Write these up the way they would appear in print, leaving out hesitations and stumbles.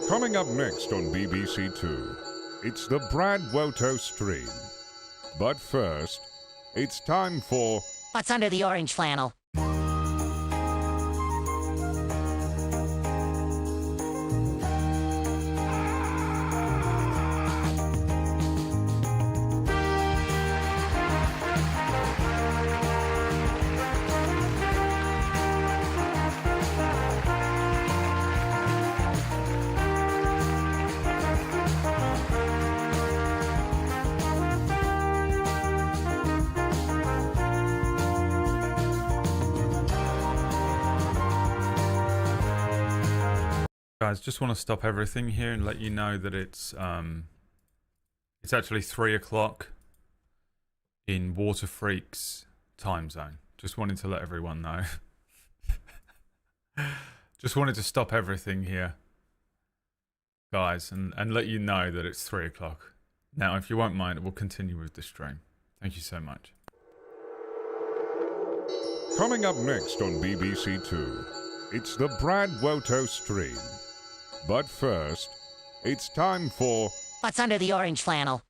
Coming up next on BBC Two, it's the Brad Woto stream. But first, it's time for... What's under the orange flannel? Guys, just want to stop everything here and let you know that it's actually 3 o'clock in Water Freak's time zone. Just wanted to let everyone know. Just wanted to stop everything here, guys, and let you know that it's 3 o'clock. Now, if you won't mind, we'll continue with the stream. Thank you so much. Coming up next on BBC Two, it's the Brad Woto stream. But first, it's time for... What's under the orange flannel?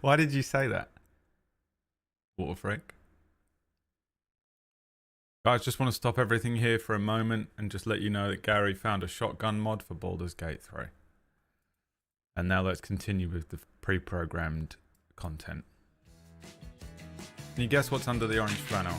Why did you say that? Water Freak? Guys, just want to stop everything here for a moment and just let you know that Gary found a shotgun mod for Baldur's Gate 3. And now let's continue with the pre-programmed content. Can you guess what's under the orange flannel?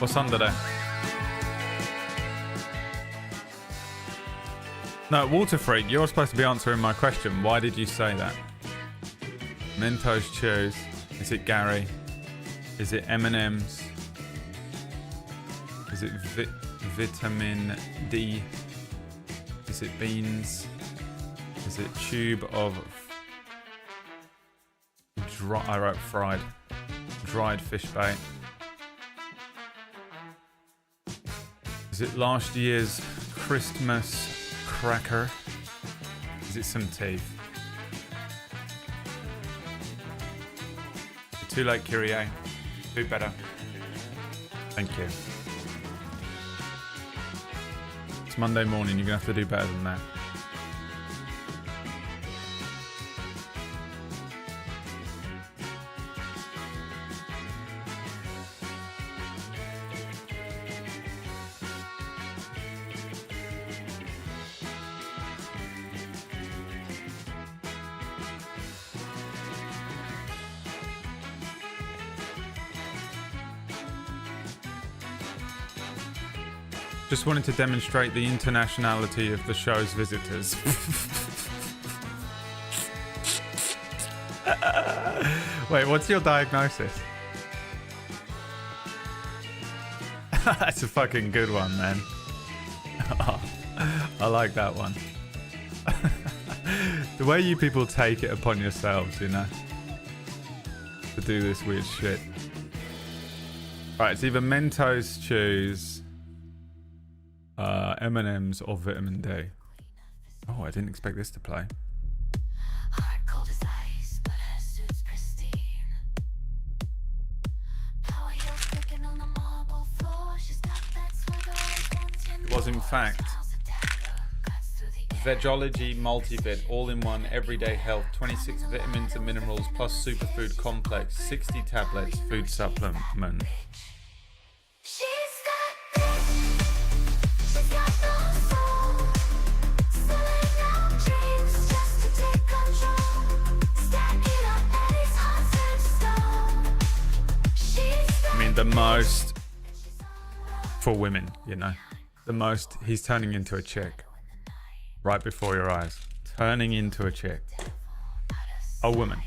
What's under there? No, Water Freak, you're supposed to be answering my question. Why did you say that? Mentos Chews. Is it Gary? Is it M&M's? Is it vitamin D? Is it beans? Is it tube of I wrote fried. Dried fish bait. Is it last year's Christmas cracker? Is it some teeth? Too late, Kyrie. Do better. Thank you. It's Monday morning. You're going to have to do better than that. Just wanted to demonstrate the internationality of the show's visitors. Wait, what's your diagnosis? That's a fucking good one, man. I like that one. The way you people take it upon yourselves, you know, to do this weird shit. Right, it's either Mentos Chews, M&M's or vitamin D. Oh, I didn't expect this to play. It was in fact Vegology Multivit, all-in-one, everyday health, 26 vitamins and minerals, plus superfood complex, 60 tablets, food supplement. I mean, the most for women, you know, the most. He's turning into a chick right before your eyes, turning into a chick, a woman,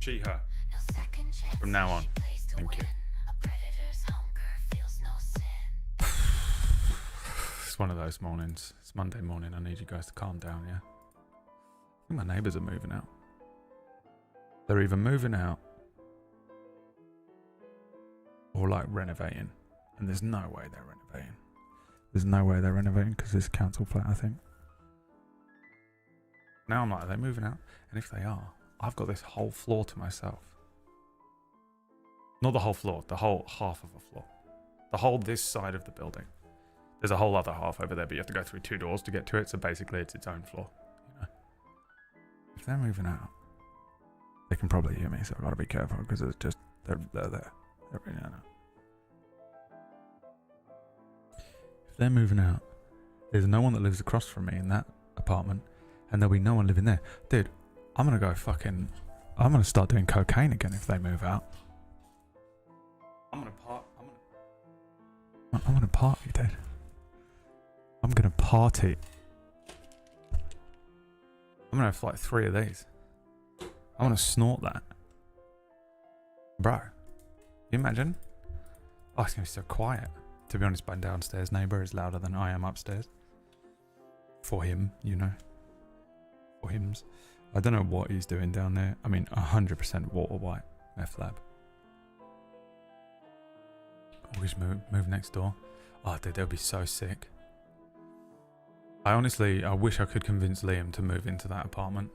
she, her, from now on. Thank you. It's one of those mornings. It's Monday morning. I need you guys to calm down, yeah? I think my neighbours are moving out. They're either moving out or like renovating. And there's no way they're renovating. There's no way they're renovating because it's a council flat, I think. Now I'm like, are they moving out? And if they are, I've got this whole floor to myself. Not the whole floor, the whole half of a floor. The whole this side of the building. There's a whole other half over there, but you have to go through 2 doors to get to it. So basically it's its own floor. You know? If they're moving out, they can probably hear me, so I've got to be careful because it's just, they're there. They're really out. If they're moving out, there's no one that lives across from me in that apartment, and there'll be no one living there. Dude, I'm going to start doing cocaine again if they move out. I'm going to party, dude. I'm going to party. I'm going to have like 3 of these. I want to snort that. Bro, you imagine? Oh, it's going to be so quiet. To be honest, my downstairs neighbour is louder than I am upstairs. For him, you know. For hims. I don't know what he's doing down there. I mean, 100% water white. Meth lab. Oh, we just move next door. Oh, dude, they'll be so sick. I wish I could convince Liam to move into that apartment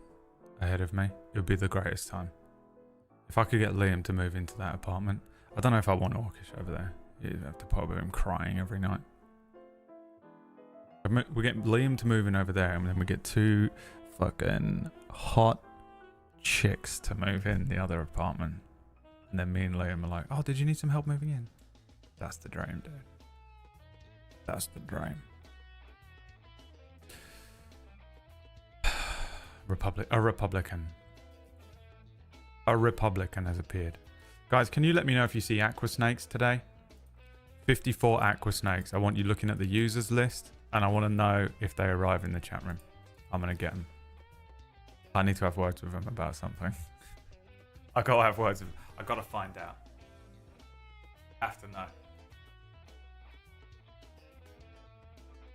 ahead of me. It would be the greatest time. If I could get Liam to move into that apartment. I don't know if I want Orkish over there. You'd have to put up with him crying every night. We get Liam to move in over there, and then we get 2 fucking hot chicks to move in the other apartment. And then me and Liam are like, oh, did you need some help moving in? That's the dream, dude. That's the dream. A Republican has appeared. Guys, can you let me know if you see aqua snakes today? 54 aqua snakes. I want you looking at the users list, and I want to know if they arrive in the chat room. I'm going to get them. I need to have words with them about something. I got to have words with them. I got to find out. Have to know.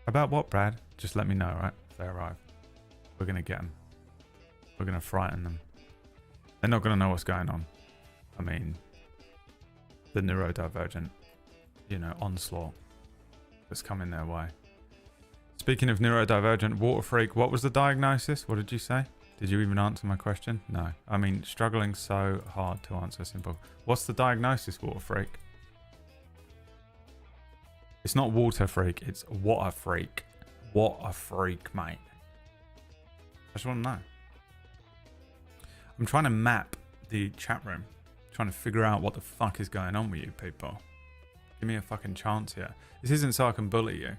About what, Brad? Just let me know, right? If they arrive. We're going to get them. We're going to frighten them. They're not going to know what's going on. I mean, the neurodivergent, you know, onslaught that's coming their way. Speaking of neurodivergent, Water Freak, what was the diagnosis? What did you say? Did you even answer my question? No. I mean, struggling so hard to answer simple. What's the diagnosis, Water Freak? It's not Water Freak, it's What a Freak. What a freak, mate. I just want to know. I'm trying to map the chat room. Trying to figure out what the fuck is going on with you people. Give me a fucking chance here. This isn't so I can bully you.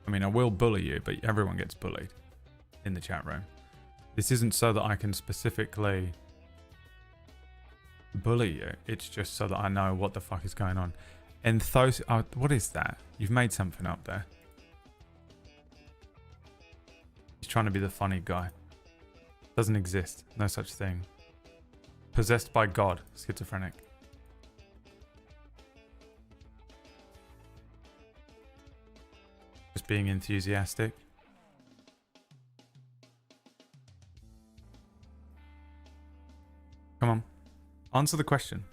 I mean, I will bully you, but everyone gets bullied in the chat room. This isn't so that I can specifically bully you. It's just so that I know what the fuck is going on. And those, what is that? You've made something up there. He's trying to be the funny guy. Doesn't exist. No such thing. Possessed by God. Schizophrenic. Just being enthusiastic. Come on. Answer the question.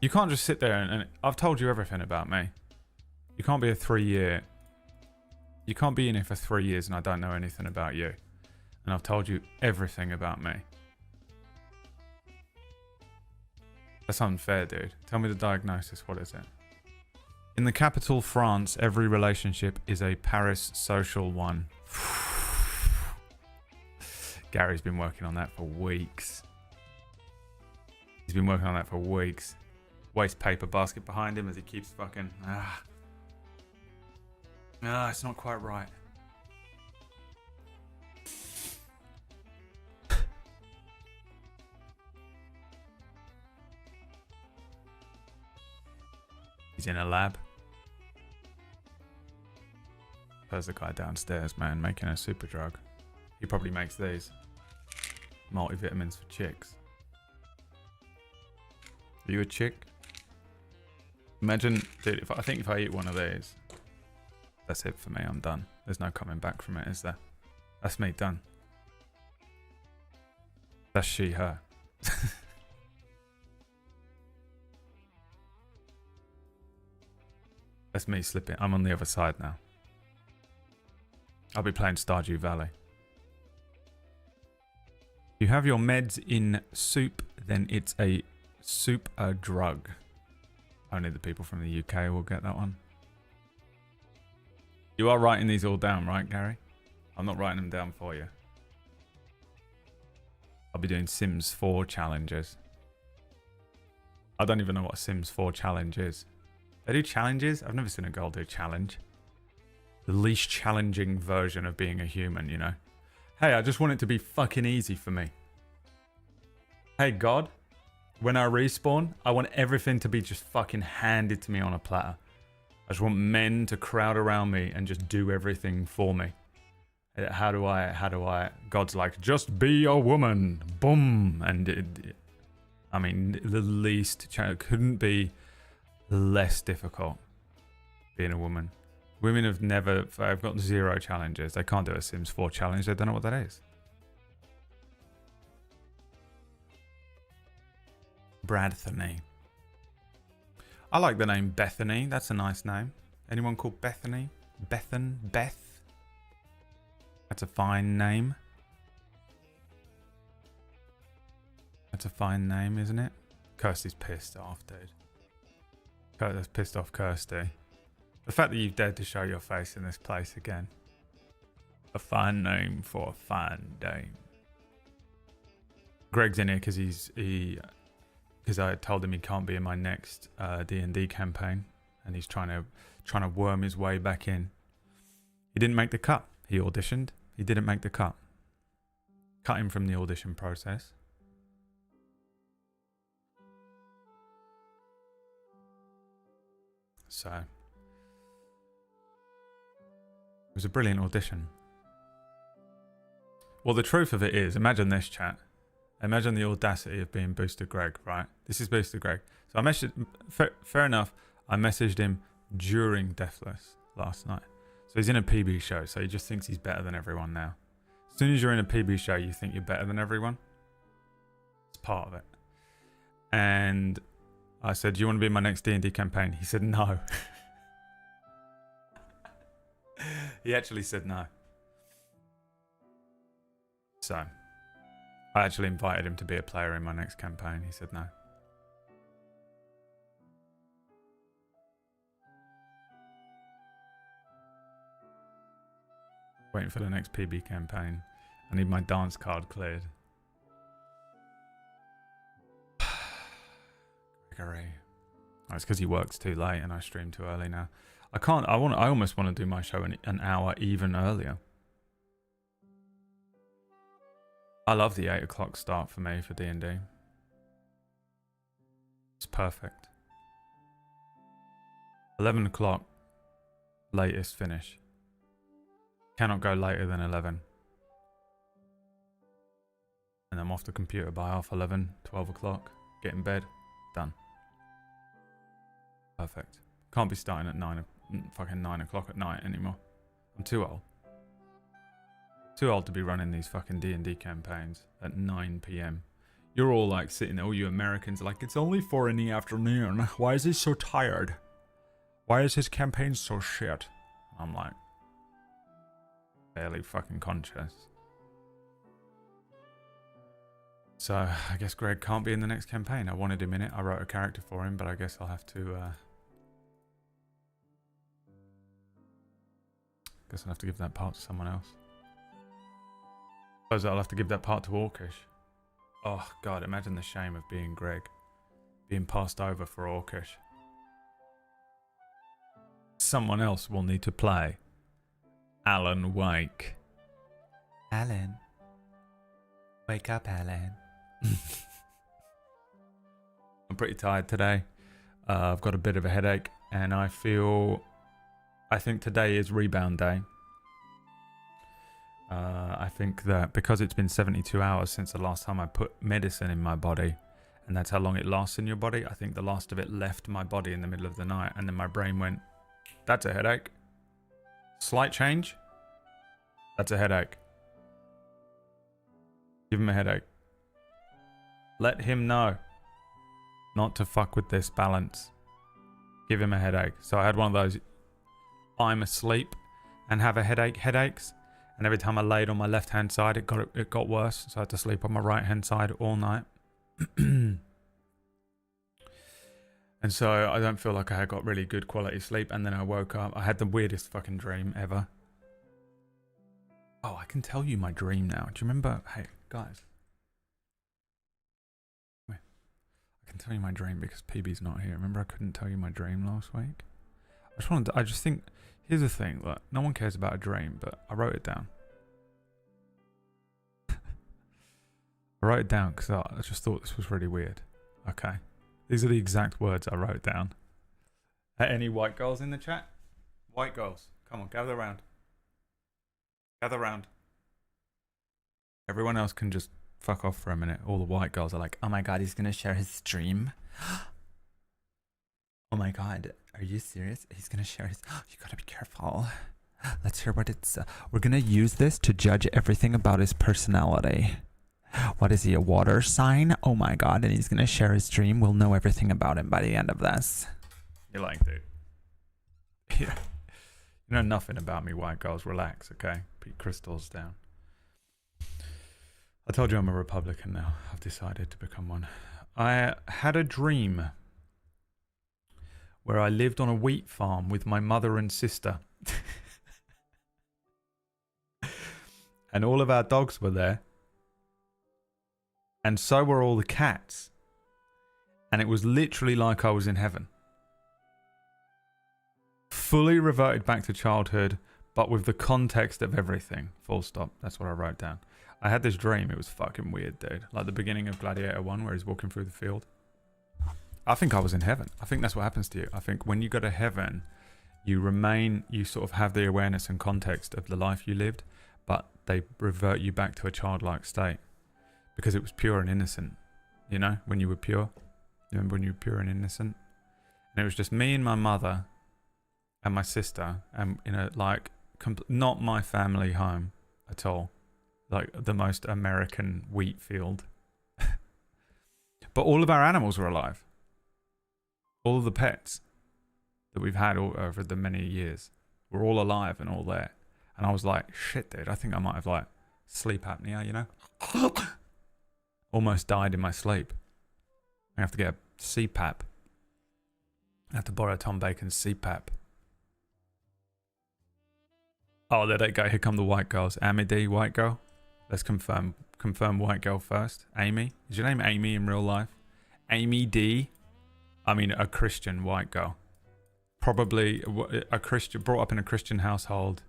You can't just sit there and I've told you everything about me. You can't be a 3-year... You can't be in it for 3 years and I don't know anything about you. And I've told you everything about me. That's unfair, dude. Tell me the diagnosis. What is it? In the capital, France, every relationship is a Paris social one. Gary's been working on that for weeks. He's been working on that for weeks. Waste paper basket behind him as he keeps fucking... it's not quite right. He's in a lab. There's the guy downstairs, man, making a super drug. He probably makes these. Multivitamins for chicks. Are you a chick? Imagine, dude, I think if I eat one of these, that's it for me, I'm done. There's no coming back from it, is there? That's me, done. That's she, her. That's me slipping. I'm on the other side now. I'll be playing Stardew Valley. You have your meds in soup, then it's a soup a drug. Only the people from the UK will get that one. You are writing these all down, right, Gary? I'm not writing them down for you. I'll be doing Sims 4 challenges. I don't even know what a Sims 4 challenge is. They do challenges? I've never seen a girl do a challenge. The least challenging version of being a human, you know? Hey, I just want it to be fucking easy for me. Hey, God, when I respawn, I want everything to be just fucking handed to me on a platter. I just want men to crowd around me and just do everything for me. How do I? God's like, just be a woman. Boom. And I mean, the least, couldn't be less difficult being a woman. Women I've got 0 challenges. They can't do a Sims 4 challenge. They don't know what that is. Bradthony. I like the name Bethany. That's a nice name. Anyone called Bethany? Beth? That's a fine name. That's a fine name, isn't it? Kirsty's pissed off, dude. That's pissed off Kirsty. The fact that you've dared to show your face in this place again. A fine name for a fine dame. Greg's in here because I told him he can't be in my next D&D campaign, and he's trying to worm his way back in. He didn't make the cut. He auditioned. He didn't make the cut. Cut him from the audition process. So it was a brilliant audition. Well, the truth of it is, imagine this, chat. Imagine the audacity of being Booster Greg, right? This is Booster Greg. So I messaged, fair enough, I messaged him during Deathless last night. So he's in a PB show, so he just thinks he's better than everyone now. As soon as you're in a PB show, you think you're better than everyone. It's part of it. And I said, do you want to be in my next D&D campaign? He said no. He actually said no. So I actually invited him to be a player in my next campaign. He said no. Waiting for the next PB campaign. I need my dance card cleared. Gregory. Oh, it's because he works too late and I stream too early now. I almost want to do my show an hour even earlier. I love the 8 o'clock start for me for D&D. It's perfect. 11 o'clock, latest finish. Cannot go later than 11. And I'm off the computer by 11:30, 12 o'clock. Get in bed, done. Perfect. Can't be starting at 9 o'clock at night anymore. I'm too old. Too old to be running these fucking D&D campaigns at 9 p.m. You're all like sitting there, all you Americans are like, it's only 4 in the afternoon. Why is he so tired? Why is his campaign so shit? I'm like, barely fucking conscious. So I guess Greg can't be in the next campaign. I wanted him in it. I wrote a character for him, but I guess I'll have to Guess I'll have to give that part to someone else. Suppose I'll have to give that part to Orcish. Oh, God, imagine the shame of being Greg. Being passed over for Orcish. Someone else will need to play Alan Wake. Alan. Wake up, Alan. I'm pretty tired today. I've got a bit of a headache, and I think today is rebound day. I think that because it's been 72 hours since the last time I put medicine in my body, and that's how long it lasts in your body, I think the last of it left my body in the middle of the night, and then my brain went, that's a headache. Slight change? That's a headache. Give him a headache. Let him know not to fuck with this balance. Give him a headache. So I had one of those I'm asleep and have a headaches. And every time I laid on my left hand side, it got worse. So I had to sleep on my right hand side all night. And so I don't feel like I had got really good quality sleep. And then I woke up. I had the weirdest fucking dream ever. Oh, I can tell you my dream now. Do you remember? Hey, guys. Wait. I can tell you my dream because PB's not here. Remember I couldn't tell you my dream last week? I just think, here's the thing. Look, no one cares about a dream, but I wrote it down. I wrote it down because I just thought this was really weird. Okay. These are the exact words I wrote down. Any white girls in the chat? White girls. Come on, gather around. Gather round. Everyone else can just fuck off for a minute. All the white girls are like, oh my god, he's gonna share his stream. Oh my god, are you serious? He's gonna share his... You gotta be careful. Let's hear what it's... We're gonna use this to judge everything about his personality. What is he, a water sign? Oh my god, and he's gonna share his dream. We'll know everything about him by the end of this. You're like, dude. Yeah. You know nothing about me, white girls. Relax, okay? Put your crystals down. I told you I'm a Republican now. I've decided to become one. I had a dream where I lived on a wheat farm with my mother and sister. And all of our dogs were there. And so were all the cats. And it was literally like I was in heaven. Fully reverted back to childhood, but with the context of everything. Full stop. That's what I wrote down. I had this dream. It was fucking weird, dude. Like the beginning of Gladiator 1 where he's walking through the field. I think I was in heaven. I think that's what happens to you. I think when you go to heaven, you sort of have the awareness and context of the life you lived, but they revert you back to a childlike state. Because it was pure and innocent. You know, when you were pure. You remember when you were pure and innocent? And it was just me and my mother and my sister, and in a not my family home at all, like the most American wheat field. But all of our animals were alive. All of the pets that we've had over the many years were all alive and all there. And I was like, shit, dude, I think I might have like sleep apnea, you know? Almost died in my sleep. I have to get a CPAP. I have to borrow Tom Bacon's CPAP. Oh, there they go. Here come the white girls. Amity, white girl. Let's confirm white girl first. Amy. Is your name Amy in real life? Amy D. I mean, a Christian white girl. Probably a Christian, brought up in a Christian household.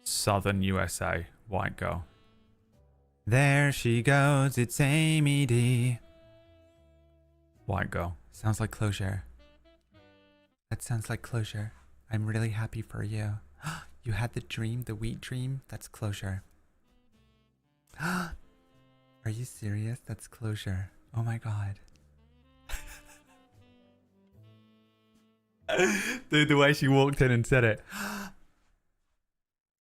Southern USA white girl. There she goes. It's Amy D. White girl. Sounds like closure. That sounds like closure. I'm really happy for you. You had the dream, the wheat dream? That's closure. Are you serious? That's closure. Oh my god. Dude, the way she walked in and said it.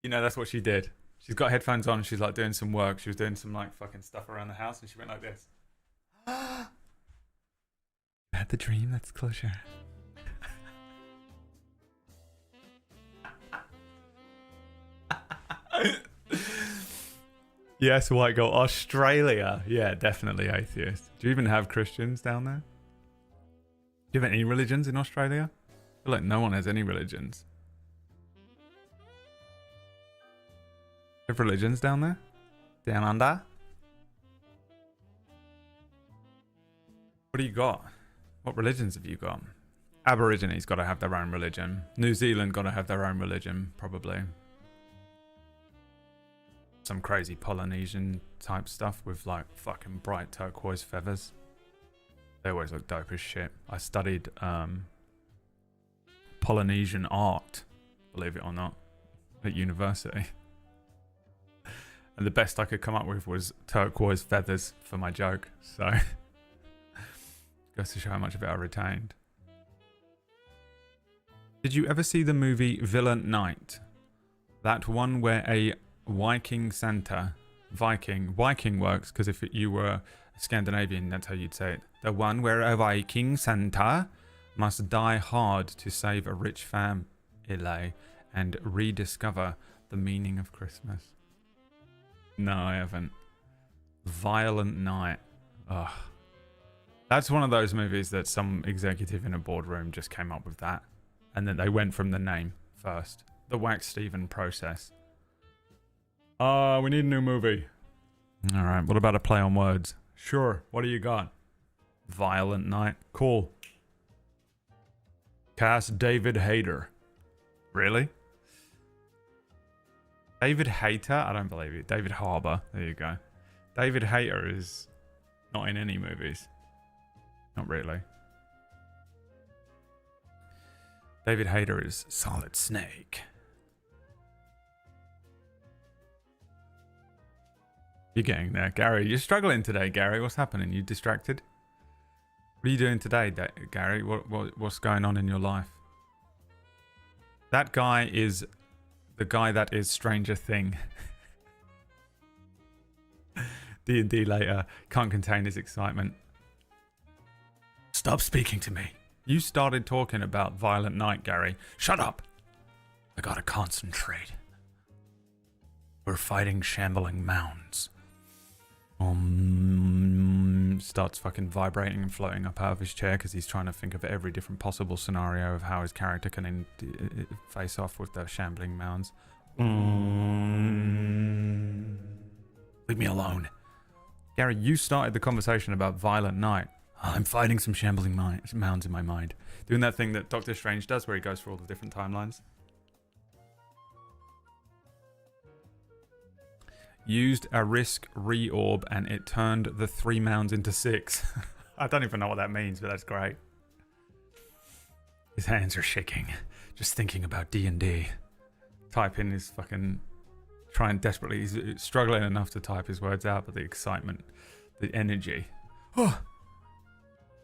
You know, that's what she did. She's got headphones on. She's like doing some work. She was doing some like fucking stuff around the house and she went like this. Had the dream, that's closure. Yes, white girl. Australia. Yeah, definitely atheist. Do you even have Christians down there? Do you have any religions in Australia? I feel like no one has any religions. Have religions down there? Down under? What do you got? What religions have you got? Aborigines got to have their own religion. New Zealand got to have their own religion, probably. Some crazy Polynesian type stuff with like fucking bright turquoise feathers. They always look dope as shit. I studied Polynesian art, believe it or not, at university. And the best I could come up with was turquoise feathers for my joke. So, goes to show how much of it I retained. Did you ever see the movie Violent Night? That one where a Viking Santa, Viking works, because if you were Scandinavian, that's how you'd say it. The one where a Viking Santa must die hard to save a rich family and rediscover the meaning of Christmas. No, I haven't. Violent Night. Ugh. That's one of those movies that some executive in a boardroom just came up with that. And then they went from the name first. The Wax Steven process. We need a new movie. Alright, what about a play on words? Sure, what do you got? Violent Night. Cool. Cast David Hayter. Really? David Hayter? I don't believe it. David Harbour. There you go. David Hayter is not in any movies. Not really. David Hayter is Solid Snake. You're getting there, Gary. You're struggling today, Gary. What's happening? You distracted? What are you doing today, Gary? What's going on in your life? That guy is the guy that is Stranger Thing. D&D later. Can't contain his excitement. Stop speaking to me. You started talking about Violent Night, Gary. Shut up. I gotta concentrate. We're fighting shambling mounds. Starts fucking vibrating and floating up out of his chair because he's trying to think of every different possible scenario of how his character can face off with the shambling mounds. Leave me alone. Gary, you started the conversation about Violent Night. I'm fighting some shambling mounds in my mind. Doing that thing that Doctor Strange does where he goes through all the different timelines. Used a risk reorb and it turned the 3 mounds into 6. I don't even know what that means, but that's great. His hands are shaking. Just thinking about D&D. Typing is fucking... Trying desperately. He's struggling enough to type his words out, but the excitement, the energy. The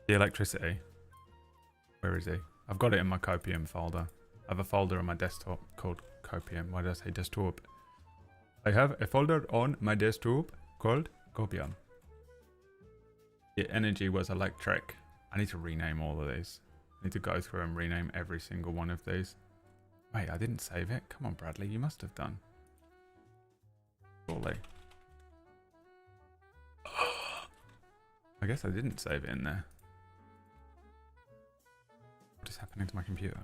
electricity. Where is he? I've got it in my Copium folder. I have a folder on my desktop called Copium. Why did I say desktop? I have a folder on my desktop called Copium. The energy was electric. I need to rename all of these. I need to go through and rename every single one of these. Wait, I didn't save it? Come on, Bradley, you must have done. Surely. I guess I didn't save it in there. What is happening to my computer?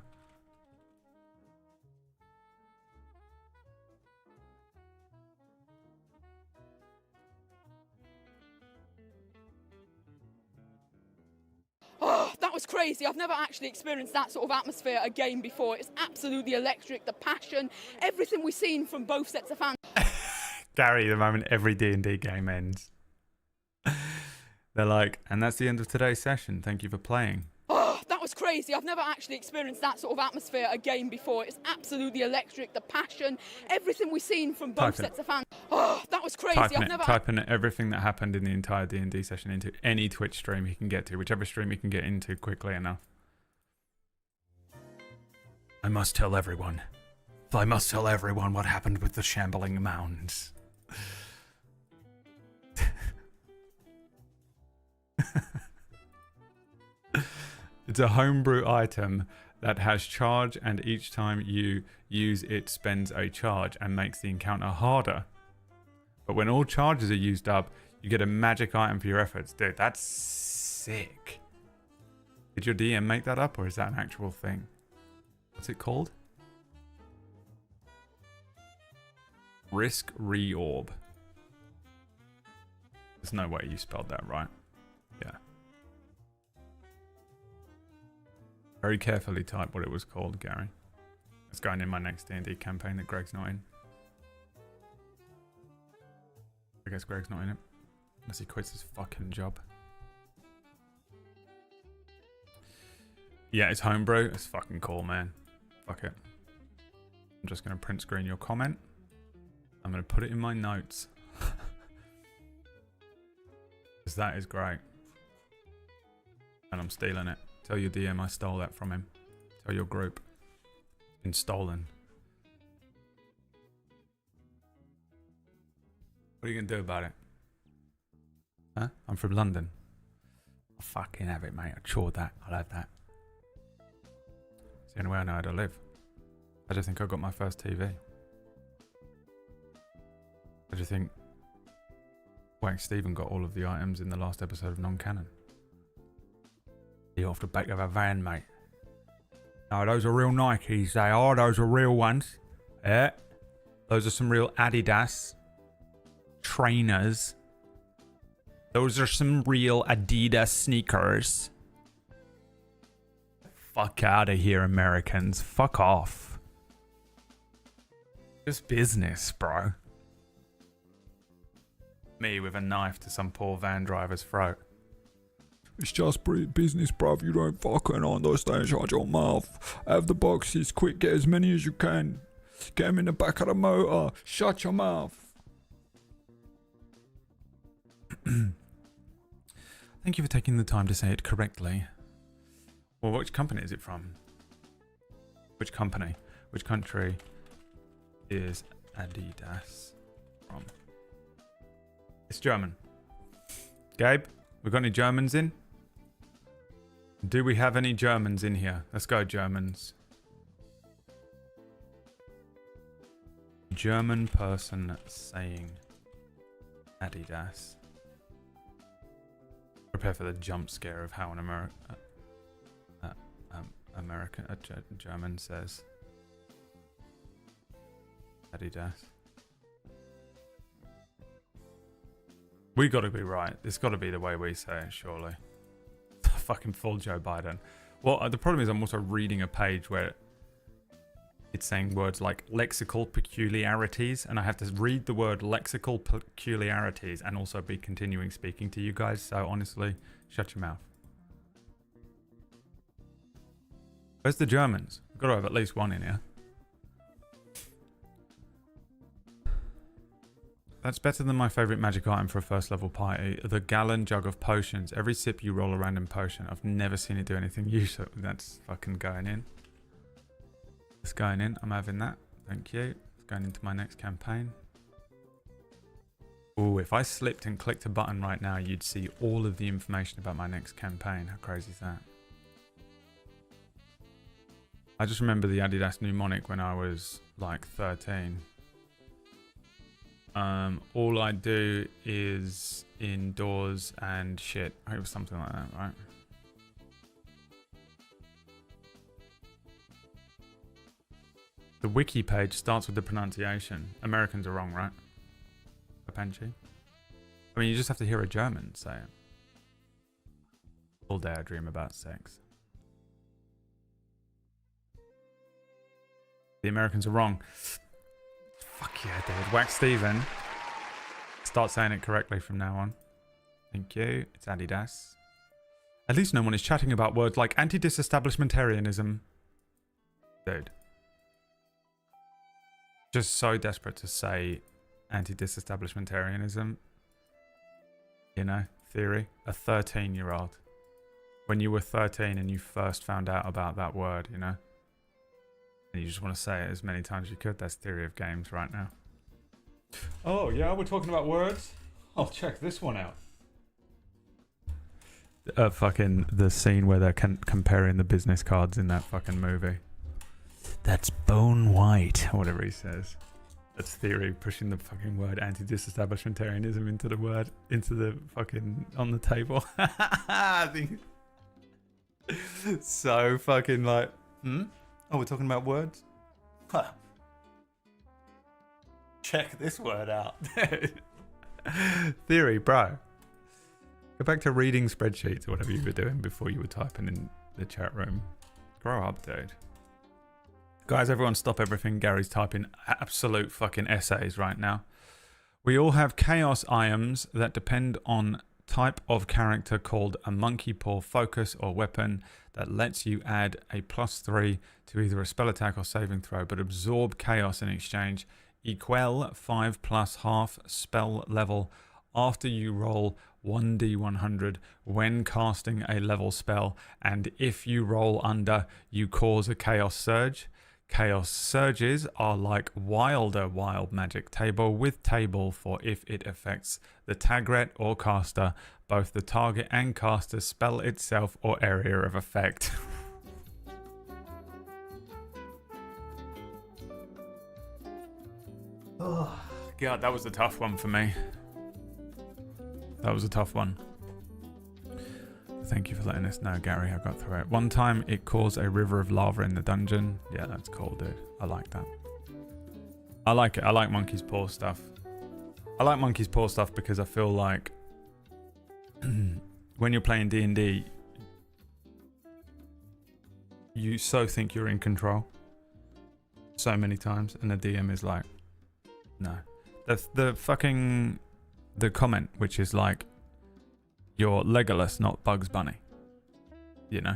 Oh, that was crazy. I've never actually experienced that sort of atmosphere at a game before. It's absolutely electric. The passion, everything we've seen from both sets of fans. Gary, the moment every D&D game ends. They're like, and that's the end of today's session. Thank you for playing. Oh, that was crazy. I've never actually experienced that sort of atmosphere at a game before. It's absolutely electric. The passion, everything we've seen from both sets of fans. Oh, that was crazy. Typing everything that happened in the entire D&D session into any Twitch stream he can get to, whichever stream he can get into quickly enough. I must tell everyone. I must tell everyone what happened with the shambling mounds. It's a homebrew item that has charge, and each time you use it spends a charge and makes the encounter harder. But when all charges are used up, you get a magic item for your efforts. Dude, that's sick. Did your DM make that up, or is that an actual thing? What's it called? Risk reorb. There's no way you spelled that right. Yeah. Very carefully type what it was called, Gary. It's going in my next D&D campaign that Greg's not in. I guess Greg's not in it. Unless he quits his fucking job. Yeah, it's homebrew. It's fucking cool, man. Fuck it. I'm just going to print screen your comment. I'm going to put it in my notes. Because that is great. And I'm stealing it. Tell your DM I stole that from him. Tell your group. It's been stolen. What are you going to do about it? Huh? I'm from London. I'll fucking have it, mate. I chawed that. I'll have that. It's the only way I know how to live. I just think I got my first TV. I just think Wax Stephen got all of the items in the last episode of Non-Canon. You're off the back of a van, mate. No, those are real Nikes, they are. Those are real ones. Yeah. Those are some real Adidas trainers. Those are some real Adidas sneakers. Fuck out of here, Americans. Fuck off. Just business, bro. Me with a knife to some poor van driver's throat. It's just business, bruv. You don't fucking understand. Shut your mouth. Have the boxes. Quick, get as many as you can. Get them in the back of the motor. Shut your mouth. Thank you for taking the time to say it correctly. Well, which company is it from? Which company? Which country is Adidas from? It's German. Gabe, we got any Germans in? Do we have any Germans in here? Let's go, Germans. German person saying Adidas. Prepare for the jump scare of how an German says Adidas. We got to be right. It's got to be the way we say it, surely. Fucking full Joe Biden. Well, the problem is I'm also reading a page where it's saying words like lexical peculiarities, and I have to read the word lexical peculiarities and also be continuing speaking to you guys. So honestly, shut your mouth. Where's the Germans? We've got to have at least one in here. That's better than my favourite magic item for a first level party. The gallon jug of potions. Every sip you roll a random potion. I've never seen it do anything useful. That's fucking going in. It's going in. I'm having that. Thank you. It's going into my next campaign. Ooh, if I slipped and clicked a button right now, you'd see all of the information about my next campaign. How crazy is that? I just remember the Adidas mnemonic when I was like 13. All I do is indoors and shit. It was something like that, right? The wiki page starts with the pronunciation. Americans are wrong, right? Apanchi. I mean, you just have to hear a German say it. All day I dream about sex. The Americans are wrong. Fuck yeah, dude. Wax Steven. Start saying it correctly from now on. Thank you. It's Adidas. At least no one is chatting about words like anti-disestablishmentarianism. Dude. Just so desperate to say anti-disestablishmentarianism. You know, theory. A 13-year-old. When you were 13 and you first found out about that word, you know. And you just want to say it as many times as you could. That's theory of games right now. Oh, yeah, we're talking about words? I'll check this one out. Fucking the scene where they're comparing the business cards in that fucking movie. That's bone white, or whatever he says. That's theory, pushing the fucking word anti-disestablishmentarianism into the fucking, on the table. I think so fucking like, Oh, we're talking about words? Huh. check this word out. Theory, bro. Go back to reading spreadsheets or whatever you were doing before you were typing in the chat room. Grow up, dude. Guys, everyone stop everything. Gary's typing absolute fucking essays right now. We all have chaos items that depend on type of character called a monkey paw focus or weapon that lets you add a +3 to either a spell attack or saving throw, but absorb chaos in exchange. Equal 5 plus half spell level after you roll 1d100 when casting a level spell, and if you roll under, you cause a chaos surge. Chaos surges are like wilder wild magic table with table for if it affects the tagret or caster, both the target and caster spell itself or area of effect. Oh, God, that was a tough one for me. That was a tough one. Thank you for letting us know, Gary. I got through it. One time it caused a river of lava in the dungeon. Yeah, that's cool, dude. I like that. I like it. I like Monkey's Paw stuff. I like Monkey's Paw stuff because I feel like when you're playing D&D, you so think you're in control so many times, and the DM is like, no. The comment, which is like, you're Legolas, not Bugs Bunny. You know?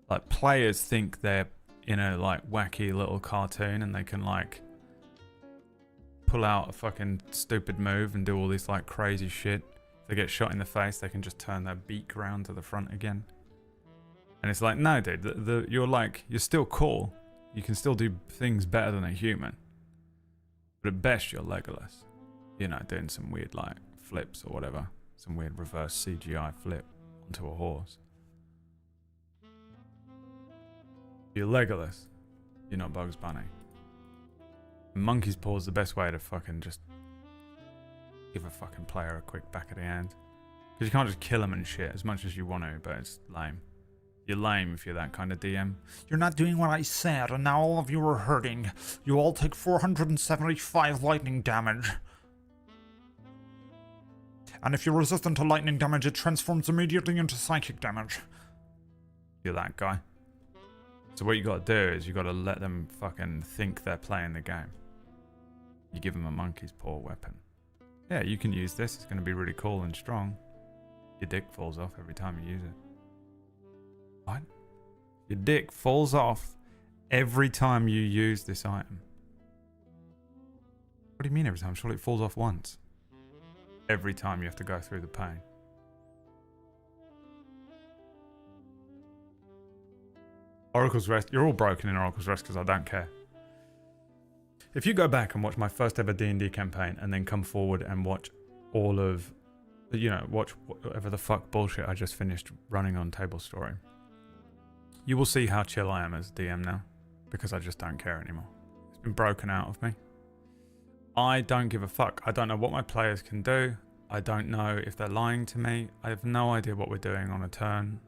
Like, players think they're in a, like, wacky little cartoon and they can, like, pull out a fucking stupid move and do all this, like, crazy shit. If they get shot in the face, they can just turn their beak around to the front again. And it's like, no, dude, you're still cool. You can still do things better than a human. But at best, you're Legolas. You know, doing some weird, like, flips or whatever. Some weird reverse CGI flip onto a horse. You're Legolas. You're not Bugs Bunny. Monkey's Paw is the best way to fucking just give a fucking player a quick back of the hand. Because you can't just kill them and shit as much as you want to, but it's lame. You're lame if you're that kind of DM. You're not doing what I said, and now all of you are hurting. You all take 475 lightning damage. And if you're resistant to lightning damage, it transforms immediately into psychic damage. You're that guy. So what you gotta do is you gotta let them fucking think they're playing the game. You give them a Monkey's Paw weapon. Yeah, you can use this. It's gonna be really cool and strong. Your dick falls off every time you use it. What? Your dick falls off every time you use this item. What do you mean every time? Surely it falls off once. Every time you have to go through the pain. Oracle's Rest. You're all broken in Oracle's Rest because I don't care. If you go back and watch my first ever D&D campaign and then come forward and watch all of, watch whatever the fuck bullshit I just finished running on Table Story, you will see how chill I am as DM now because I just don't care anymore. It's been broken out of me. I don't give a fuck. I don't know what my players can do. I don't know if they're lying to me. I have no idea what we're doing on a turn.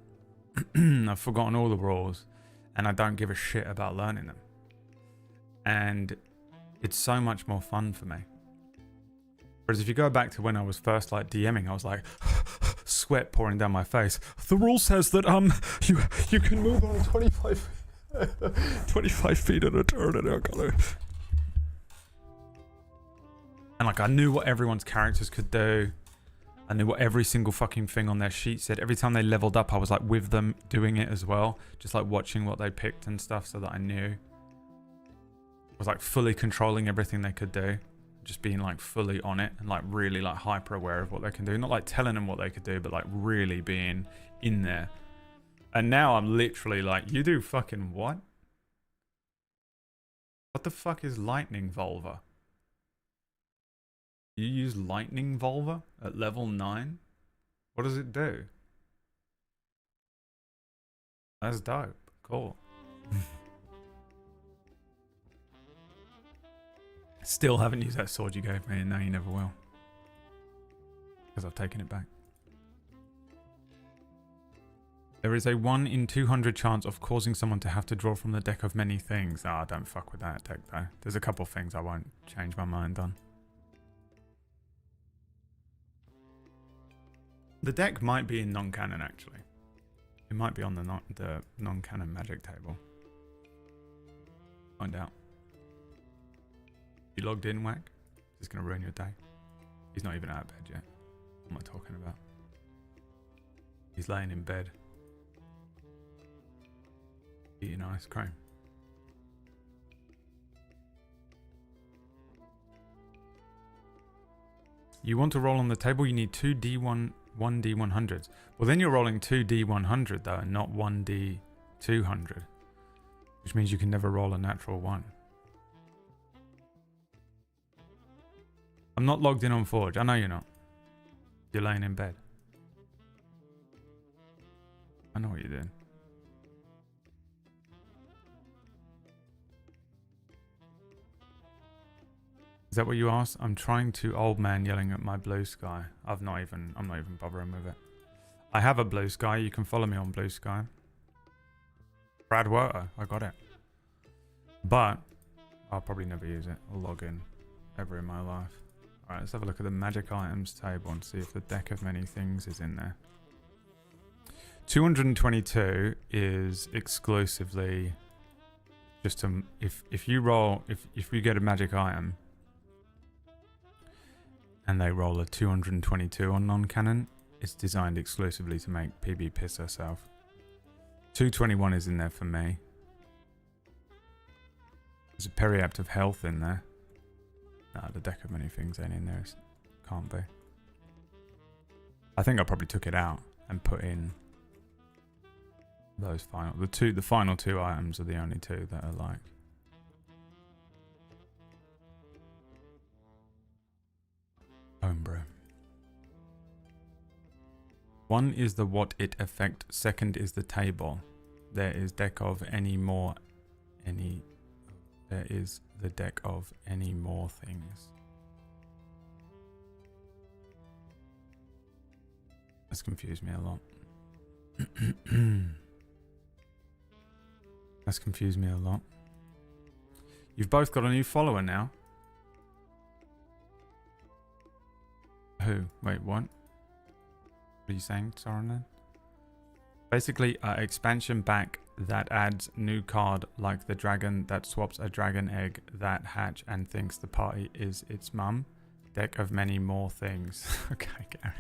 I've forgotten all the rules and I don't give a shit about learning them. And it's so much more fun for me. Whereas if you go back to when I was first like DMing, I was like sweat pouring down my face. The rule says that you can move on 25 feet at a turn and I gotta. And like I knew what everyone's characters could do. I knew what every single fucking thing on their sheet said. Every time they leveled up, I was like with them doing it as well. Just like watching what they picked and stuff so that I knew. I was like fully controlling everything they could do. Just being like fully on it and like really like hyper aware of what they can do. Not like telling them what they could do, but like really being in there. And now I'm literally like, you do fucking what? What the fuck is Lightning Volva? You use Lightning Volva at level 9? What does it do? That's dope. Cool. Still haven't used that sword you gave me, and now you never will. Because I've taken it back. There is a 1 in 200 chance of causing someone to have to draw from the deck of many things. Ah, don't fuck with that deck though. There's a couple things I won't change my mind on. The deck might be in non-canon, actually. It might be on the non-canon magic table. Find out. You logged in, Whack? Is this going to ruin your day? He's not even out of bed yet. What am I talking about? He's laying in bed. Eating ice cream. You want to roll on the table, you need 2d1, 1d100s. Well, then you're rolling 2d100 though, and not 1d200. Which means you can never roll a natural 1. I'm not logged in on Forge. I know you're not. You're laying in bed. I know what you're doing. Is that what you asked? I'm trying to old man yelling at my blue sky. I'm not even bothering with it. I have a blue sky. You can follow me on blue sky. Brad Werter. I got it. But I'll probably never use it. I'll log in ever in my life. Alright, let's have a look at the magic items table and see if the deck of many things is in there. 222 is exclusively just to, if you get a magic item and they roll a 222 on non-canon, it's designed exclusively to make PB piss herself. 221 is in there for me. There's a Periapt of Health in there. Nah, the deck of many things ain't in there. Can't be. I think I probably took it out and put in those final. The final two items are the only two that are like. Homebrew. One is the what it effect. Second is the table. There is deck of any more. There is the deck of any more things. That's confused me a lot. That's confused me a lot. You've both got a new follower now. Who? Wait, what? What are you saying, Soren? Basically, expansion pack that adds new card like the dragon that swaps a dragon egg that hatch and thinks the party is its mum. Deck of many more things. Okay, Gary.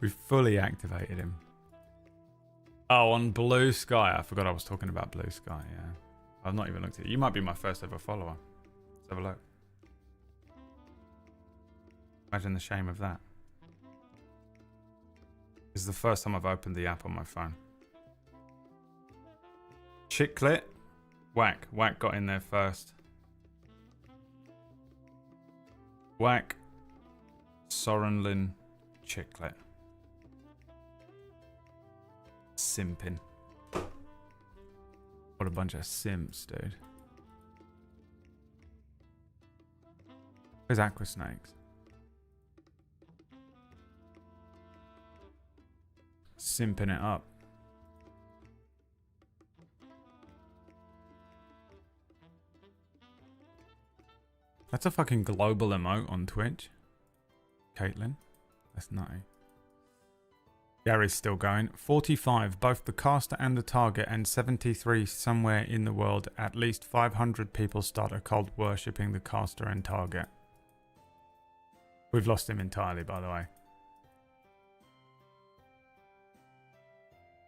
We've fully activated him. Oh, on Blue Sky. I forgot I was talking about Blue Sky, yeah. I've not even looked at it. You might be my first ever follower. Let's have a look. Imagine the shame of that. This is the first time I've opened the app on my phone. Chicklet. Whack. Whack got in there first. Whack. Sorenlin. Chicklet. Simping. What a bunch of simps, dude. Where's Aqua Snakes? Simping it up. That's a fucking global emote on Twitch. Caitlin. That's nutty. Gary's still going. 45, both the caster and the target, and 73 somewhere in the world. At least 500 people start a cult worshipping the caster and target. We've lost him entirely, by the way.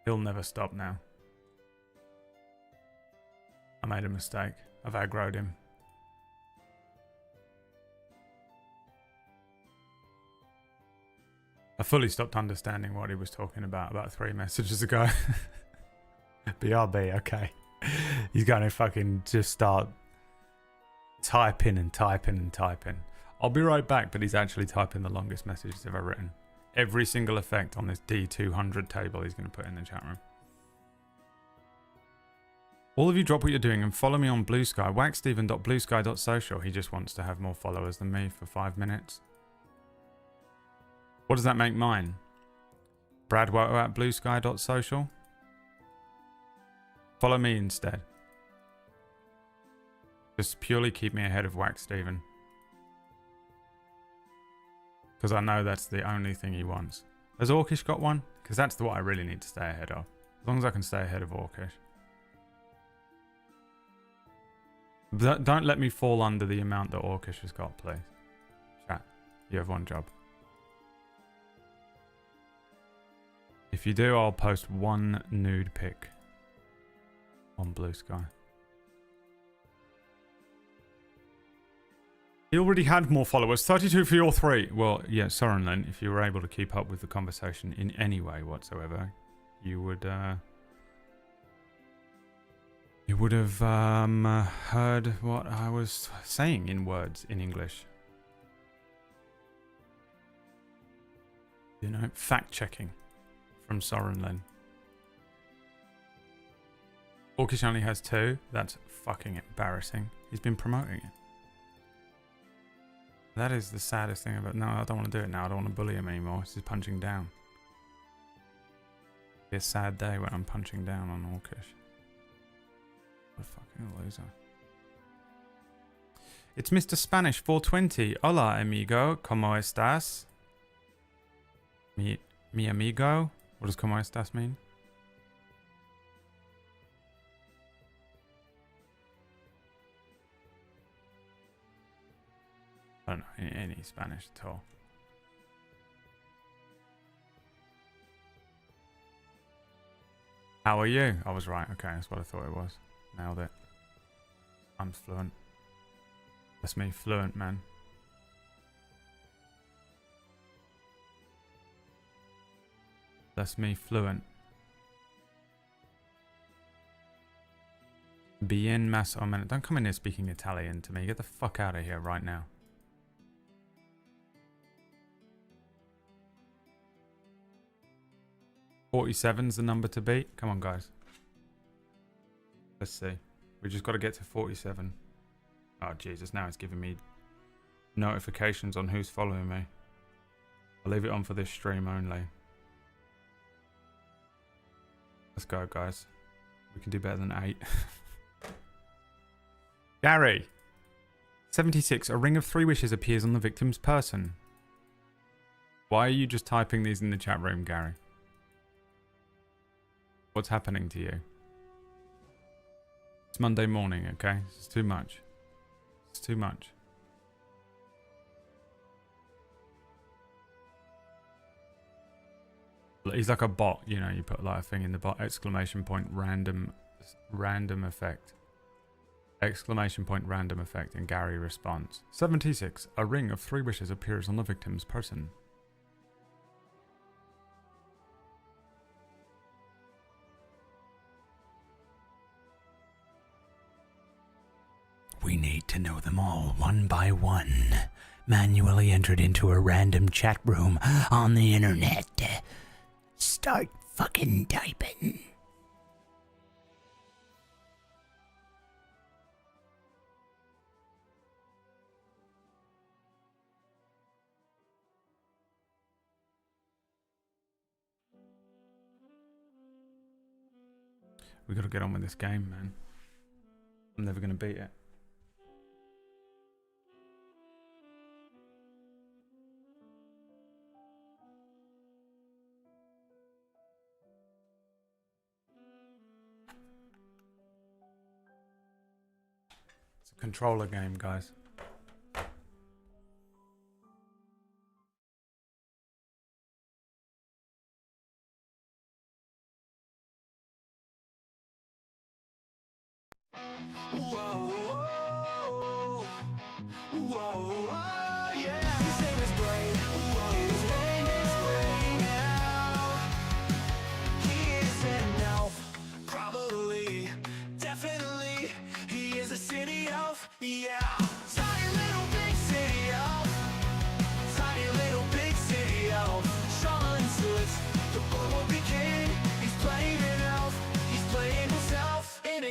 He'll never stop now. I made a mistake. I've aggroed him. I fully stopped understanding what he was talking about 3 messages ago. BRB, okay. He's going to fucking just start typing and typing and typing. I'll be right back, but he's actually typing the longest message he's ever written. Every single effect on this D200 table he's going to put in the chat room. All of you drop what you're doing and follow me on Blue Sky. Waxsteven.bluesky.social. He just wants to have more followers than me for 5 minutes. What does that make mine? Bradwater at bluesky.social. Follow me instead. Just purely keep me ahead of Wax Steven. Because I know that's the only thing he wants. Has Orcish got one? Because that's what I really need to stay ahead of. As long as I can stay ahead of Orcish. But don't let me fall under the amount that Orcish has got, please. Chat, you have one job. If you do, I'll post one nude pic on Blue Sky. He already had more followers. 32 for your 3. Well, yeah, Sorenlin, if you were able to keep up with the conversation in any way whatsoever, you would have heard what I was saying in words in English. You know, fact-checking from Sorenlin. Orcish only has 2. That's fucking embarrassing. He's been promoting it. That is the saddest thing about... No, I don't want to do it now. I don't want to bully him anymore. This is punching down. It'll be a sad day when I'm punching down on Orcish. What a fucking loser. It's Mr. Spanish 420. Hola, amigo. ¿Cómo estás? Mi amigo? What does ¿Cómo estás mean? I don't know any Spanish at all. How are you? I was right. Okay, that's what I thought it was. Nailed it. I'm fluent. That's me, fluent, man. That's me, fluent. Bien más o menos. Don't come in here speaking Italian to me. Get the fuck out of here right now. .47's the number to beat. Come on, guys. Let's see. We just got to get to 47. Oh, Jesus. Now it's giving me notifications on who's following me. I'll leave it on for this stream only. Let's go, guys. We can do better than 8. Gary. 76. A ring of 3 wishes appears on the victim's person. Why are you just typing these in the chat room, Gary? What's happening to you? It's Monday morning, okay? It's too much. It's too much. He's like a bot, you know, you put like a thing in the bot, exclamation point, random effect. Exclamation point, random effect, and Gary responds. 76. A ring of 3 wishes appears on the victim's person. We need to know them all one by one. Manually entered into a random chat room on the internet. Start fucking typing. We gotta get on with this game, man. I'm never gonna beat it. It's a controller game, guys.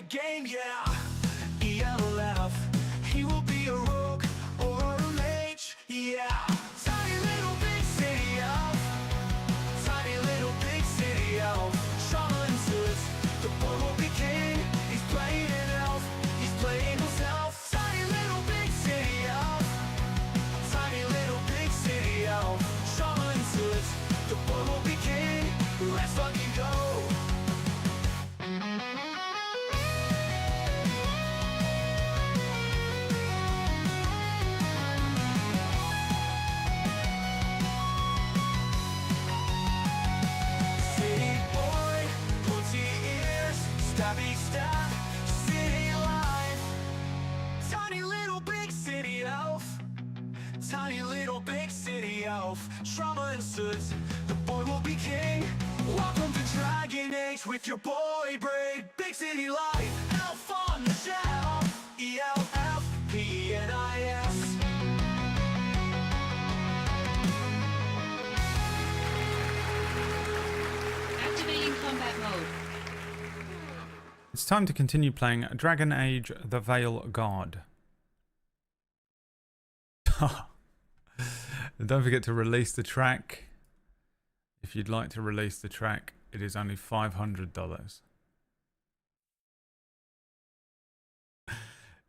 Game, yeah. ELF. He will be a rogue or a mage, yeah. Tiny little big city elf. Tiny little big city elf. Traveling suits. The boy will be king. He's playing an elf. He's playing himself. Tiny little Tiny little big city elf. Tiny little big city elf. Trauma and suits, the boy will be king. Welcome to Dragon Age with your boy Braid. Big city life, elf on the shelf. ELFPNIS. Activating combat mode. It's time to continue playing Dragon Age: The Veilguard. And don't forget to release the track. If you'd like to release the track, it is only $500.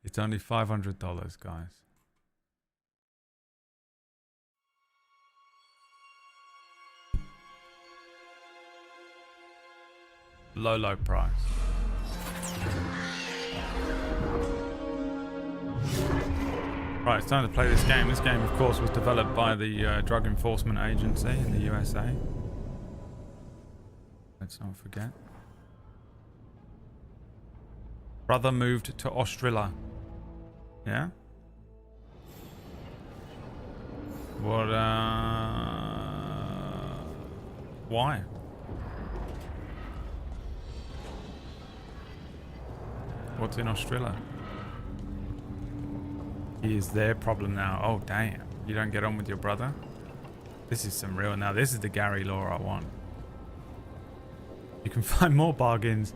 It's only $500, guys. Low price. Right, it's time to play this game. This game, of course, was developed by the Drug Enforcement Agency in the USA. Let's not forget. Brother moved to Australia. Yeah? What, why? What's in Australia? Is their problem now. Oh, damn. You don't get on with your brother? This is some real... Now, this is the Gary lore I want. You can find more bargains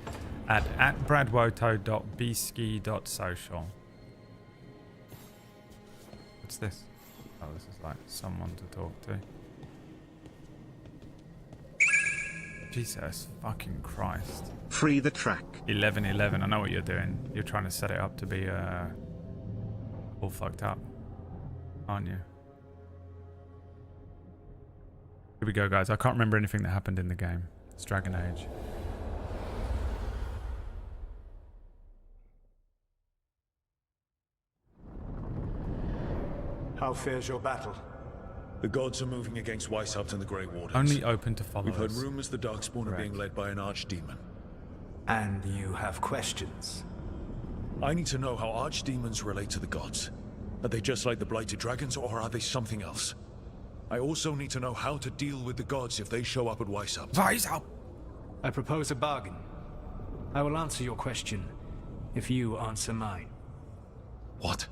at bradwoto.bski.social. What's this? Oh, this is like someone to talk to. Jesus fucking Christ. Free the track. 1111. I know what you're doing. You're trying to set it up to be all fucked up, aren't you? Here we go, guys. I can't remember anything that happened in the game. It's Dragon Age. How fares your battle? The gods are moving against Weishaupt and the Grey Wardens. Only open to followers. We've heard rumors the Darkspawn are being led by an archdemon. And you have questions? I need to know how archdemons relate to the gods. Are they just like the Blighted Dragons, or are they something else? I also need to know how to deal with the gods if they show up at Weishaupt. Weishaupt! I propose a bargain. I will answer your question if you answer mine. What?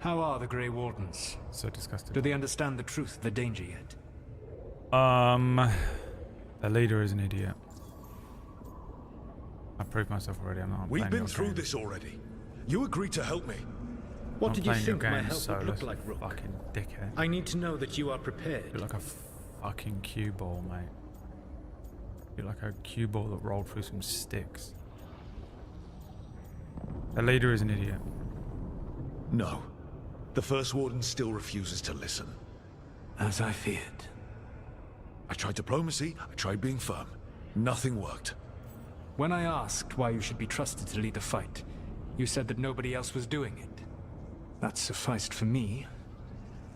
How are the Grey Wardens? So disgusting. Do they understand the truth of the danger yet? The leader is an idiot. I proved myself already. I'm not. We've playing been your through game. this already. You agreed to help me. What I'm did you playing your think my game, help would look Solus, like, Rook? fucking dickhead. I need to know that you are prepared. You're like a fucking cue ball, mate. You're like a cue ball that rolled through some sticks. The leader is an idiot. No. The First Warden still refuses to listen. As I feared. I tried diplomacy, I tried being firm. Nothing worked. When I asked why you should be trusted to lead the fight, you said that nobody else was doing it. That sufficed for me,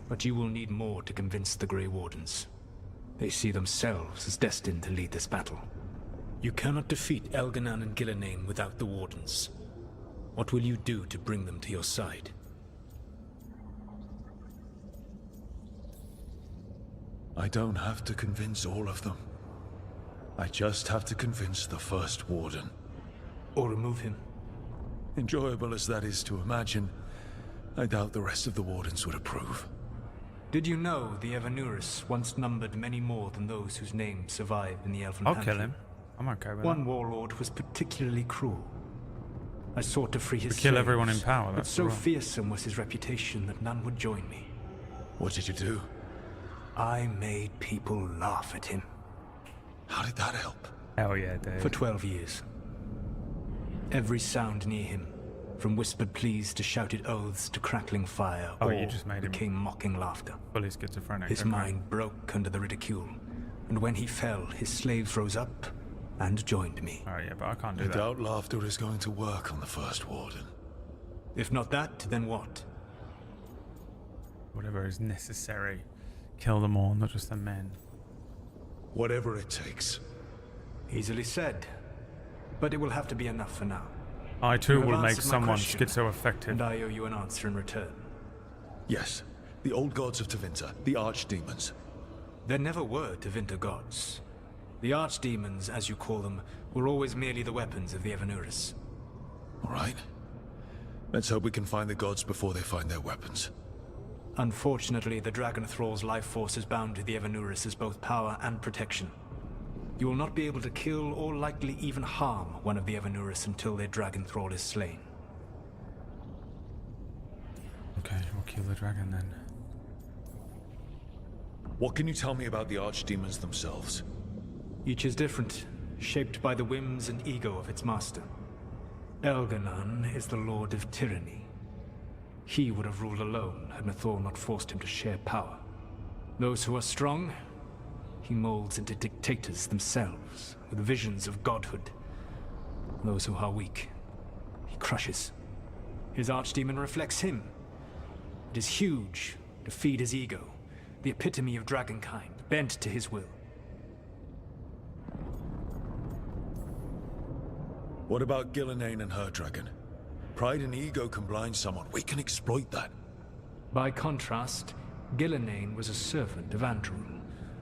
but you will need more to convince the Grey Wardens. They see themselves as destined to lead this battle. You cannot defeat Elganan and Gillenane without the Wardens. What will you do to bring them to your side? I don't have to convince all of them. I just have to convince the First Warden. Or remove him. Enjoyable as that is to imagine, I doubt the rest of the Wardens would approve. Did you know the Evanuris once numbered many more than those whose names survive in the Elven I'll Pantry? kill him. I'm okay with One that. warlord was particularly cruel. I sought to free his To kill everyone in slaves, power, but that's so wrong. fearsome was his reputation that none would join me. What did you do? I made people laugh at him. How did that help? Hell yeah, dude. For 12 years. Every sound near him, from whispered pleas to shouted oaths to crackling fire, Oh, all you just made him became mocking laughter. fully schizophrenic. His okay. mind broke under the ridicule, and when he fell, his slaves rose up and joined me. Oh yeah, but I can't do I that. doubt laughter is going to work on the First Warden. If not that, then what? Whatever is necessary. Kill them all, not just the men. Whatever it takes. Easily said, but it will have to be enough for now. I too You have will make answered my someone question, schizo-affected. and I owe you an answer in return. Yes, the old gods of Tevinter, the archdemons. There never were Tevinter gods. The archdemons, as you call them, were always merely the weapons of the Evanurus. All right. Let's hope we can find the gods before they find their weapons. Unfortunately, the Dragon Thrall's life force is bound to the Evanurus as both power and protection. You will not be able to kill or likely even harm one of the Evanurus until their Dragon Thrall is slain. Okay, we'll kill the dragon then. What can you tell me about the archdemons themselves? Each is different, shaped by the whims and ego of its master. Elganon is the Lord of Tyranny. He would have ruled alone had Nathor not forced him to share power. Those who are strong, he molds into dictators themselves, with visions of godhood. Those who are weak, he crushes. His archdemon reflects him. It is huge, to feed his ego, the epitome of dragonkind, bent to his will. What about Gillenane and her dragon? Pride and ego can blind someone. We can exploit that. By contrast, Gillenane was a servant of Andrul,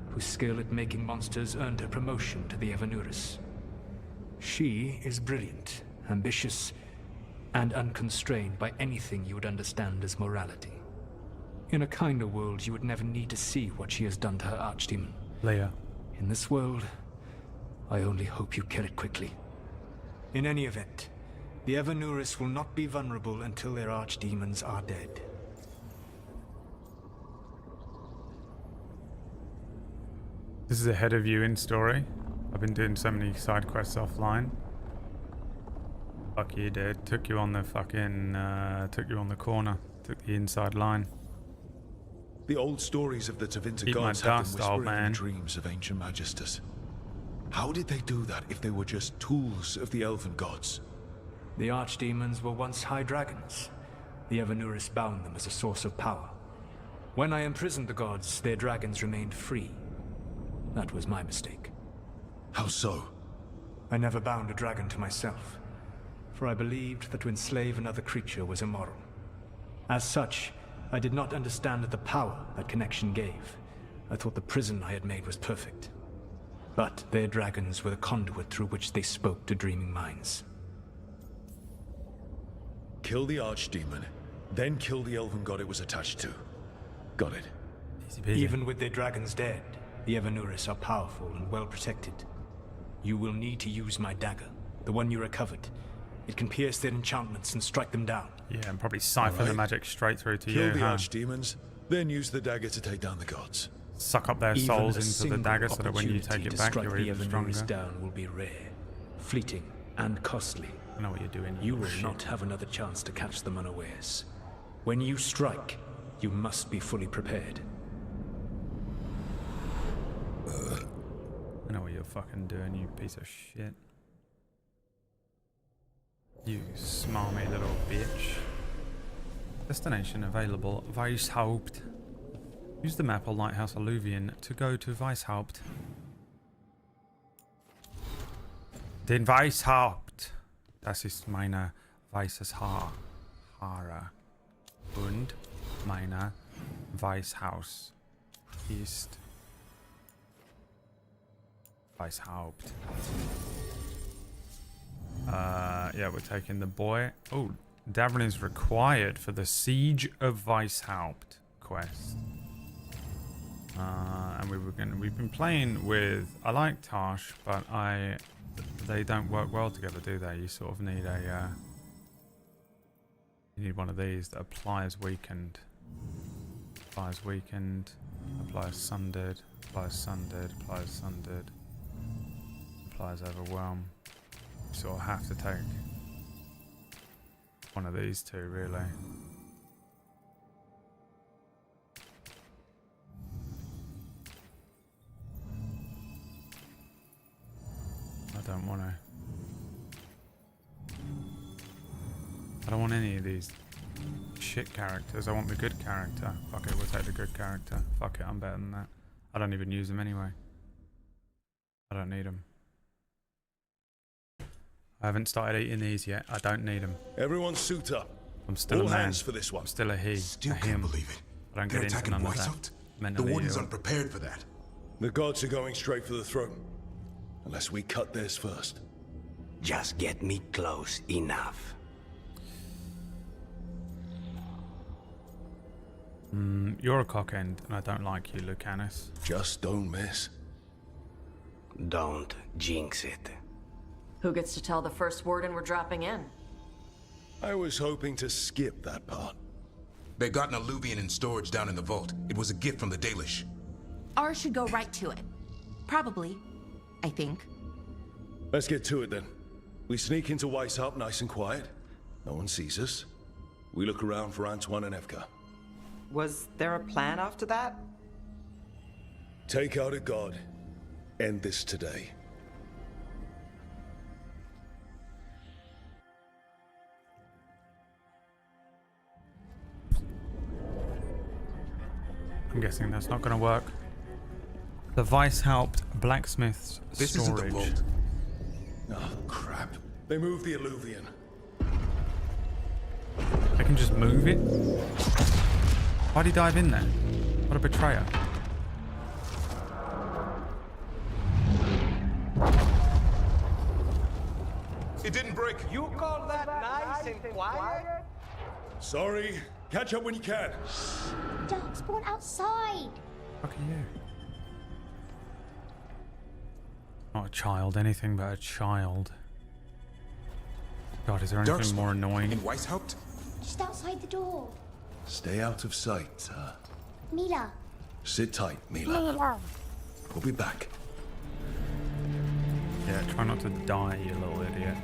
whose skill at making monsters earned her promotion to the Evanurus. She is brilliant, ambitious, and unconstrained by anything you would understand as morality. In a kinder world, you would never need to see what she has done to her archdemon. Leia. In this world, I only hope you kill it quickly. In any event, the Evanurus will not be vulnerable until their archdemons are dead. This is ahead of you in story. I've been doing so many side quests offline. Fuck you, dude. Took you on the fucking, took you on the corner. Took the inside line. The old stories of the Tevinter Eat my gods have dust, been old whispering in man. dreams of ancient magisters. How did they do that if they were just tools of the elven gods? The archdemons were once high dragons. The Evanurus bound them as a source of power. When I imprisoned the gods, their dragons remained free. That was my mistake. How so? I never bound a dragon to myself, for I believed that to enslave another creature was immoral. As such, I did not understand the power that connection gave. I thought the prison I had made was perfect. But their dragons were the conduit through which they spoke to dreaming minds. Kill the archdemon, then kill the elven god it was attached to. Got it. Easy peasy. Even with their dragons dead, the Evanurus are powerful and well protected. You will need to use my dagger, the one you recovered. It can pierce their enchantments and strike them down. Yeah, and probably siphon the Alright. magic straight through to Kill you, the huh? archdemons, then use the dagger to take down the gods. Suck up their Even souls a into the single dagger so that when you take opportunity it to back, strike you're the even Evanurus stronger. down will be rare, fleeting, and costly. I know what you're doing. You little will shit. not have another chance to catch them unawares. When you strike, you must be fully prepared. I know what you're fucking doing, you piece of shit. You smarmy little bitch. Destination available, Weishaupt. Use the map or Lighthouse Alluvion to go to Weishaupt. Den Weishaupt. Das ist meine weißes Haar. Haare. Und meine Weißhaus ist Weishaupt. Yeah, we're taking the boy. Oh, Davrin is required for the Siege of Weishaupt quest. And we've been playing with. I like Tarsh, but they don't work well together, do they? You sort of need a. You need one of these that applies weakened, applies weakened, applies sundered, applies sundered, applies sundered, applies overwhelm. You sort of have to take one of these two, really. I don't want to. I don't want any of these shit characters. I want the good character. Fuck it, we'll take the good character. Fuck it, I'm better than that. I don't even use them anyway. I don't need them. I haven't started eating these yet. I don't need them. Everyone suit up. I'm still All a man. hands for this one. I'm still a he. Still a can't him. believe it. I don't They're get into attacking none of that. Weishaupt? The Mentally Warden's ill. unprepared for that. The gods are going straight for the throne. Unless we cut theirs first. Just get me close enough. You're a cockend, and I don't like you, Lucanus. Just don't miss. Don't jinx it. Who gets to tell the first warden we're dropping in? I was hoping to skip that part. They got an alluvian in storage down in the vault. It was a gift from the Dalish. Ours should go right to it. Probably. I think. Let's get to it then. We sneak into Weishaupt nice and quiet. No one sees us. We look around for Antoine and Evka. Was there a plan after that? Take out a god. End this today. I'm guessing that's not going to work. The Weishaupt blacksmith's This storage. isn't the vault. Oh, crap. They moved the alluvian. I can just move it? Why'd he dive in there? What a betrayer. It didn't break. You call that nice and quiet? Sorry. Catch up when you can. Darkspawn outside. Fuck are you? Not a child, anything but a child. God, is there anything Darkspawn more annoying? In Weishaupt? Just outside the door. Stay out of sight. Mila. Sit tight, Mila. We'll be back. Yeah, try not to die, you little idiot.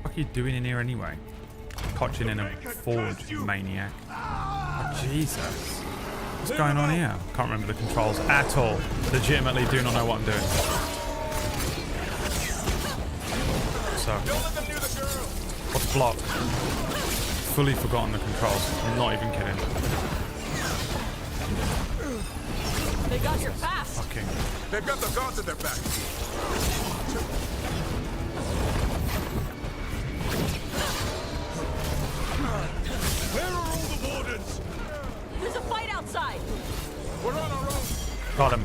What are you doing in here anyway? Cotching in a forge, you maniac. Oh, Jesus. What's going on here? Can't remember the controls at all. Legitimately do not know what I'm doing. So, what's block? Fully forgotten the controls. I'm not even kidding. They got your pass. Fucking. They've got the gods at their back. Where are all the wardens? There's a fight outside. We're on our own. Got him.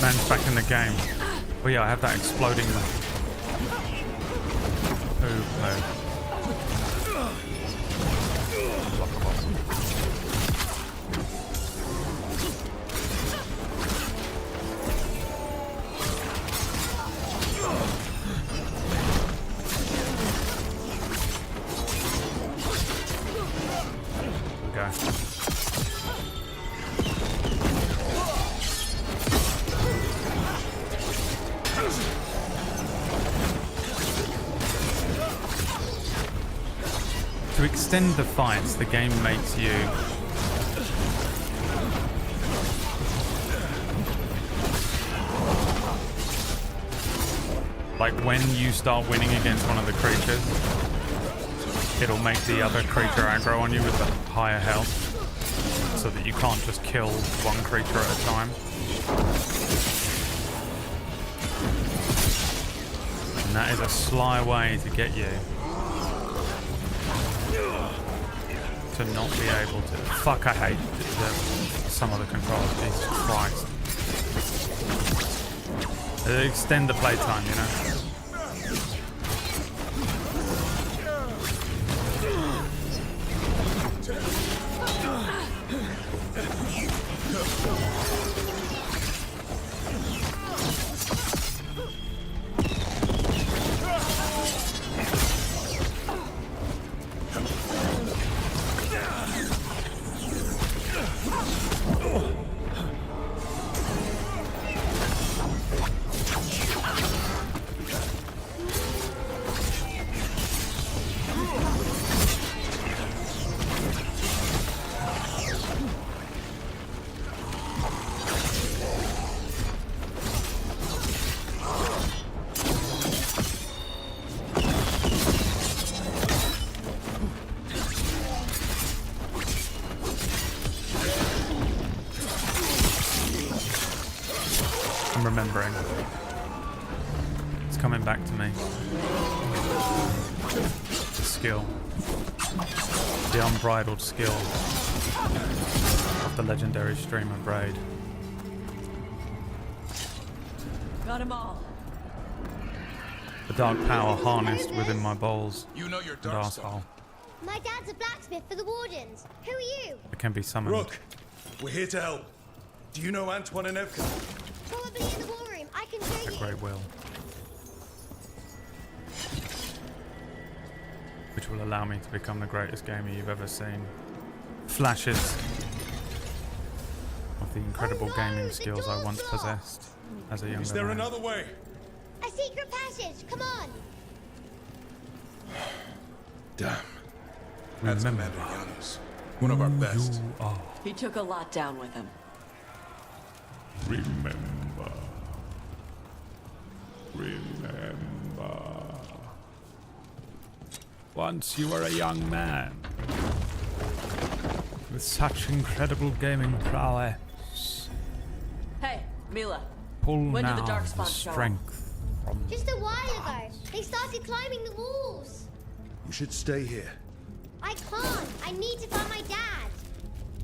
Man's back in the game. Oh yeah, I have that exploding. Oh. To extend the fights, the game makes you like when you start winning against one of the creatures, it'll make the other creature aggro on you with the higher health, so that you can't just kill one creature at a time. And that is a sly way to get you to not be able to. Fuck, I hate some of the controls. Jesus Christ. They extend the playtime, you know? I'm remembering. coming back to me. The skill. The unbridled skill of the legendary streamer Braid. Got 'em all. The dark power harnessed within my balls You know your and dark asshole. My dad's a blacksmith for the Wardens. Who are you? It can be summoned. Rook, we're here to help. Do you know Antoine and Evka? Probably in the war room. I can show A you. great will. Which will allow me to become the greatest gamer you've ever seen. Flashes of the incredible gaming skills I once possessed as a younger Is there man. another way? A secret passage. Come on. Damn. That's Commander Janos. One of our best. He took a lot down with him. Remember. Remember. Once you were a young man with such incredible gaming prowess. Hey, Mila. Pull When now did the the Darkspawn show up? strength from Just a while ago. They started climbing the walls. You should stay here. I can't. I need to find my dad.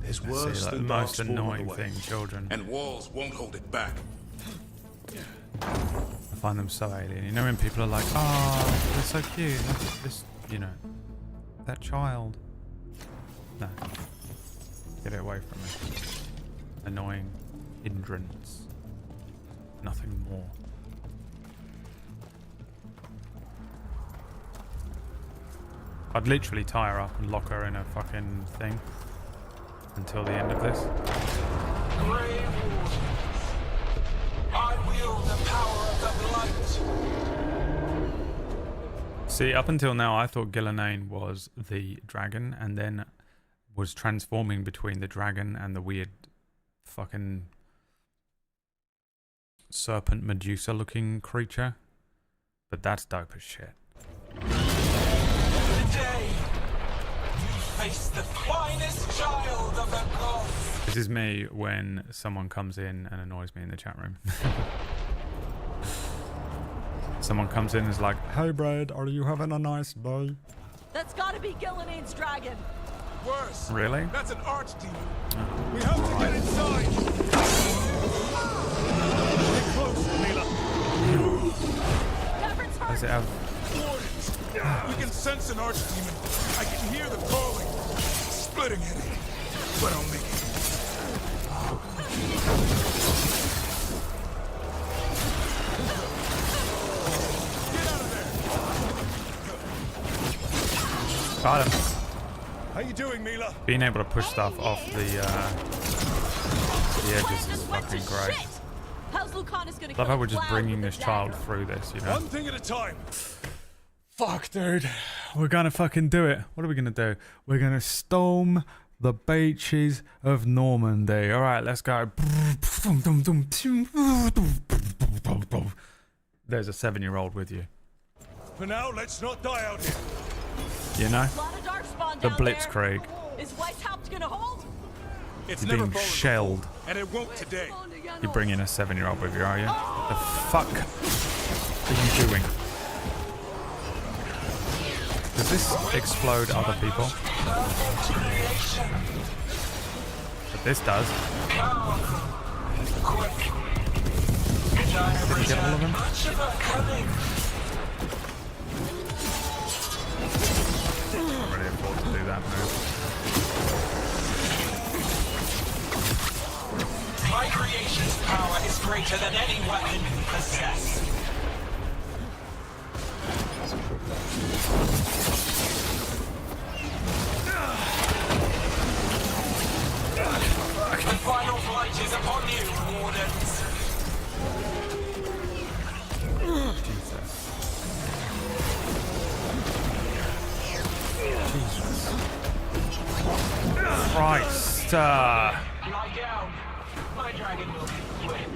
There's See, worse like, the than most Darkspawn on the annoying way. thing, children. And walls won't hold it back. I find them so alien. You know when people are like, oh, they're so cute. This, you know, that child. No. Get it away from me. Annoying hindrance. Nothing more. I'd literally tie her up and lock her in a fucking thing until the end of this. Grey Wardens. I wield the power of the blight. See, up until now, I thought Gillenane was the dragon, and then was transforming between the dragon and the weird fucking serpent Medusa looking creature. But that's dope as shit. Today, you face the finest child of the gods. This is me when someone comes in and annoys me in the chat room. Someone comes in and is like, hey Brad, are you having a nice day? That's gotta be Gillanane's dragon. Worse. Really? That's an archdemon. We have to get inside! Get close, Mila. Does it have... Wardens. We can sense an archdemon. I can hear the calling. Splitting headache. But I'll make it. Got him. How you doing, Mila? Being able to push stuff off the edges is fucking great. How's Lucanus gonna Love how we're just cloud bringing with this the child dagger? through this, you know? One thing at a time. Fuck, dude. We're gonna fucking do it. What are we gonna do? We're gonna storm the beaches of Normandy. Alright, let's go. There's a 7-year-old with you. For now, let's not die out here. You know? Lot of Darkspawn The down there. Blitzkrieg. Is Weishaupt gonna hold? It's You're never being fallen shelled. before, and it won't today. You're bringing a 7-year-old with you, are you? The fuck are you doing? Does this explode other people? But this does. Did you get all of them? Not really afford to do that move. My creation's power is greater than any weapon you possess. The final flight is upon you, Wardens. Christ. Lie down. My dragon will be quick.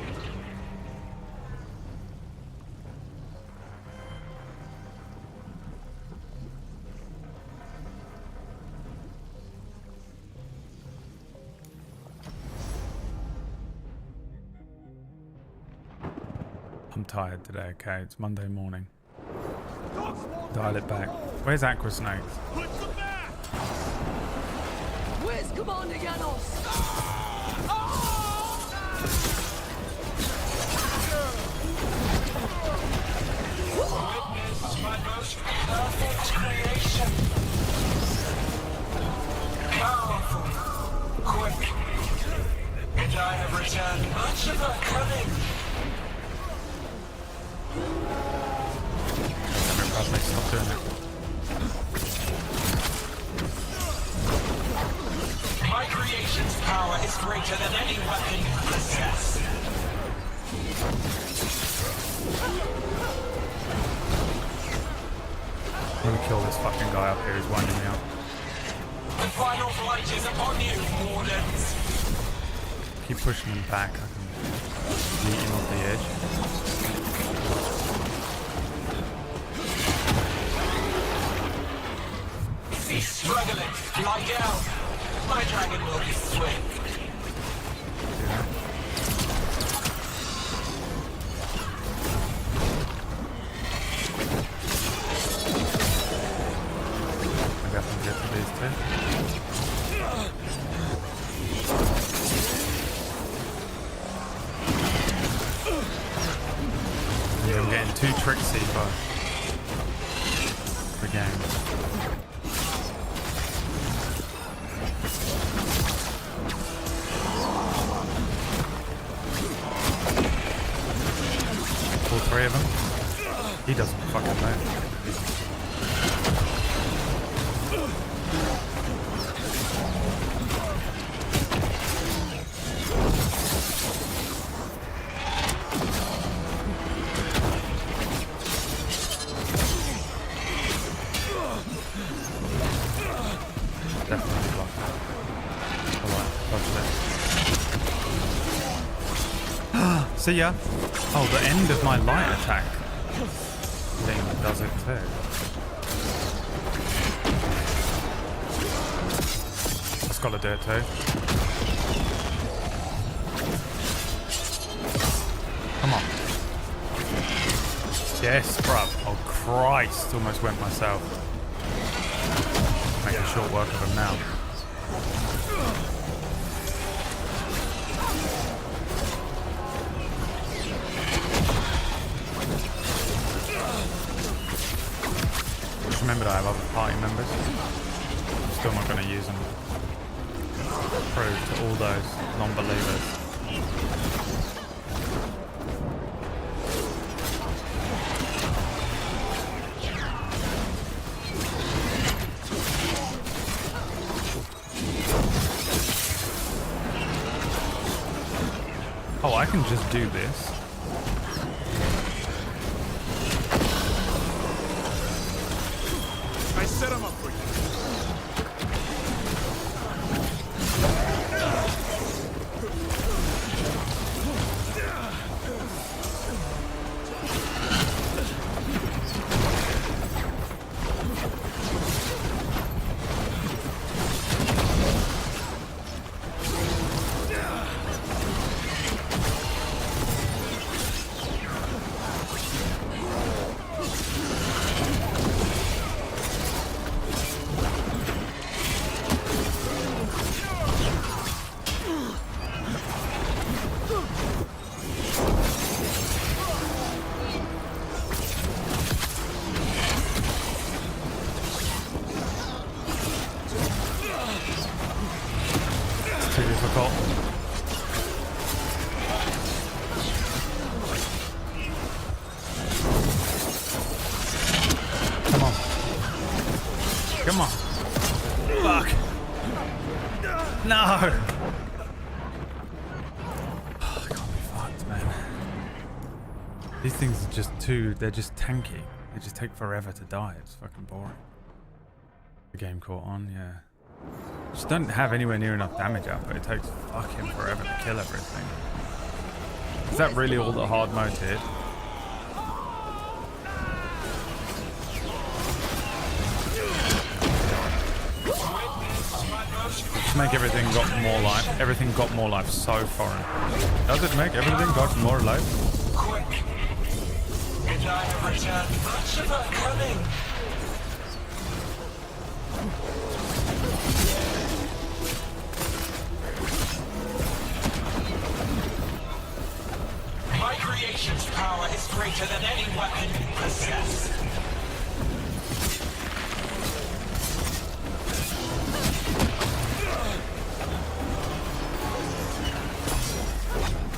I'm tired today, okay? It's Monday morning. Dial it back. Where's Aqua Snakes? Where's Commander Janos? Witness my most perfect creation. Powerful, quick, and I have returned much of her cunning. Probably stop doing it. My creation's power is greater than any weapon you possess. Let me kill this fucking guy up here who's winding me up. The final flight is upon you, Wardens. Keep pushing him back. I can yeet him off the edge. Cease struggling. Lie down. My dragon will be swift. I guess I'll get to these two. Yeah, I'm getting too tricksy for the game. All three of them. He doesn't fucking know. Definitely blocked that. Alright, dodge that. See ya! Oh, the end of my light attack thing does it too. It's gotta do it too. Come on. Yes, bruv. Oh Christ, almost went myself. Making short work of him now. Just remember that I have other party members. Still not going to use them. Prove to all those non-believers. Oh, I can just do this. I set him up for you. Too difficult. Come on. Come on. Fuck. No. Oh, I can't be fucked, man. These things are just they're just tanky. They just take forever to die. It's fucking boring. The game caught on, yeah. Just don't have anywhere near enough damage output. It takes fucking forever to kill everything. Is that really all the hard mode did? Just make everything got more life. Everything got more life so foreign. Does it make everything got more life? Quick, I have returned much of her cunning. My creation's power is greater than any weapon you possess.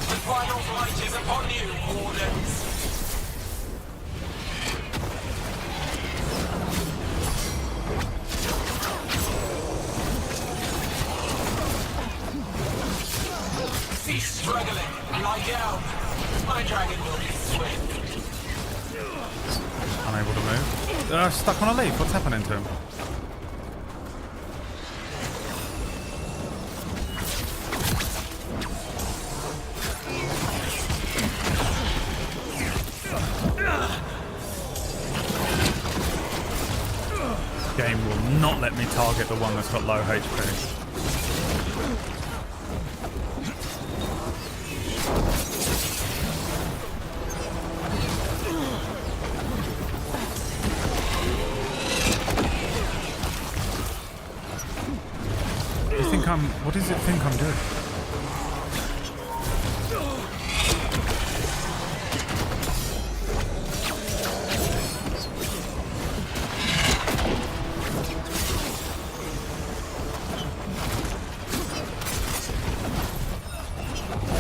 The final flight is upon you, Wardens. Cease struggling. Lie down. My dragon will be swift. Unable to move. Stuck on a leaf. What's happening to him? Game will not let me target the one that's got low HP. What does it think I'm doing?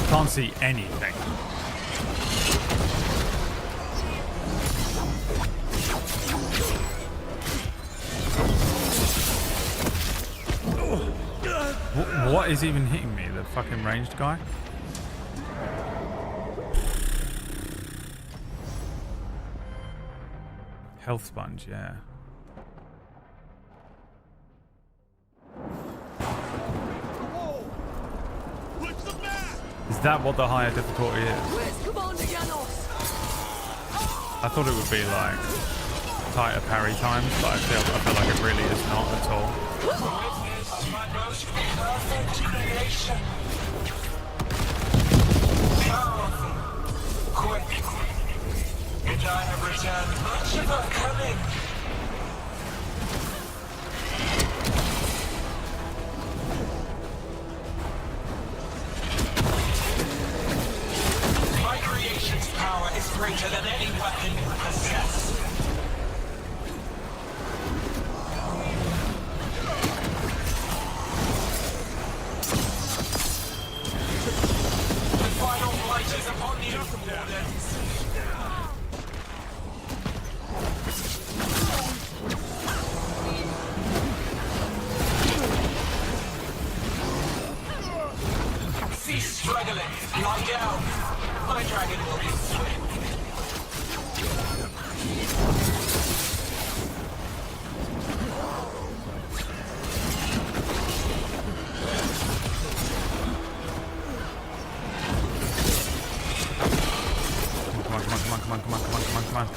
Can't see anything. What is even hitting me? The fucking ranged guy? Health sponge, yeah. Is that what the higher difficulty is? I thought it would be like tighter parry times, but I feel like it really is not at all. Perfect creation. Powerful. Quick. And I have returned much of her cunning. My creation's power is greater than any weapon you possess. Cease struggling. Lie down. My dragon will be swift. Come on.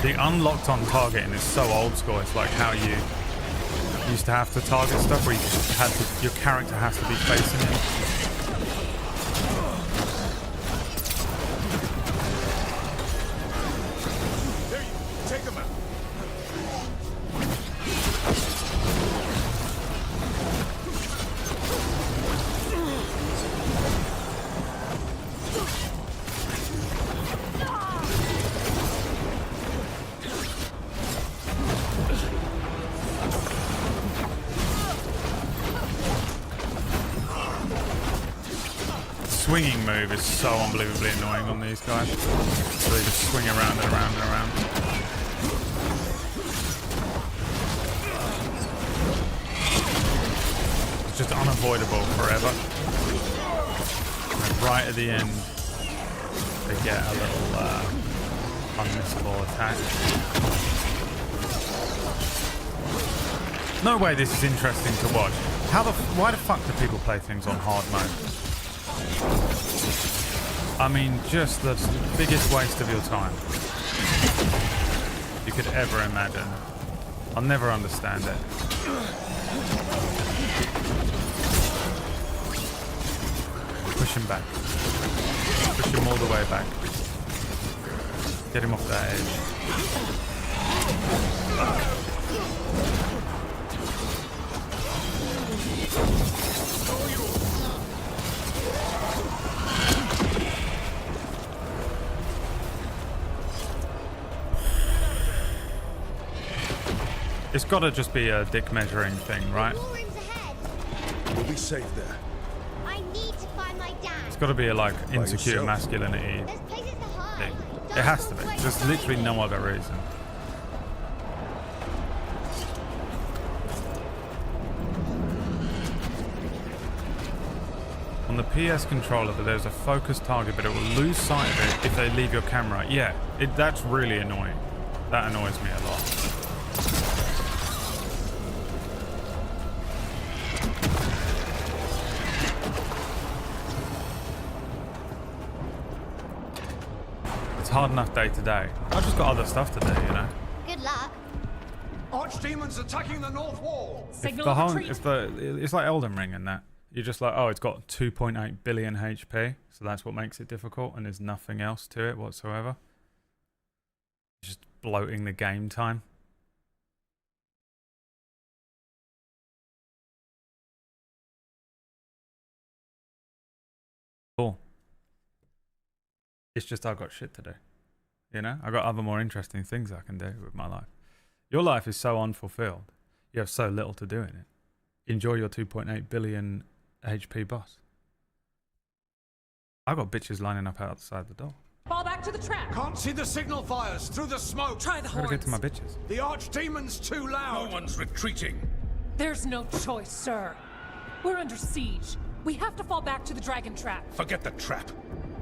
The unlocked on targeting is so old school. It's like how you used to have to target stuff where you just had to, your character has to be facing it. There you go. Take him out. swinging move is so unbelievably annoying on these guys. So they just swing around and around and around. It's just unavoidable forever. And right at the end, they get a little unmissable attack. No way this is interesting to watch. Why the fuck do people play things on hard mode? I mean, just the biggest waste of your time you could ever imagine. I'll never understand it. Push him back. Push him all the way back. Get him off that edge. It's gotta just be a dick measuring thing, right? We'll be safe there. I need to find my dad. It's gotta be a like insecure yourself. masculinity There's places to hide. thing. It has to be. There's literally no other reason. On the PS controller, there's a focus target, but it will lose sight of it if they leave your camera. Yeah, that's really annoying. That annoys me a lot. It's hard enough day to day. I've just got other stuff to do, you know? Good luck. Archdemons attacking the north wall. It's like Elden Ring and that. You're just like, oh, it's got 2.8 billion HP, so that's what makes it difficult, and there's nothing else to it whatsoever. Just bloating the game time. Cool. It's just I've got shit to do. You know? I've got other more interesting things I can do with my life. Your life is so unfulfilled. You have so little to do in it. Enjoy your 2.8 billion HP boss. I've got bitches lining up outside the door. Fall back to the track. Can't see the signal fires through the smoke. Try the I gotta horns. get to my bitches. The Archdemon's too loud. No one's retreating. There's no choice, sir. We're under siege. We have to fall back to the dragon trap. Forget the trap.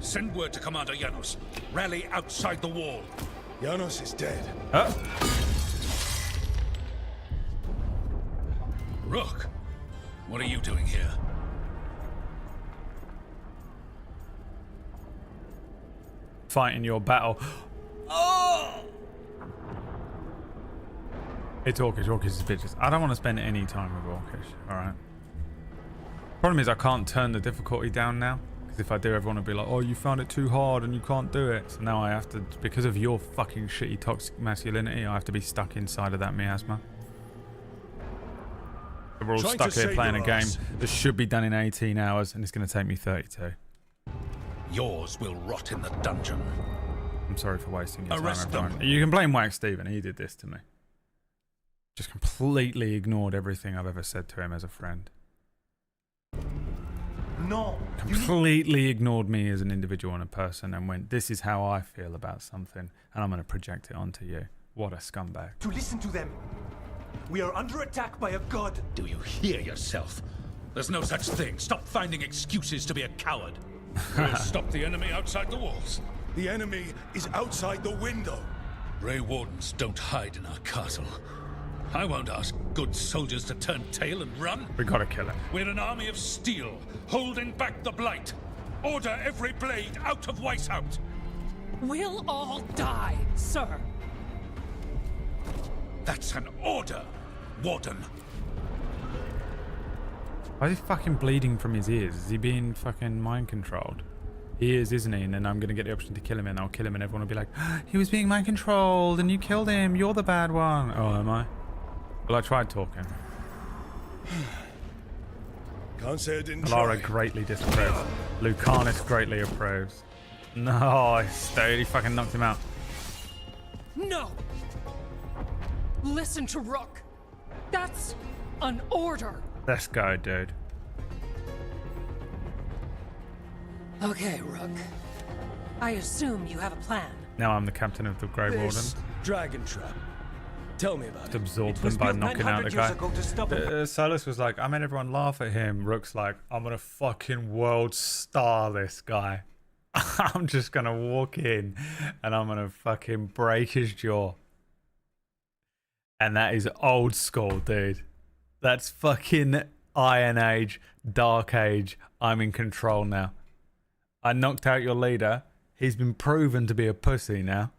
Send word to Commander Janos. Rally outside the wall. Janos is dead. Rook, what are you doing here? Fighting your battle. Oh! It's Orcish. Orcish is bitches. I don't want to spend any time with Orcish, alright? Problem is I can't turn the difficulty down now. Because if I do, everyone will be like, oh, you found it too hard and you can't do it. So now I have to, because of your fucking shitty toxic masculinity, I have to be stuck inside of that miasma. We're all stuck here playing a game that should be done in 18 hours and it's going to take me 32. Yours will rot in the dungeon. I'm sorry for wasting your Arrest time, everyone. You can blame Wax Steven. He did this to me. Just completely ignored everything I've ever said to him as a friend. No. Completely ignored me as an individual and a person and went, this is how I feel about something and I'm going to project it onto you. What a scumbag. To listen to them. We are under attack by a god. Do you hear yourself? There's no such thing. Stop finding excuses to be a coward. We'll stop the enemy outside the walls. The enemy is outside the window. Grey Wardens don't hide in our castle. I won't ask good soldiers to turn tail and run. We gotta kill him. We're an army of steel, holding back the blight. Order every blade out of Weishaupt. We'll all die, sir. That's an order, Warden. Why is he fucking bleeding from his ears? Is he being fucking mind controlled? He is, isn't he? And then I'm gonna get the option to kill him and I'll kill him and everyone will be like, he was being mind controlled and you killed him. You're the bad one. Oh, am I? Well, I tried talking. Can't say I didn't Lara try. greatly disapproves. Lucanus greatly approves. No, he fucking knocked him out. No. Listen to Rook. That's an order. Let's go, dude. Okay, Rook. I assume you have a plan. Now I'm the captain of the Grey Warden. This dragon trap. Tell me about Just it. absorb It them was by built knocking out the 900 years guy. ago to stop Solus was like, I made everyone laugh at him. Rook's like, I'm gonna fucking world star this guy. I'm just gonna walk in and I'm gonna fucking break his jaw. And that is old school, dude. That's fucking Iron Age, Dark Age. I'm in control now. I knocked out your leader. He's been proven to be a pussy now.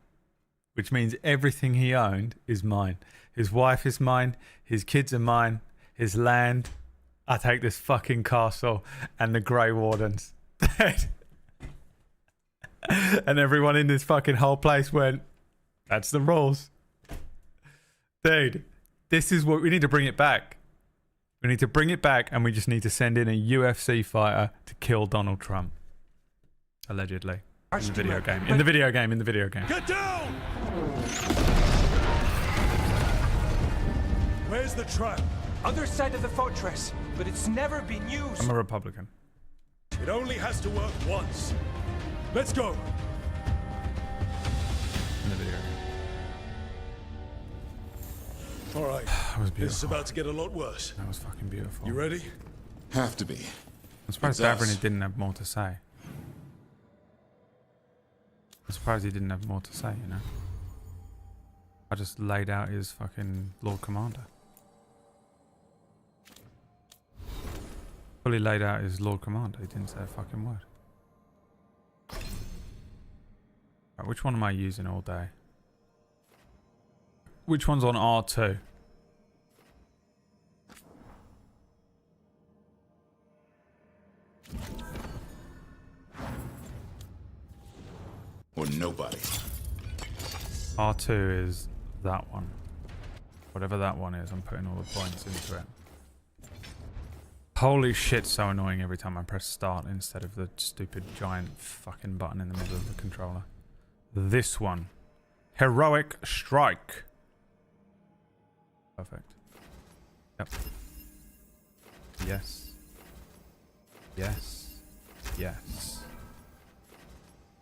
Which means everything he owned is mine. His wife is mine. His kids are mine. His land. I take this fucking castle and the Grey Wardens. And everyone in this fucking whole place went, that's the rules. Dude, this is what we need to bring it back. We need to bring it back and we just need to send in a UFC fighter to kill Donald Trump. Allegedly. In the video game. In the video game. In the video game. Get down! Where's the trap? Other side of the fortress, but it's never been used. I'm a Republican. It only has to work once. Let's go. In the video game. All right. That was beautiful. This is about to get a lot worse. That was fucking beautiful. You ready? Have to be. I'm surprised It's us. Davrin didn't have more to say. I'm surprised he didn't have more to say, you know? I just laid out his fucking Lord Commander. Fully laid out his Lord Commander. He didn't say a fucking word. Right, which one am I using all day? Which one's on R2? Or nobody. R2 is that one. Whatever that one is, I'm putting all the points into it. Holy shit, so annoying every time I press start instead of the stupid giant fucking button in the middle of the controller. This one. Heroic Strike. Perfect. Yep. Yes. Yes. Yes.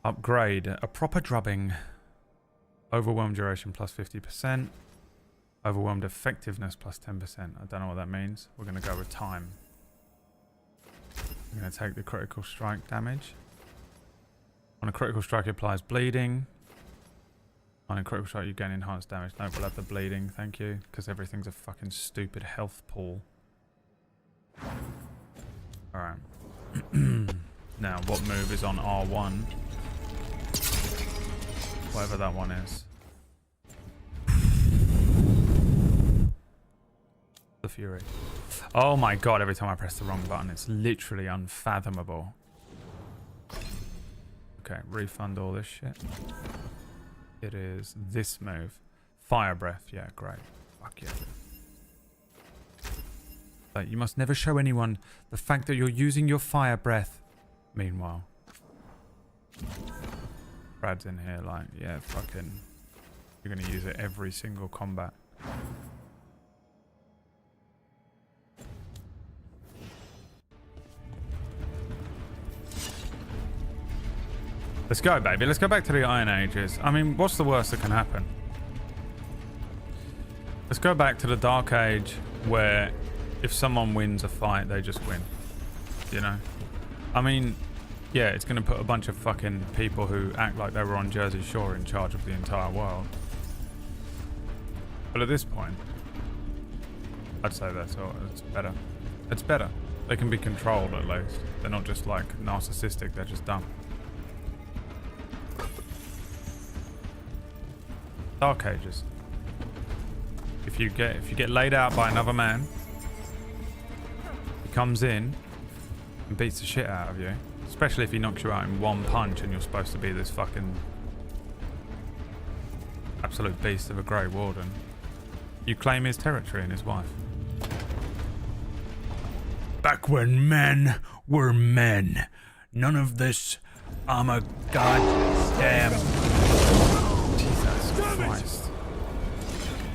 Upgrade. A proper drubbing. Overwhelmed duration plus 50%. Overwhelmed effectiveness plus 10%. I don't know what that means. We're going to go with time. I'm going to take the critical strike damage. On a critical strike, it applies bleeding. On a critical strike, you gain enhanced damage. No, we'll have the bleeding, thank you. Because everything's a fucking stupid health pool. Alright. Now, what move is on R1? Whatever that one is. The Fury. Oh my god, every time I press the wrong button, it's literally unfathomable. Okay, refund all this shit. It is this move. Fire Breath, yeah, great. Fuck yeah. But you must never show anyone the fact that you're using your Fire Breath. Meanwhile. Brad's in here like, yeah, fucking... You're gonna use it every single combat. Let's go, baby. Let's go back to the Iron Ages. I mean, what's the worst that can happen? Let's go back to the Dark Age where if someone wins a fight, they just win. You know? I mean, yeah, it's going to put a bunch of fucking people who act like they were on Jersey Shore in charge of the entire world. But at this point, I'd say that's all. It's better. It's better. They can be controlled at least. They're not just like narcissistic, they're just dumb. Dark Ages. If you get laid out by another man, he comes in and beats the shit out of you. Especially if he knocks you out in one punch and you're supposed to be this fucking absolute beast of a Grey Warden. You claim his territory and his wife. Back when men were men. None of this, I'm a goddamn... Jesus Christ.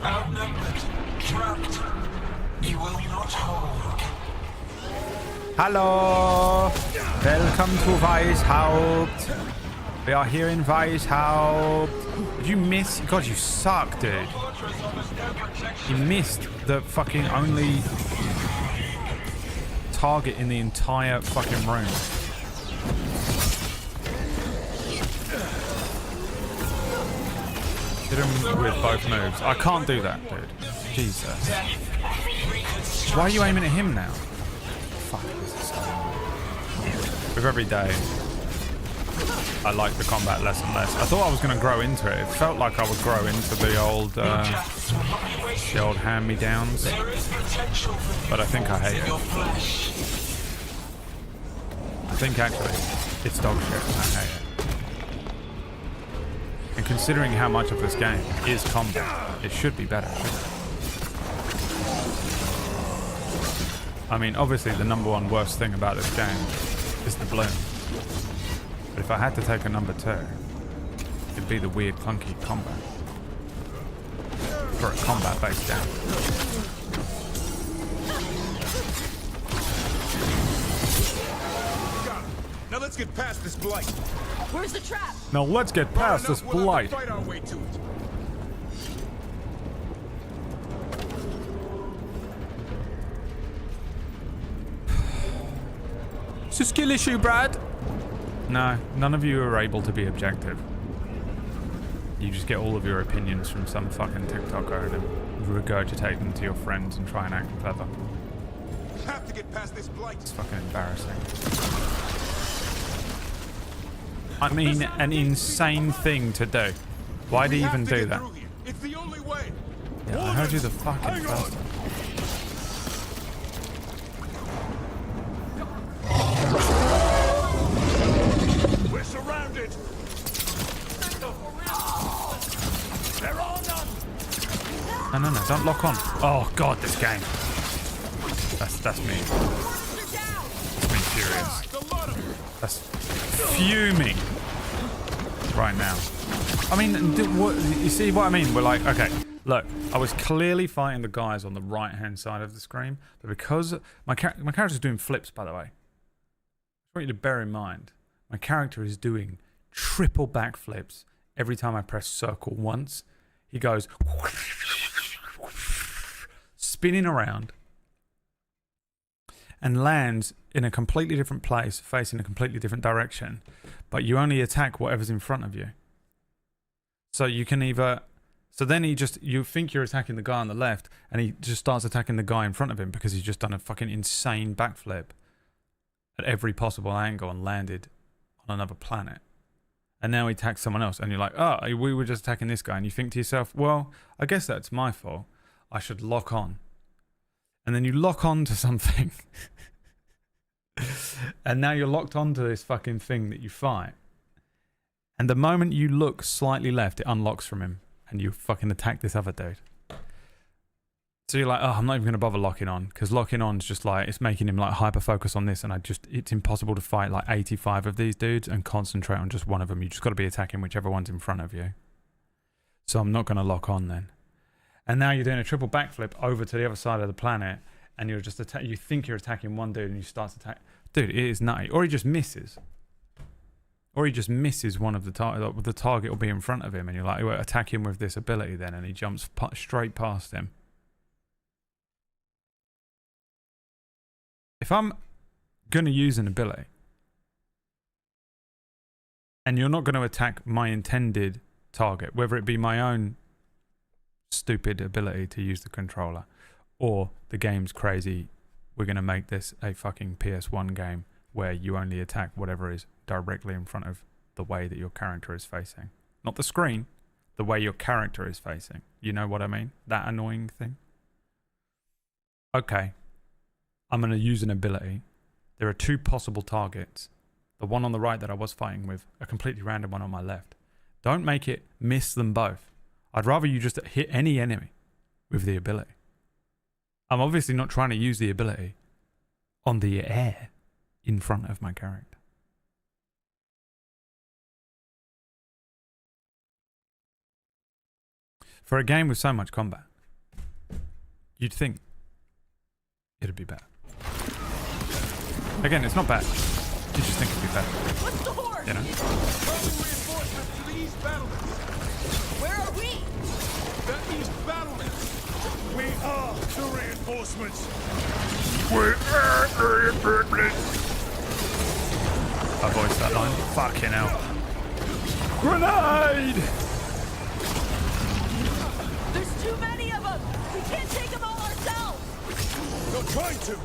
Outnumbered, trapped, you will not hold. Hello. Welcome to Weishaupt. We are here in Weishaupt. Did you miss? God, you suck, dude. You missed the fucking only target in the entire fucking room. Hit him with both moves. I can't do that, dude. Jesus. Why are you aiming at him now? Fuck, this is so... With every day, I like the combat less and less. I thought I was going to grow into it. It felt like I would grow into the old hand-me-downs. But I think I hate it. I think actually, it's dog shit and I hate it. And considering how much of this game is combat, it should be better. I mean, obviously the number one worst thing about this game is the bloom. But if I had to take a number 2, it'd be the weird clunky combat. For a combat-based game. Now let's get past this blight. Where's the trap? Now let's get past this blight. We'll have to fight our way to it. It's a skill issue, Brad. No, none of you are able to be objective. You just get all of your opinions from some fucking TikToker and regurgitate them to your friends and try and act clever. Have to get past this blight. It's fucking embarrassing. I mean, an insane thing to do. Why do you even do that? It's the only way. Yeah, I heard you the fucking first time. We're surrounded. They're on us. No, don't lock on. Oh god, this game. That's me. That's me furious. That's fuming right now. I mean, you see what I mean? We're like, okay, look, I was clearly fighting the guys on the right-hand side of the screen, but because my character's doing flips, by the way. I want you to bear in mind, my character is doing triple backflips every time I press circle once. He goes spinning around and lands in a completely different place, facing a completely different direction, but you only attack whatever's in front of you. So you can either... So then you think you're attacking the guy on the left, and he just starts attacking the guy in front of him because he's just done a fucking insane backflip at every possible angle and landed on another planet. And now he attacks someone else, and you're like, oh, we were just attacking this guy. And you think to yourself, well, I guess that's my fault. I should lock on. And then you lock on to something. And now you're locked onto this fucking thing that you fight. And the moment you look slightly left, it unlocks from him. And you fucking attack this other dude. So you're like, oh, I'm not even going to bother locking on. Because locking on is just like, it's making him like hyper-focus on this. And it's impossible to fight like 85 of these dudes and concentrate on just one of them. You just got to be attacking whichever one's in front of you. So I'm not going to lock on then. And now you're doing a triple backflip over to the other side of the planet. And you're just you think you're attacking one dude and you start to attack. Dude, it is nutty. Or he just misses. Or he just misses one of the target. The target will be in front of him, and you're like, well, attack him with this ability then, and he jumps straight past him. If I'm going to use an ability, and you're not going to attack my intended target, whether it be my own stupid ability to use the controller, or the game's crazy, we're going to make this a fucking PS1 game where you only attack whatever is directly in front of the way that your character is facing. Not the screen, the way your character is facing. You know what I mean? That annoying thing. Okay. I'm going to use an ability. There are 2 possible targets. The one on the right that I was fighting with, a completely random one on my left. Don't make it miss them both. I'd rather you just hit any enemy with the ability. I'm obviously not trying to use the ability on the air in front of my character. For a game with so much combat, you'd think it'd be better. Again, it's not bad. You just think it'd be better. What's the horse? You know? Reinforcements to the east battlement. Where are we? The east battlement. We are the reinforcements. I voiced that line. Fucking hell. Grenade! There's too many of them. We can't take them all ourselves. You're trying to.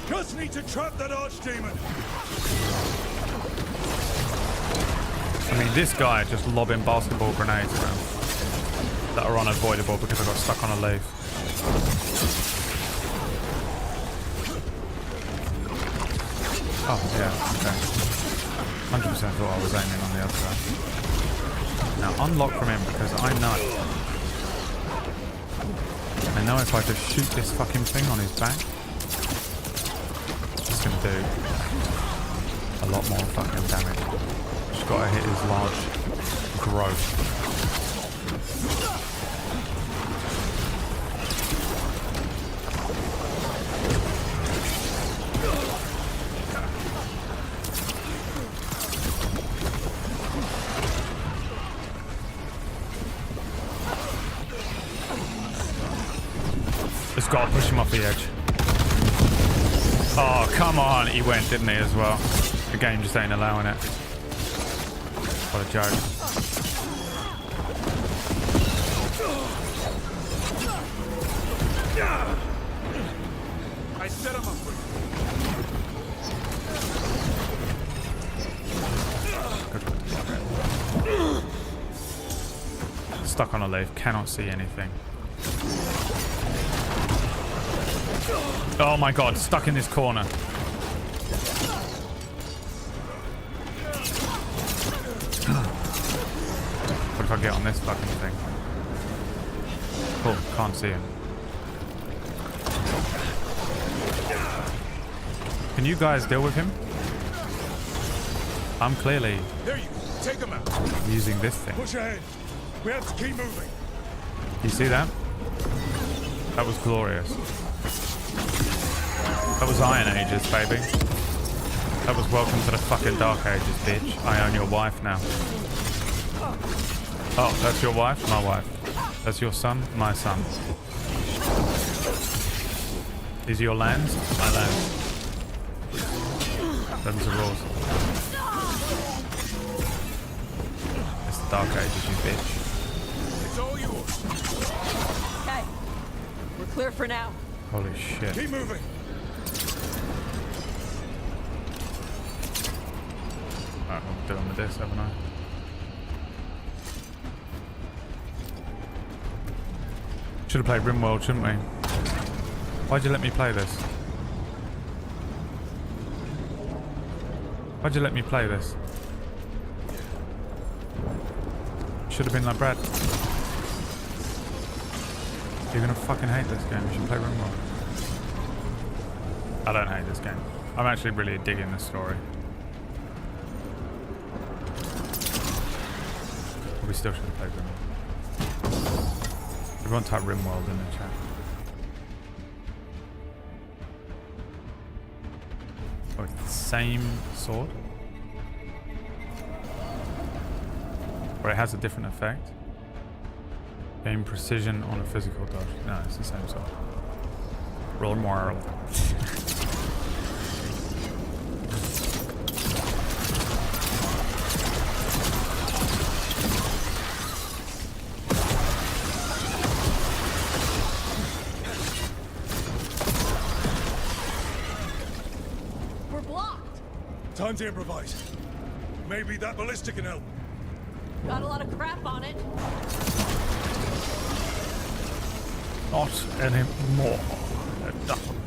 Just need to trap that archdemon. I mean, this guy just lobbing basketball grenades around that are unavoidable because I got stuck on a leaf. Oh, yeah, okay. 100% thought I was aiming on the other guy. Now, unlock from him because I know if I just shoot this fucking thing on his back, it's gonna do a lot more fucking damage. Just gotta hit his large growth. Just gotta push him off the edge. Oh, come on. He went, didn't he, as well? The game just ain't allowing it. What a joke. I set him up for Good. Stuck on a leaf. Cannot see anything. Oh my god, stuck in this corner. What if I get on this fucking thing? Cool, can't see him. Can you guys deal with him? I'm clearly There you go. Take him out. using this thing. Push ahead. We have to keep moving. You see that? That was glorious. That was Iron Ages, baby. That was welcome to the fucking Dark Ages, bitch. I own your wife now. Oh, that's your wife? My wife. That's your son? My son. These are your lands? My lands. Them's the rules. It's the Dark Ages, you bitch. It's all yours. Okay. We're clear for now. Holy shit. Keep moving. Alright, I'm doing with this, haven't I? Should have played RimWorld, shouldn't we? Why'd you let me play this? Why'd you let me play this? Should have been like Brad. You're gonna fucking hate this game. You should play RimWorld. I don't hate this game. I'm actually really digging this story. We still should have played RimWorld. Everyone type RimWorld in the chat. Oh, it's the same sword? Or it has a different effect? Gain precision on a physical dodge. No, it's the same sword. RimWorld. Time to improvise. Maybe that ballista can help. Got a lot of crap on it. Not anymore. It doesn't.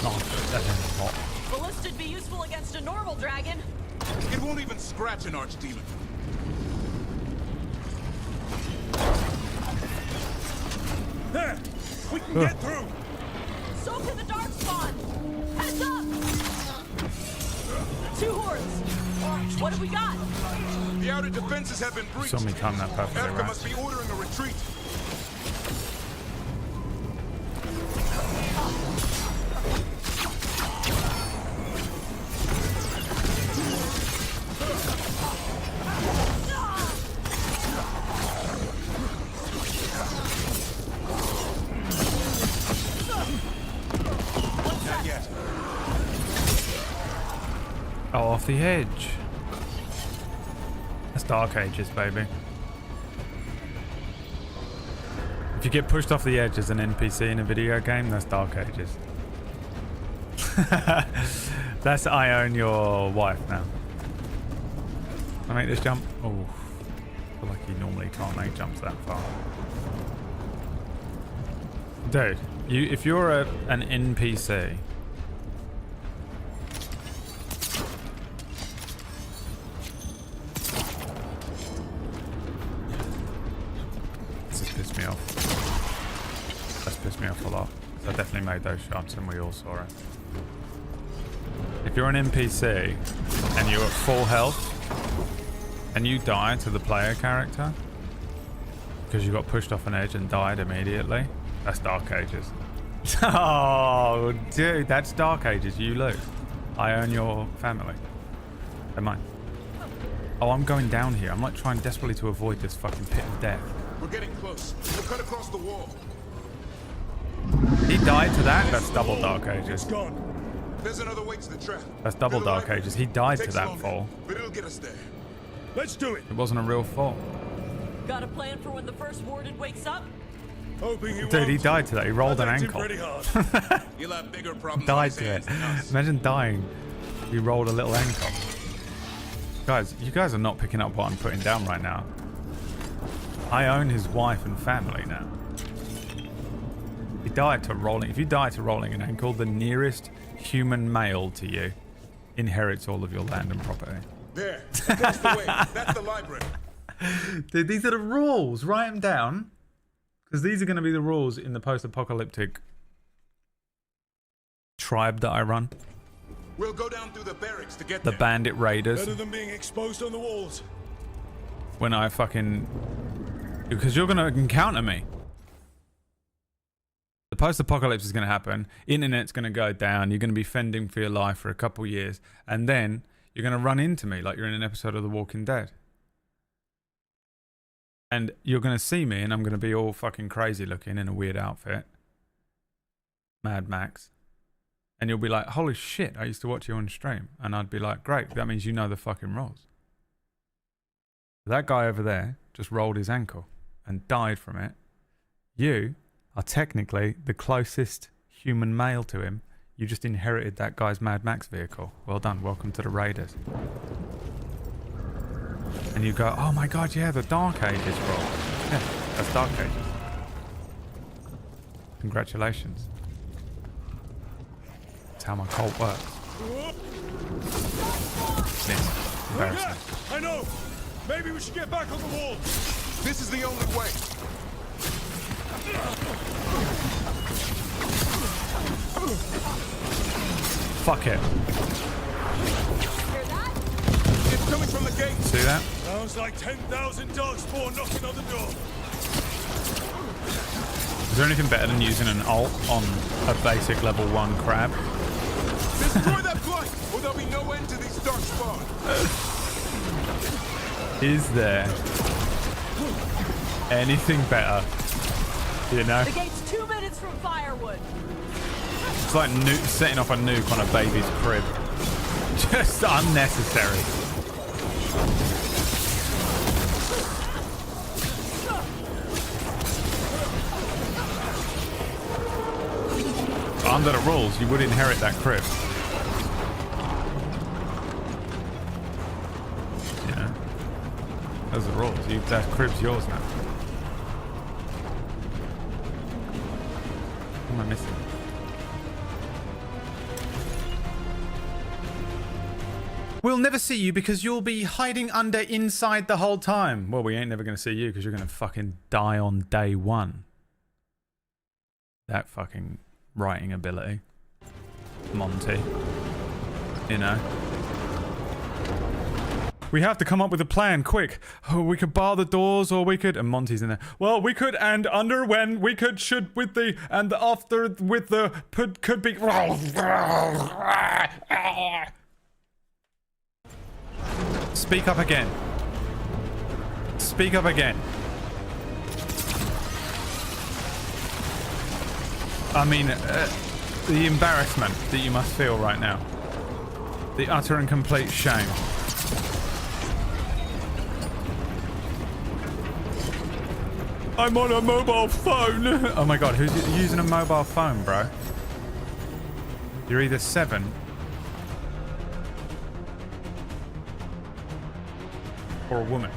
Not anymore. Ballista'd be useful against a normal dragon. It won't even scratch an archdemon. There! We can get through! So can the dark spawn! Heads up! 2 hordes! What have we got? The outer defenses have been breached. Saw me time that perfectly Africa right. must be ordering a retreat. Oh, off the edge. That's Dark Ages, baby. If you get pushed off the edge as an NPC in a video game, that's Dark Ages. That's I own your wife now. Can I make this jump? Oh, I feel like you normally can't make jumps that far. Dude, if you're an NPC, this has pissed me off. That's pissed me off a lot. I definitely made those shots and we all saw it. If you're an NPC and you're at full health and you die to the player character because you got pushed off an edge and died immediately, that's Dark Ages. Oh, dude, that's Dark Ages. You lose. I own your family. They're mine. Oh, I'm going down here. I'm like trying desperately to avoid this fucking pit of death. We're getting close. We'll cut across the wall. He died to that? That's double Dark Ages. It's gone. There's another way to the trap. That's double Dark Ages. He died to that longer, fall. But it'll get us there. Let's do it. It wasn't a real fall. Got a plan for when the first warden wakes up? Hoping he Dude, he died to that. He rolled an ankle. You'll have bigger problems. Died to it. Imagine dying. You rolled a little ankle. Guys, you guys are not picking up what I'm putting down right now. I own his wife and family now. He died to rolling. If you die to rolling an ankle, the nearest human male to you inherits all of your land and property. There. Across the way. That's the library. Dude, these are the rules. Write them down. Because these are going to be the rules in the post-apocalyptic tribe that I run. We'll go down through the barracks to get the there. Bandit Raiders. Better than being exposed on the walls. When I fucking... Because you're going to encounter me. The post-apocalypse is going to happen. Internet's going to go down. You're going to be fending for your life for a couple years. And then you're going to run into me like you're in an episode of The Walking Dead. And you're going to see me and I'm going to be all fucking crazy looking in a weird outfit. Mad Max. And you'll be like, holy shit, I used to watch you on stream. And I'd be like, great, that means you know the fucking rules. That guy over there just rolled his ankle and died from it. You are technically the closest human male to him. You just inherited that guy's Mad Max vehicle. Well done, welcome to the Raiders. And you go, oh my god, yeah, the Dark Ages roll. Yeah, that's Dark Ages. Congratulations. That's how my cult works. Yes, embarrassing. I know. Maybe we should get back on the wall. This is the only way. Fuck it. It's coming from the gate. See that? Sounds like 10,000 dogs spawn knocking on the door. Is there anything better than using an ult on a basic level 1 crab? Destroy that blight, or there'll be no end to these dark spawn. Is there anything better? You know? The gate's 2 minutes from firewood. It's like setting off a nuke on a baby's crib. Just unnecessary. Under the rules, you would inherit that crib. You know? Those are the rules. That crib's yours now. What am I missing? We'll never see you because you'll be hiding under inside the whole time. Well, we ain't never going to see you because you're going to fucking die on day 1. That fucking writing ability. Monty. You know. We have to come up with a plan, quick. Oh, we could bar the doors or we could... And Monty's in there. Well, we could and under when we could should with the and the after with the could be... Speak up again. Speak up again. I mean, the embarrassment that you must feel right now. The utter and complete shame. I'm on a mobile phone. Oh my god, who's using a mobile phone, bro? You're either 7 or a woman.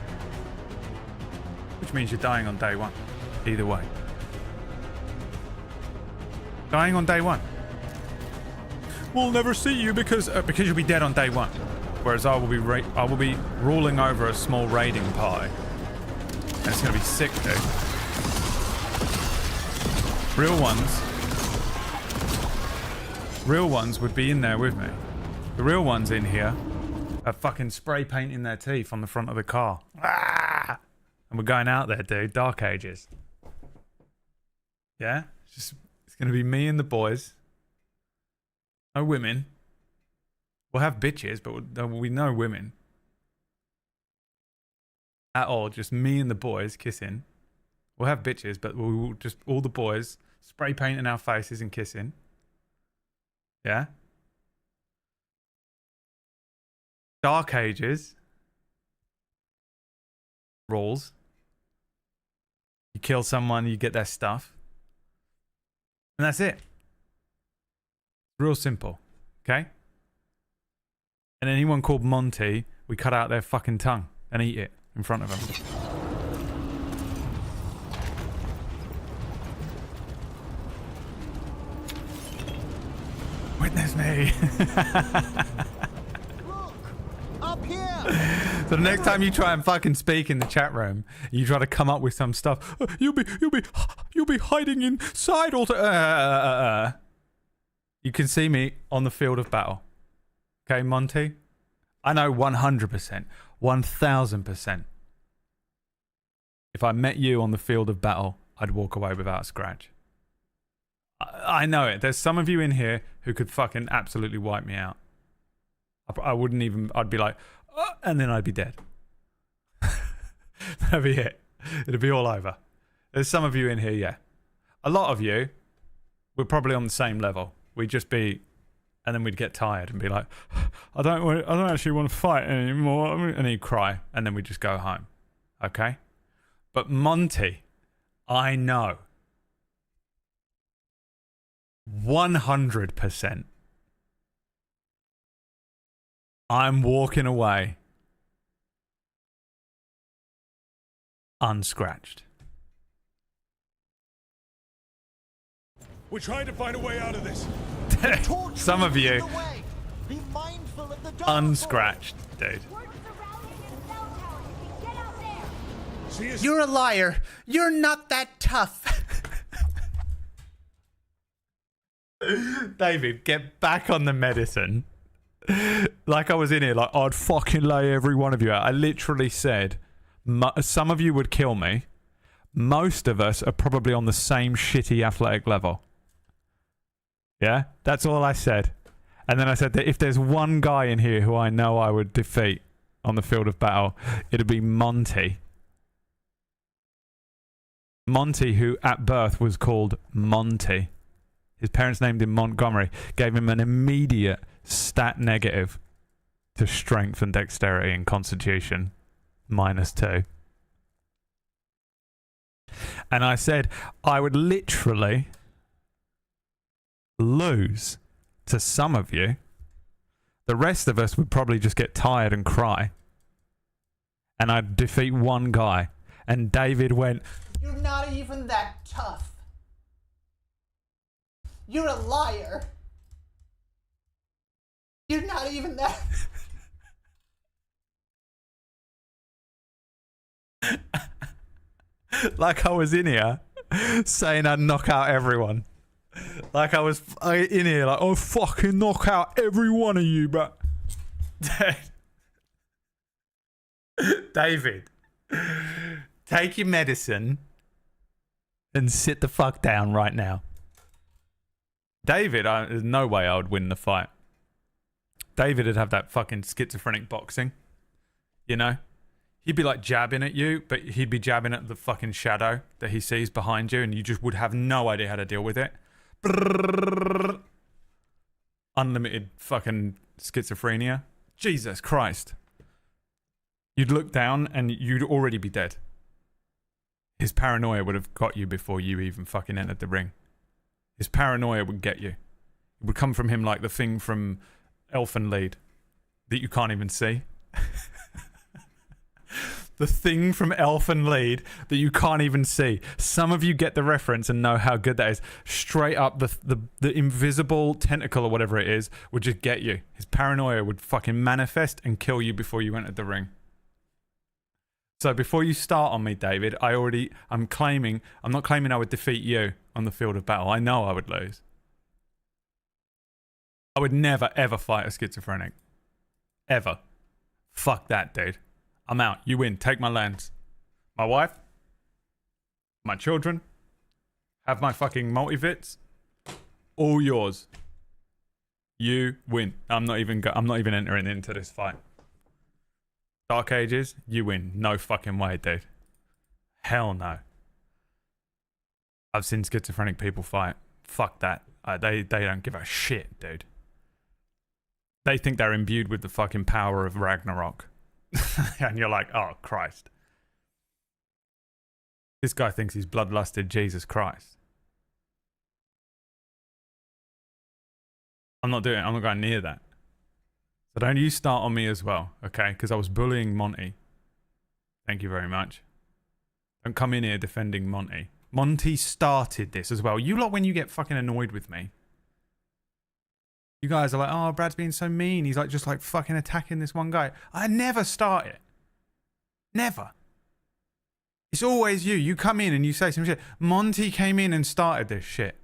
Which means you're dying on day 1. Either way. Dying on day 1. We'll never see you because you'll be dead on day 1. Whereas I will be ruling over a small raiding party. And it's gonna be sick, dude. Real ones would be in there with me. The real ones in here are fucking spray painting their teeth on the front of the car. Ah! And we're going out there, dude. Dark Ages. Yeah? It's gonna be me and the boys. No women. We'll have bitches, but there'll be no women. At all. Just me and the boys kissing. We'll have bitches, but we will just all the boys spray painting our faces and kissing. Yeah? Dark Ages. Rules. You kill someone, you get their stuff. And that's it. Real simple. Okay? And anyone called Monty, we cut out their fucking tongue and eat it in front of them. Witness me. Look, up here. So the next time you try and fucking speak in the chat room, you try to come up with some stuff. You'll be hiding inside all the. You can see me on the field of battle. Okay, Monty? I know 100%, 1000%. If I met you on the field of battle, I'd walk away without a scratch. I know it. There's some of you in here who could fucking absolutely wipe me out. I wouldn't even, I'd be like, oh, and then I'd be dead. That'd be it. It'd be all over. There's some of you in here, yeah. A lot of you, we're probably on the same level. We'd just be, and then we'd get tired and be like, I don't actually want to fight anymore. And then he'd cry, and then we'd just go home. Okay? But Monty, I know 100% I'm walking away unscratched. We're trying to find a way out of this. Some of you Be mindful of the unscratched, dude. You're a liar. You're not that tough. David, get back on the medicine. Like I was in here, like I'd fucking lay every one of you out. I literally said, some of you would kill me. Most of us are probably on the same shitty athletic level. Yeah, that's all I said. And then I said that if there's one guy in here who I know I would defeat on the field of battle, it'd be Monty. Monty, who at birth was called Monty. His parents named him Montgomery, gave him an immediate stat negative to strength and dexterity and constitution, -2. And I said I would literally lose to some of you. The rest of us would probably just get tired and cry. And I'd defeat one guy. And David went, You're not even that tough. You're a liar. You're not even that. Like I was in here saying I'd knock out everyone. Like I was in here like, oh, fucking knock out every one of you, but David, take your medicine and sit the fuck down right now. David, there's no way I would win the fight. David would have that fucking schizophrenic boxing, you know? He'd be like jabbing at you, but he'd be jabbing at the fucking shadow that he sees behind you, and you just would have no idea how to deal with it. Unlimited fucking schizophrenia, Jesus Christ. You'd look down and you'd already be dead. His paranoia would have got you before you even fucking entered the ring. His paranoia would get you. It would come from him like the thing from Elfen Lied that you can't even see. The thing from Elfen Lied that you can't even see. Some of you get the reference and know how good that is. Straight up, the invisible tentacle or whatever it is would just get you. His paranoia would fucking manifest and kill you before you entered the ring. So before you start on me, David, I'm not claiming I would defeat you on the field of battle. I know I would lose. I would never, ever fight a schizophrenic. Ever. Fuck that, dude. I'm out. You win. Take my lands. My wife. My children. Have my fucking multivits. All yours. You win. I'm not even entering into this fight. Dark Ages, you win. No fucking way, dude. Hell no. I've seen schizophrenic people fight. Fuck that. They don't give a shit, dude. They think they're imbued with the fucking power of Ragnarok. And you're like, oh, Christ. This guy thinks he's bloodlusted Jesus Christ. I'm not going near that. So don't you start on me as well, okay? Because I was bullying Monty. Thank you very much. Don't come in here defending Monty. Monty started this as well. You lot, when you get fucking annoyed with me, you guys are like, oh, Brad's being so mean. He's like just like fucking attacking this one guy. I never start it. Never. It's always you. You come in and you say some shit. Monty came in and started this shit.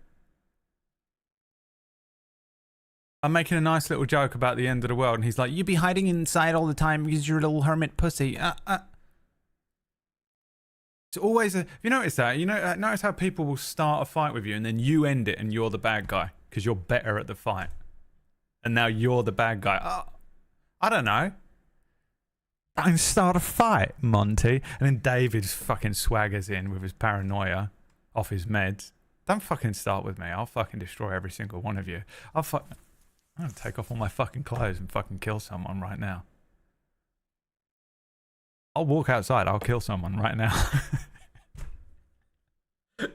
I'm making a nice little joke about the end of the world, and he's like, you be hiding inside all the time because you're a little hermit pussy. It's always a... Have you noticed that? Notice how people will start a fight with you, and then you end it, and you're the bad guy because you're better at the fight. And now you're the bad guy. Oh, I don't know. Don't start a fight, Monty. And then David fucking swaggers in with his paranoia off his meds. Don't fucking start with me. I'll fucking destroy every single one of you. I'm gonna take off all my fucking clothes and fucking kill someone right now. I'll walk outside. I'll kill someone right now.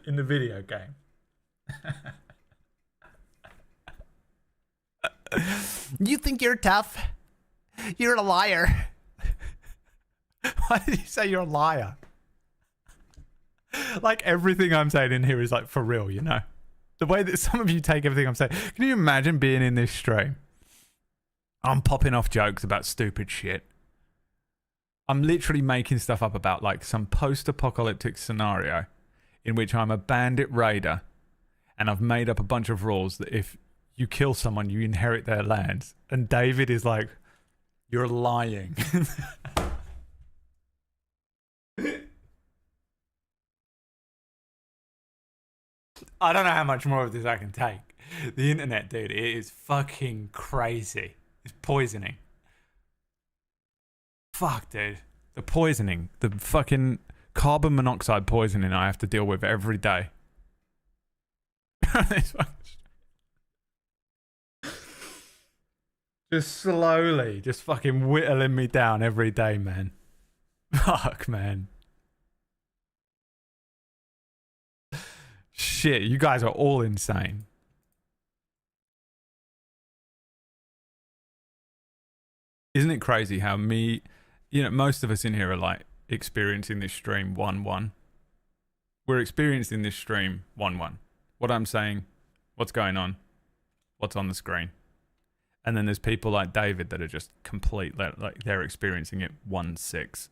In the video game. You think you're tough? You're a liar. Why did you say you're a liar? Like everything I'm saying in here is like for real, you know? The way that some of you take everything I'm saying. Can you imagine being in this stream? I'm popping off jokes about stupid shit. I'm literally making stuff up about like some post-apocalyptic scenario in which I'm a bandit raider and I've made up a bunch of rules that if you kill someone, you inherit their lands. And David is like, you're lying. I don't know how much more of this I can take. The internet, dude, it is fucking crazy. It's poisoning. Fuck, dude. The poisoning. The fucking carbon monoxide poisoning I have to deal with every day. Just slowly, just fucking whittling me down every day, man. Fuck, man. Shit, you guys are all insane. Isn't it crazy how most of us in here are like experiencing this stream 1-1. We're experiencing this stream 1-1. What I'm saying, what's going on, what's on the screen. And then there's people like David that are just complete, like they're experiencing it 1-6.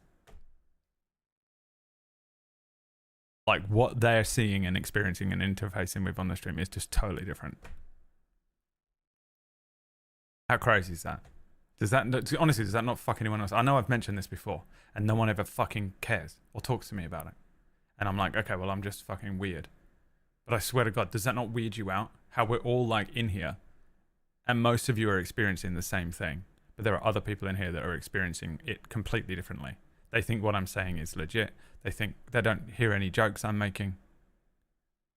Like what they're seeing and experiencing and interfacing with on the stream is just totally different. How crazy is that? Honestly, does that not fuck anyone else? I know I've mentioned this before and no one ever fucking cares or talks to me about it. And I'm like, okay, well, I'm just fucking weird. But I swear to God, does that not weird you out? How we're all like in here and most of you are experiencing the same thing. But there are other people in here that are experiencing it completely differently. They think what I'm saying is legit. They think they don't hear any jokes I'm making.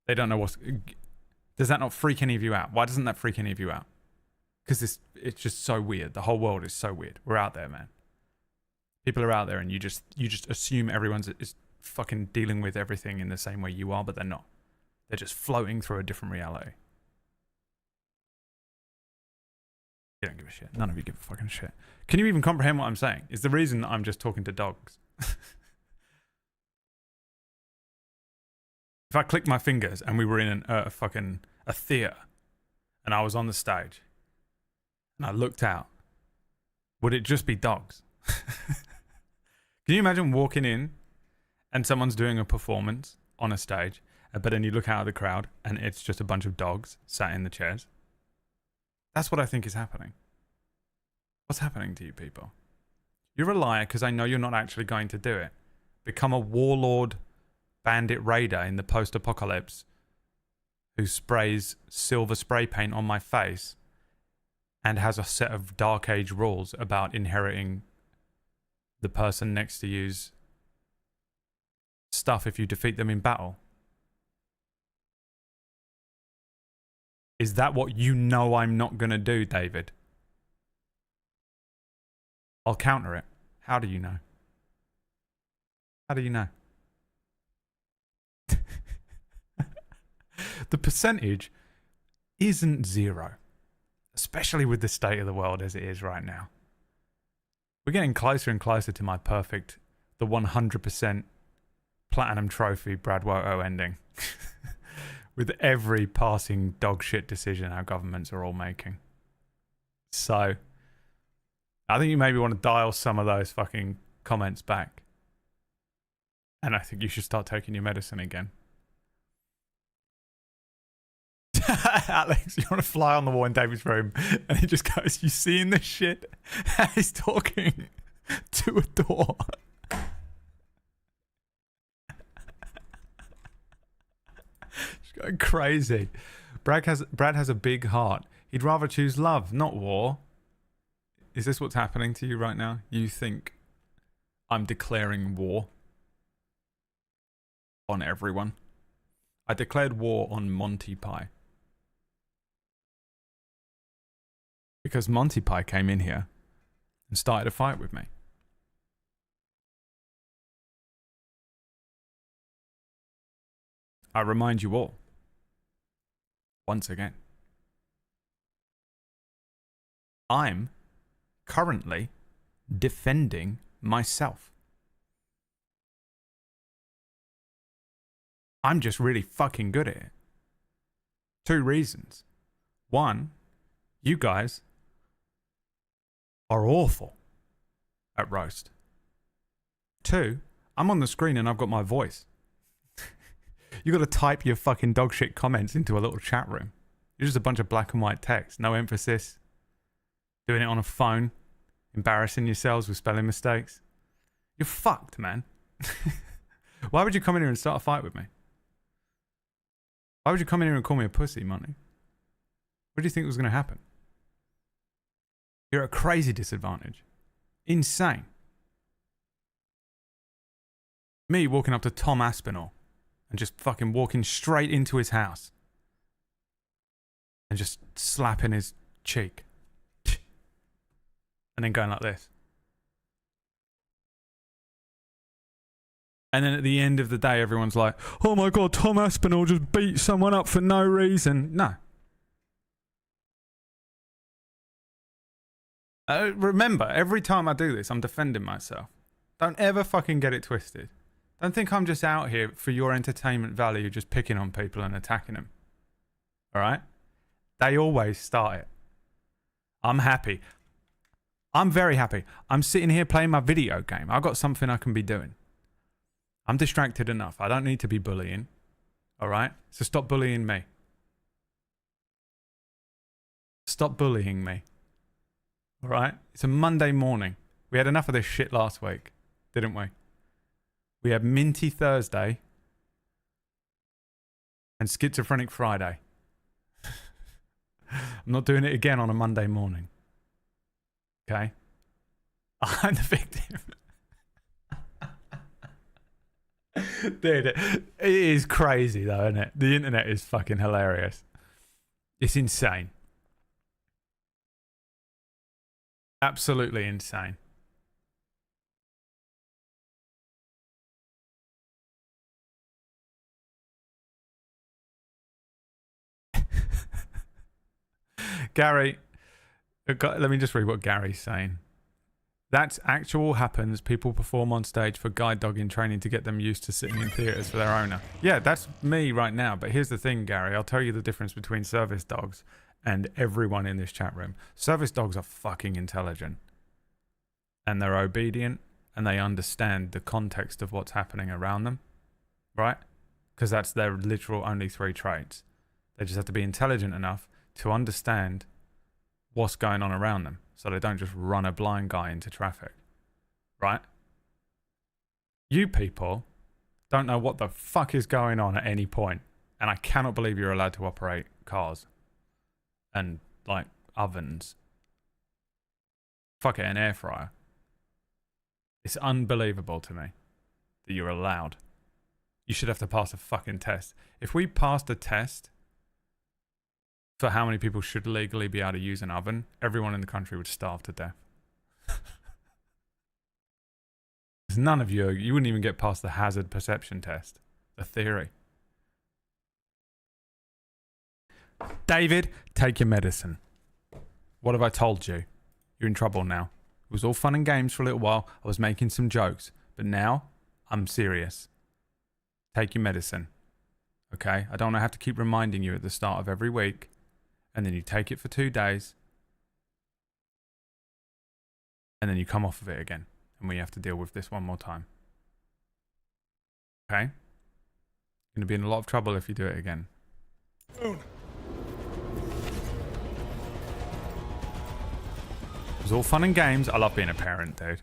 They don't know what's... Does that not freak any of you out? Why doesn't that freak any of you out? Because it's just so weird. The whole world is so weird. We're out there, man. People are out there, and you just assume everyone's is fucking dealing with everything in the same way you are, but they're not. They're just floating through a different reality. You don't give a shit. None of you give a fucking shit. Can you even comprehend what I'm saying? It's the reason that I'm just talking to dogs. If I clicked my fingers and we were in a theater and I was on the stage and I looked out, would it just be dogs? Can you imagine walking in and someone's doing a performance on a stage, but then you look out of the crowd and it's just a bunch of dogs sat in the chairs? That's what I think is happening. What's happening to you people? You're a liar because I know you're not actually going to do it. Become a warlord bandit raider in the post-apocalypse who sprays silver spray paint on my face and has a set of Dark Age rules about inheriting the person next to you's stuff if you defeat them in battle. Is that what you know I'm not going to do, David? I'll counter it. How do you know? How do you know? The percentage isn't zero, especially with the state of the world as it is right now. We're getting closer and closer to my perfect, the 100% platinum trophy Brad Woto ending. With every passing dog shit decision our governments are all making. So, I think you maybe want to dial some of those fucking comments back. And I think you should start taking your medicine again. Alex, you want to fly on the wall in David's room and he just goes, you seeing this shit? And he's talking to a door. Going crazy. Brad has a big heart. He'd rather choose love, not war. Is this what's happening to you right now? You think I'm declaring war on everyone? I declared war on Monty Pie. Because Monty Pie came in here and started a fight with me. I remind you all, once again, I'm currently defending myself. I'm just really fucking good at it. 2 reasons. 1, you guys are awful at roast. 2, I'm on the screen and I've got my voice. You got to type your fucking dog shit comments into a little chat room. You're just a bunch of black and white text, no emphasis. Doing it on a phone, embarrassing yourselves with spelling mistakes. You're fucked, man. Why would you come in here and start a fight with me? Why would you come in here and call me a pussy, Monty? What do you think was going to happen? You're at a crazy disadvantage. Insane. Me walking up to Tom Aspinall and just fucking walking straight into his house and just slapping his cheek and then going like this. And then at the end of the day, everyone's like, oh my God, Tom Aspinall just beat someone up for no reason. No. Remember, every time I do this, I'm defending myself. Don't ever fucking get it twisted. Don't think I'm just out here for your entertainment value, just picking on people and attacking them. Alright? They always start it. I'm happy. I'm very happy. I'm sitting here playing my video game. I've got something I can be doing. I'm distracted enough. I don't need to be bullying. Alright? So stop bullying me. Stop bullying me. Alright? It's a Monday morning. We had enough of this shit last week, didn't we? We had Minty Thursday and Schizophrenic Friday. I'm not doing it again on a Monday morning. Okay? I'm the victim. Dude, it is crazy though, isn't it? The internet is fucking hilarious. It's insane. Absolutely insane. Gary, let me just read what Gary's saying. That's actual happens. People perform on stage for guide dog in training to get them used to sitting in theatres for their owner. Yeah, that's me right now. But here's the thing, Gary. I'll tell you the difference between service dogs and everyone in this chat room. Service dogs are fucking intelligent. And they're obedient. And they understand the context of what's happening around them. Right? Because that's their literal only 3 traits. They just have to be intelligent enough to understand what's going on around them. So they don't just run a blind guy into traffic. Right? You people don't know what the fuck is going on at any point. And I cannot believe you're allowed to operate cars. And, like, ovens. Fuck it, an air fryer. It's unbelievable to me that you're allowed. You should have to pass a fucking test. If we passed a test for how many people should legally be able to use an oven, everyone in the country would starve to death. None of you wouldn't even get past the hazard perception test, the theory. David, take your medicine. What have I told you? You're in trouble now. It was all fun and games for a little while. I was making some jokes, but now I'm serious. Take your medicine. Okay? I don't have to keep reminding you at the start of every week. And then you take it for 2 days. And then you come off of it again. And we have to deal with this one more time. Okay? You're going to be in a lot of trouble if you do it again. It was all fun and games. I love being a parent, dude.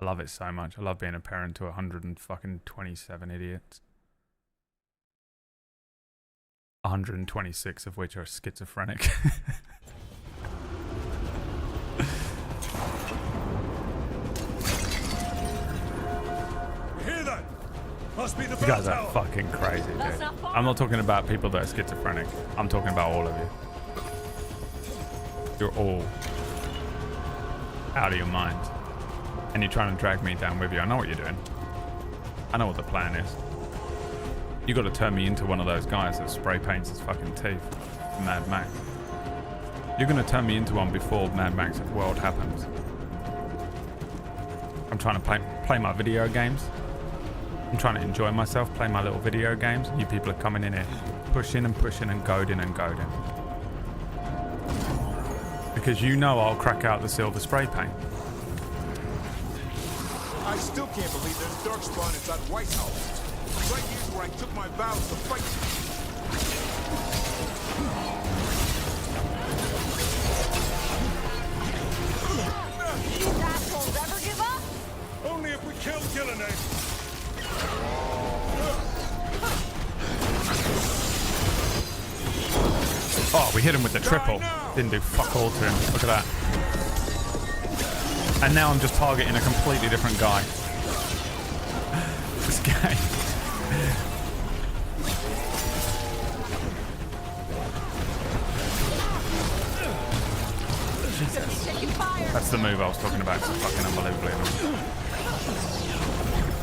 I love it so much. I love being a parent to 127 idiots. 126 of which are schizophrenic. Hear that? Must be the You guys are fucking crazy, dude. I'm not talking about people that are schizophrenic. I'm talking about all of you. You're all out of your mind. And you're trying to drag me down with you. I know what you're doing. I know what the plan is. You got to turn me into one of those guys that spray paints his fucking teeth. Mad Max. You're going to turn me into one before Mad Max World happens. I'm trying to play my video games. I'm trying to enjoy myself, play my little video games. And you people are coming in here, pushing and pushing and goading and goading. Because you know I'll crack out the silver spray paint. I still can't believe there's darkspawn inside White House. Right here's where I took my vows to fight. These assholes ever give up? Only if we kill Gillenay. Oh, we hit him with the triple. Didn't do fuck all to him. Look at that. And now I'm just targeting a completely different guy. This guy. Jesus. That's the move I was talking about. It's fucking unbelievably annoying.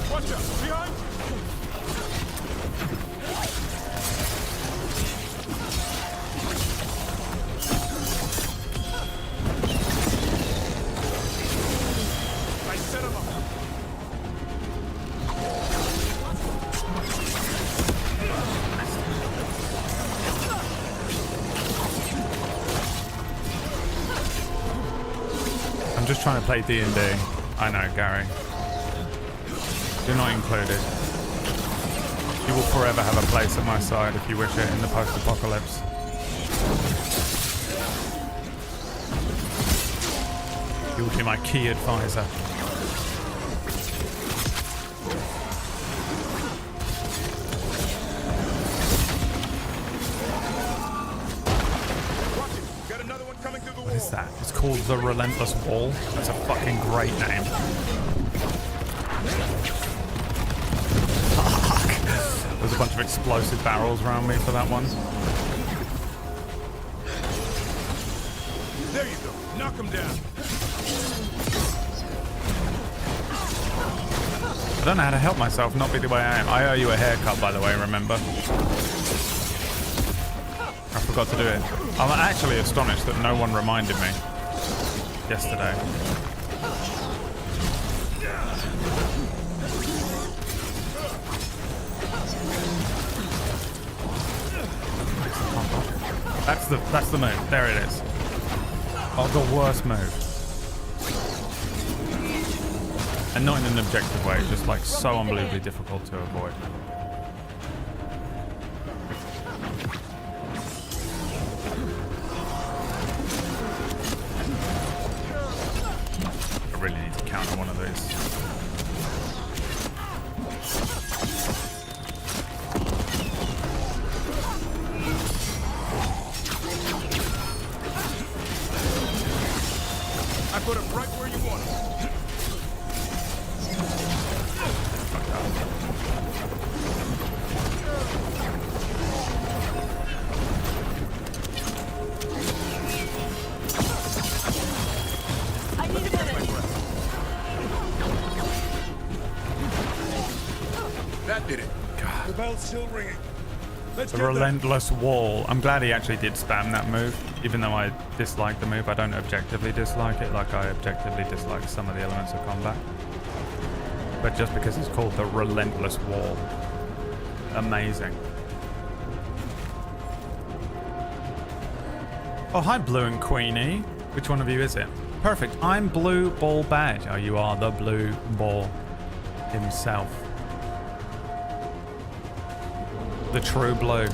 Watch out! Behind! I set him up. I'm just trying to play D&D. I know, Gary. You're not included. You will forever have a place at my side if you wish it in the post-apocalypse. You will be my key advisor. Got another one coming through the wall. What is that? It's called the Relentless Wall. That's a fucking great name. Fuck. There's a bunch of explosive barrels around me for that one. There you go. Knock him down. I don't know how to help myself not be the way I am. I owe you a haircut, by the way, remember? I forgot to do it. I'm actually astonished that no one reminded me yesterday. That's the move. There it is. Oh, the worst move. And not in an objective way, just like so unbelievably difficult to avoid. I really need to counter one of these. I put him right where you want him. I need a minute. That did it. The bell's still ringing. Let's The get relentless wall. I'm glad he actually did spam that move, even though I dislike the move. I don't objectively dislike it like I objectively dislike some of the elements of combat. But just because it's called the relentless wall. Amazing. Oh, hi, Blue and Queenie. Which one of you is it? Perfect. I'm Blue Ball Badge. Oh, you are the Blue Ball himself. The true blue.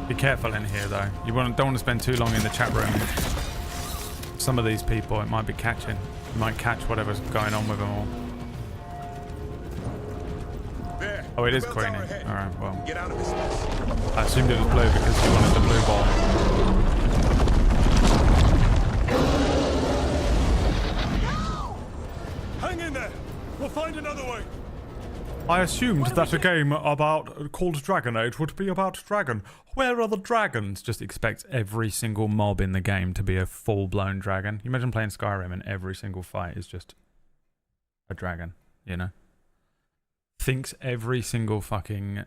Be careful in here, though. You don't want to spend too long in the chat room. Some of these people, it might be catching. You might catch whatever's going on with them all. There. Oh, it is The bell Queenie. tower ahead. All right, well. Get out of this mess. I assumed it was blue because you wanted the blue ball. Hang in there. We'll find another way. I assumed that a game called Dragon Age would be about dragon. Where are the dragons? Just expect every single mob in the game to be a full-blown dragon. You imagine playing Skyrim and every single fight is just a dragon, you know? Thinks every single fucking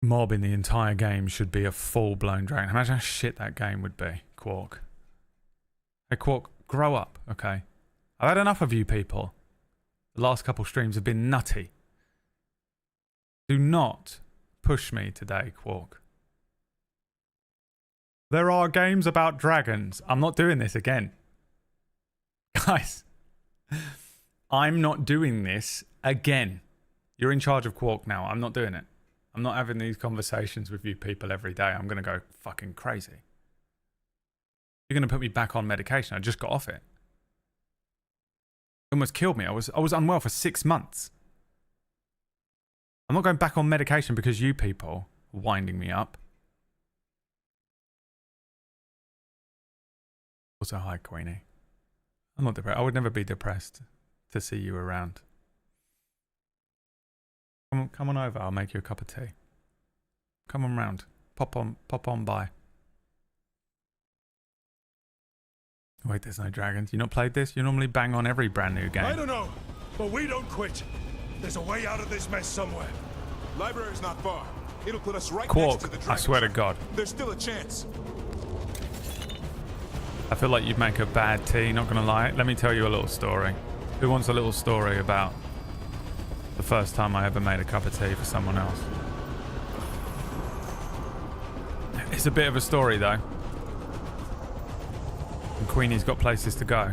mob in the entire game should be a full-blown dragon. Imagine how shit that game would be, Quark. Hey, Quark, grow up, okay? I've had enough of you people. The last couple streams have been nutty. Do not push me today, Quark. There are games about dragons. I'm not doing this again. Guys, I'm not doing this again. You're in charge of Quark now. I'm not doing it. I'm not having these conversations with you people every day. I'm going to go fucking crazy. You're going to put me back on medication. I just got off it. It almost killed me. I was unwell for 6 months. I'm not going back on medication because you people are winding me up. Also, hi, Queenie. I'm not depressed. I would never be depressed to see you around. Come on over. I'll make you a cup of tea. Come on round. Pop on by. Wait, there's no dragons. You not played this? You normally bang on every brand new game. I don't know, but we don't quit. There's a way out of this mess somewhere. Library's not far. It'll put us right Quark, next to the I dragons. swear to God. There's still a chance. I feel like you'd make a bad tea, not gonna lie. Let me tell you a little story. Who wants a little story about the first time I ever made a cup of tea for someone else? It's a bit of a story, though. And Queenie's got places to go.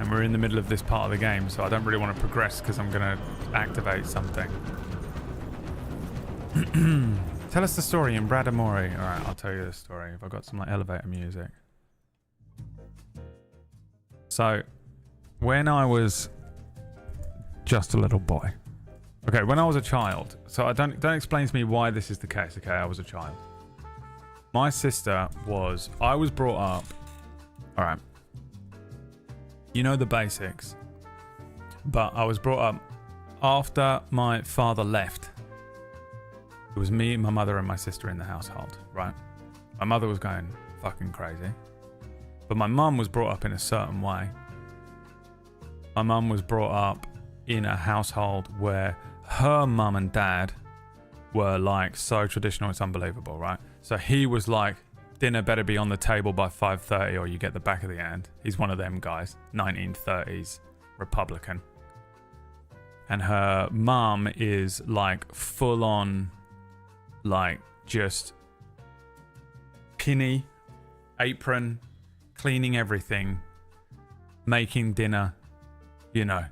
And we're in the middle of this part of the game, so I don't really want to progress because I'm going to activate something. Tell us the story in Brad Amore. Alright, I'll tell you the story. I've got some like elevator music. So, when I was just a little boy. Okay, when I was a child. So don't explain to me why this is the case. Okay, I was a child. My sister was... I was brought up... Alright. You know the basics. But I was brought up... after my father left, it was me, my mother, and my sister in the household, right? My mother was going fucking crazy. But my mum was brought up in a certain way. My mum was brought up in a household where her mum and dad were like so traditional, it's unbelievable, right? So he was like, dinner better be on the table by 5:30 or you get the back of the hand. He's one of them guys, 1930s Republican. And her mum is like full on, like just pinny, apron, cleaning everything, making dinner, you know,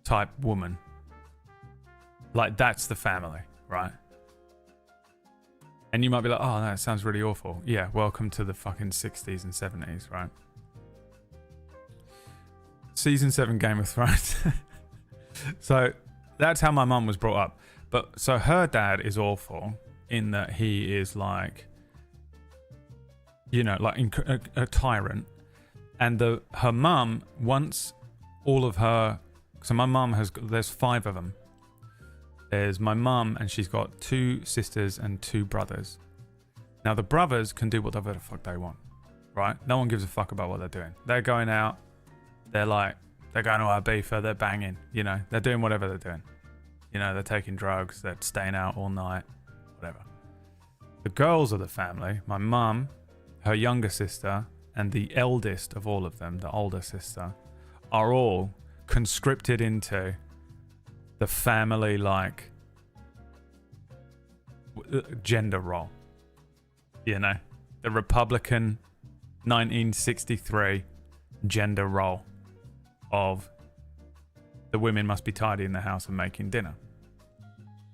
type woman. Like that's the family, right? And you might be like, oh, that sounds really awful. Yeah, welcome to the fucking 60s and 70s, right? Season 7 Game of Thrones. So that's how my mum was brought up. But so her dad is awful in that he is like, you know, like a tyrant. And her mum, once all of her, so my mum there's 5 of them. There's my mum, and she's got 2 sisters and 2 brothers. Now the brothers can do whatever the fuck they want, right? No one gives a fuck about what they're doing. They're going out, they're going to Ibiza, they're banging, you know, they're doing whatever they're doing. You know, they're taking drugs, they're staying out all night, whatever. The girls of the family, my mum, her younger sister, and the eldest of all of them, the older sister, are all conscripted into the family, like, gender role. You know? The Republican 1963 gender role of the women must be tidy in the house and making dinner.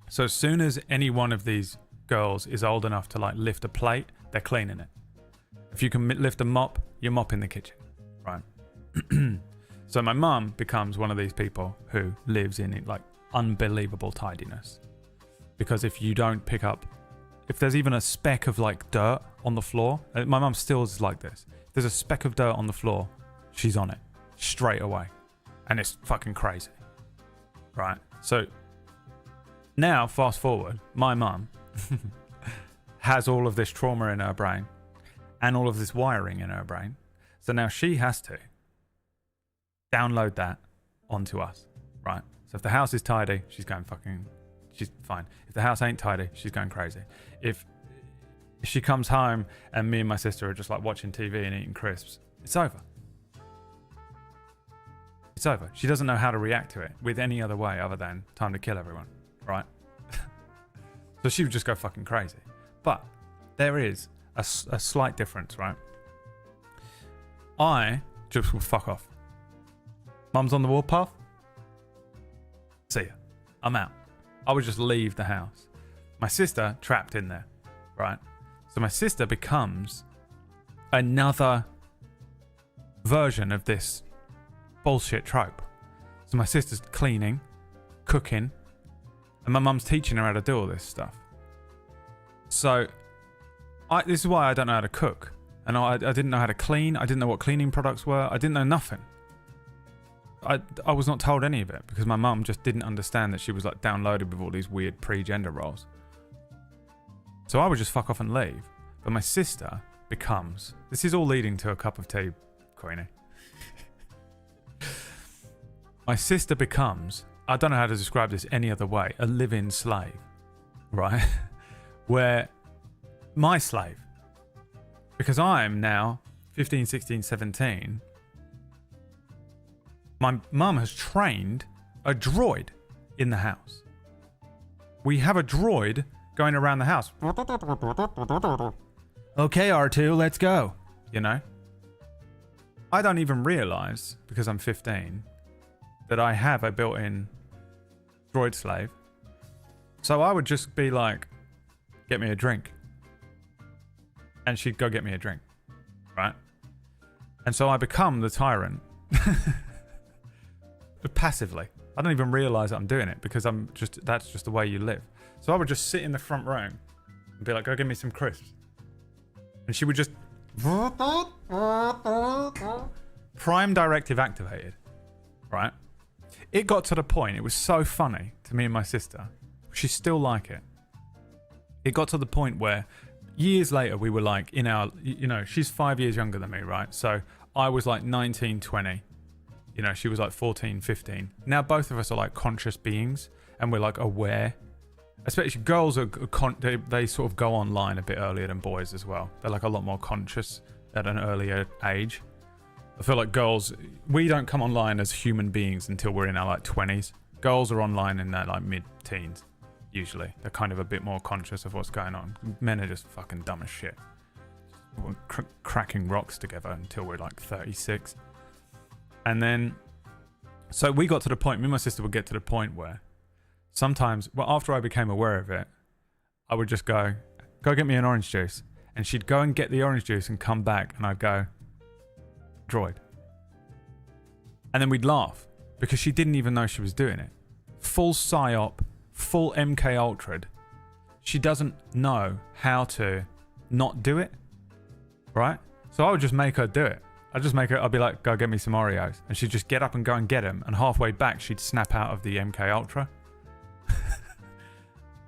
So as soon as any one of these girls is old enough to like lift a plate, they're cleaning it. If you can lift a mop, you're mopping the kitchen, right? So my mum becomes one of these people who lives in like unbelievable tidiness. Because if you don't pick up, if there's even a speck of like dirt on the floor, my mum still is like this. If there's a speck of dirt on the floor, she's on it straight away. And it's fucking crazy, right? So now, fast forward, my mum has all of this trauma in her brain and all of this wiring in her brain. So now she has to download that onto us, right? So if the house is tidy, she's fine. If the house ain't tidy, she's going crazy. If she comes home and me and my sister are just like watching TV and eating crisps, it's over. It's over. She doesn't know how to react to it with any other way other than time to kill everyone, right? So she would just go fucking crazy. But there is a slight difference, right? I just will fuck off. Mum's on the warpath. See ya. I'm out. I would just leave the house. My sister trapped in there, right? So my sister becomes another version of this bullshit trope. So my sister's cleaning, cooking, and my mum's teaching her how to do all this stuff. So this is why I don't know how to cook. And I didn't know how to clean. I didn't know what cleaning products were. I didn't know nothing. I was not told any of it because my mum just didn't understand that she was like downloaded with all these weird pre-gender roles. So I would just fuck off and leave. But my sister becomes... This is all leading to a cup of tea, Queenie. My sister becomes... I don't know how to describe this any other way. A live-in slave. Right? Where... My slave. Because I'm now 15, 16, 17... My mum has trained a droid in the house. We have a droid going around the house. Okay, R2, let's go. You know? I don't even realize, because I'm 15, that I have a built-in droid slave. So I would just be like, get me a drink. And she'd go get me a drink. Right? And so I become the tyrant. But passively. I don't even realise that I'm doing it because that's just the way you live. So I would just sit in the front room and be like, go give me some crisps. And she would just... Prime directive activated. Right? It got to the point, it was so funny to me and my sister. She's still like it. It got to the point where years later we were like in our, you know, she's 5 years younger than me, right? So I was like 19, 20. You know, she was like 14, 15. Now both of us are like conscious beings and we're like aware. Especially girls are, they sort of go online a bit earlier than boys as well. They're like a lot more conscious at an earlier age. I feel like girls, we don't come online as human beings until we're in our like 20s. Girls are online in their like mid-teens, usually. They're kind of a bit more conscious of what's going on. Men are just fucking dumb as shit. We're cracking rocks together until we're like 36. And then, so we got to the point, me and my sister would get to the point where sometimes, well, after I became aware of it, I would just go get me an orange juice. And she'd go and get the orange juice and come back and I'd go, droid. And then we'd laugh because she didn't even know she was doing it. Full psyop, full MK Ultra'd. She doesn't know how to not do it, right? So I would just make her do it. I'd be like, go get me some Oreos. And she'd just get up and go and get them. And halfway back, she'd snap out of the MK Ultra.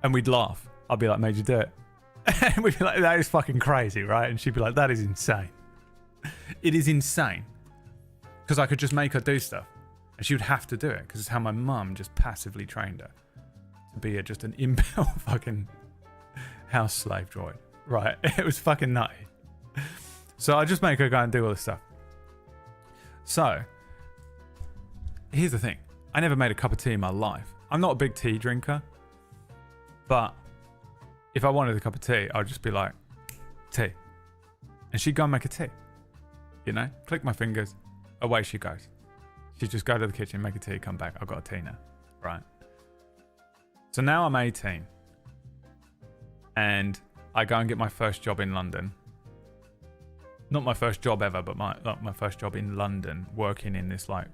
And we'd laugh. I'd be like, made you do it. And we'd be like, that is fucking crazy, right? And she'd be like, that is insane. It is insane. Because I could just make her do stuff. And she would have to do it. Because it's how my mum just passively trained her. To be just an impel fucking house slave droid. Right? It was fucking nutty. So I just make her go and do all this stuff. So, here's the thing. I never made a cup of tea in my life. I'm not a big tea drinker. But if I wanted a cup of tea, I'd just be like, tea. And she'd go and make a tea. You know? Click my fingers. Away she goes. She'd just go to the kitchen, make a tea, come back. I've got a tea now. Right? So now I'm 18. And I go and get my first job in London. Not my first job ever, but my first job in London. Working in this like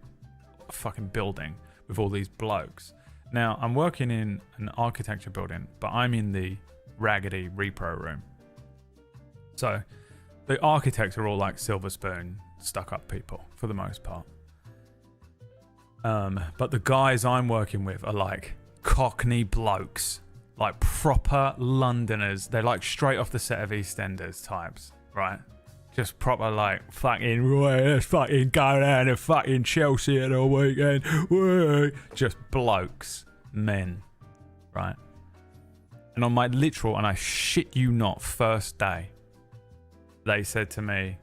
fucking building with all these blokes. Now, I'm working in an architecture building, but I'm in the raggedy repro room. So, the architects are all like silver spoon, stuck up people, for the most part. But the guys I'm working with are like Cockney blokes. Like proper Londoners. They're like straight off the set of EastEnders types, right? Just proper like fucking, let's fucking go down to fucking Chelsea at the weekend. Woo. Just blokes, men, right? And on my literal, and I shit you not, first day, they said to me,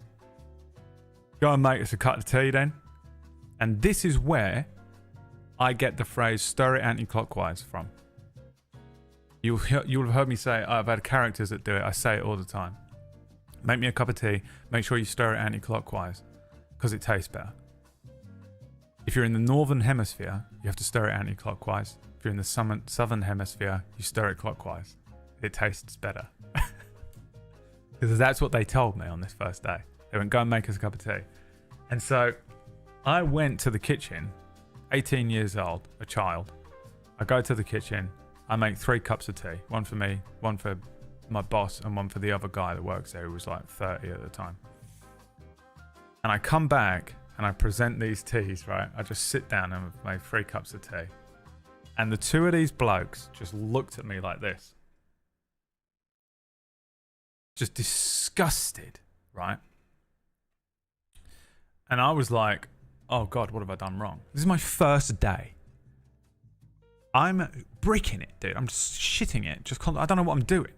go and make us a cup of tea then. And this is where I get the phrase stir it anti-clockwise from. You'll have heard me say, I've had characters that do it. I say it all the time. Make me a cup of tea. Make sure you stir it anti-clockwise because it tastes better. If you're in the northern hemisphere, you have to stir it anti-clockwise. If you're in the southern hemisphere, you stir it clockwise. It tastes better. Because that's what they told me on this first day. They went, go and make us a cup of tea. And so I went to the kitchen, 18 years old, a child. I go to the kitchen. I make 3 cups of tea. One for me, one for my boss, and one for the other guy that works there who was like 30 at the time. And I come back and I present these teas, right? I just sit down and I've made 3 cups of tea. And the 2 of these blokes just looked at me like this. Just disgusted, right? And I was like, oh God, what have I done wrong? This is my first day. I'm bricking it, dude. I'm just shitting it. I don't know what I'm doing.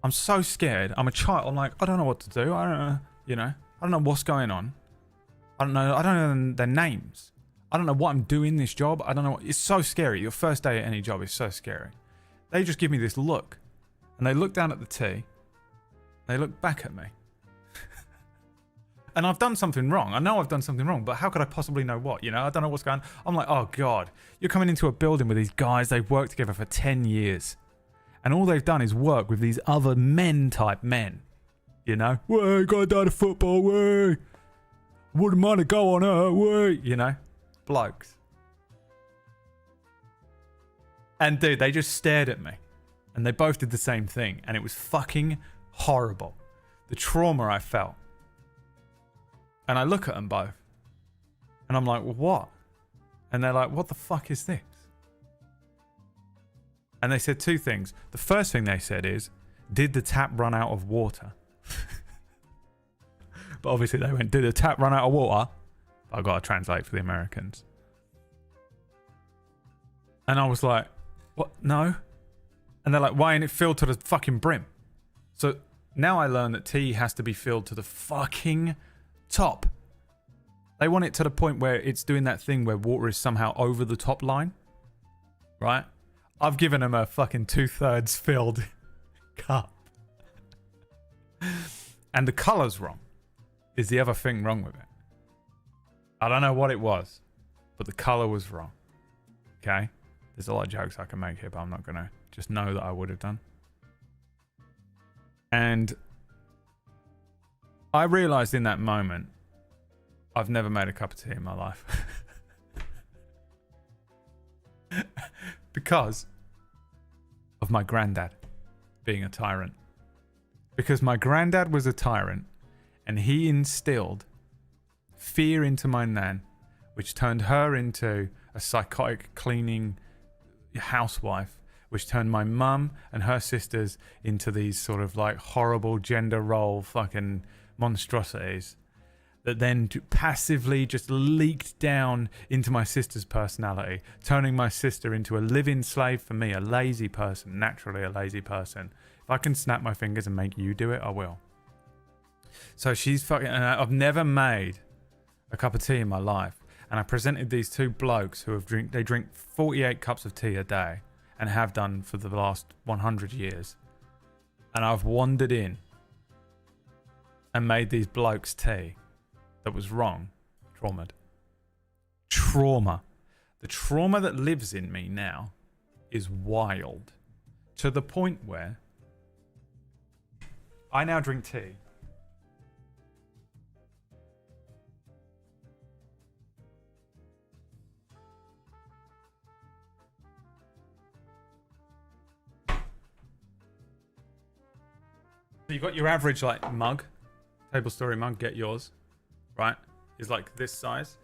I'm so scared. I'm a child. I'm like, I don't know what to do. I don't know, you know. I don't know what's going on. I don't know their names. I don't know what I'm doing this job. I don't know. It's so scary. Your first day at any job is so scary. They just give me this look. And they look down at the tea. They look back at me. And I've done something wrong. I know I've done something wrong, but how could I possibly know what? You know, I don't know what's going on. I'm like, oh God, you're coming into a building with these guys. They've worked together for 10 years. And all they've done is work with these other men-type men. You know? Way, go down to football, way. Wouldn't mind a go on her, way. You know? Blokes. And dude, they just stared at me. And they both did the same thing. And it was fucking horrible. The trauma I felt. And I look at them both. And I'm like, what? And they're like, what the fuck is this? And they said two things. The first thing they said is, did the tap run out of water? But obviously they went, did the tap run out of water? I've got to translate for the Americans. And I was like, what? No. And they're like, why ain't it filled to the fucking brim? So now I learn that tea has to be filled to the fucking top. They want it to the point where it's doing that thing where water is somehow over the top line. Right? I've given them a fucking 2/3 filled cup. And the colour's wrong. Is the other thing wrong with it? I don't know what it was, but the colour was wrong. Okay? There's a lot of jokes I can make here, but I'm not going to. Just know that I would have done. And I realised in that moment, I've never made a cup of tea in my life. Because of my granddad being a tyrant. Because my granddad was a tyrant and he instilled fear into my nan, which turned her into a psychotic cleaning housewife, which turned my mum and her sisters into these sort of like horrible gender role fucking monstrosities that then passively just leaked down into my sister's personality, turning my sister into a living slave for me, a lazy person, naturally a lazy person. If I can snap my fingers and make you do it, I will. So she's fucking, and I've never made a cup of tea in my life. And I presented these two blokes who they drink 48 cups of tea a day and have done for the last 100 years. And I've wandered in and made these blokes tea that was wrong. Trauma. The trauma that lives in me now is wild. To the point where I now drink tea. So you've got your average like mug, table story mug, get yours, right? Is like this size.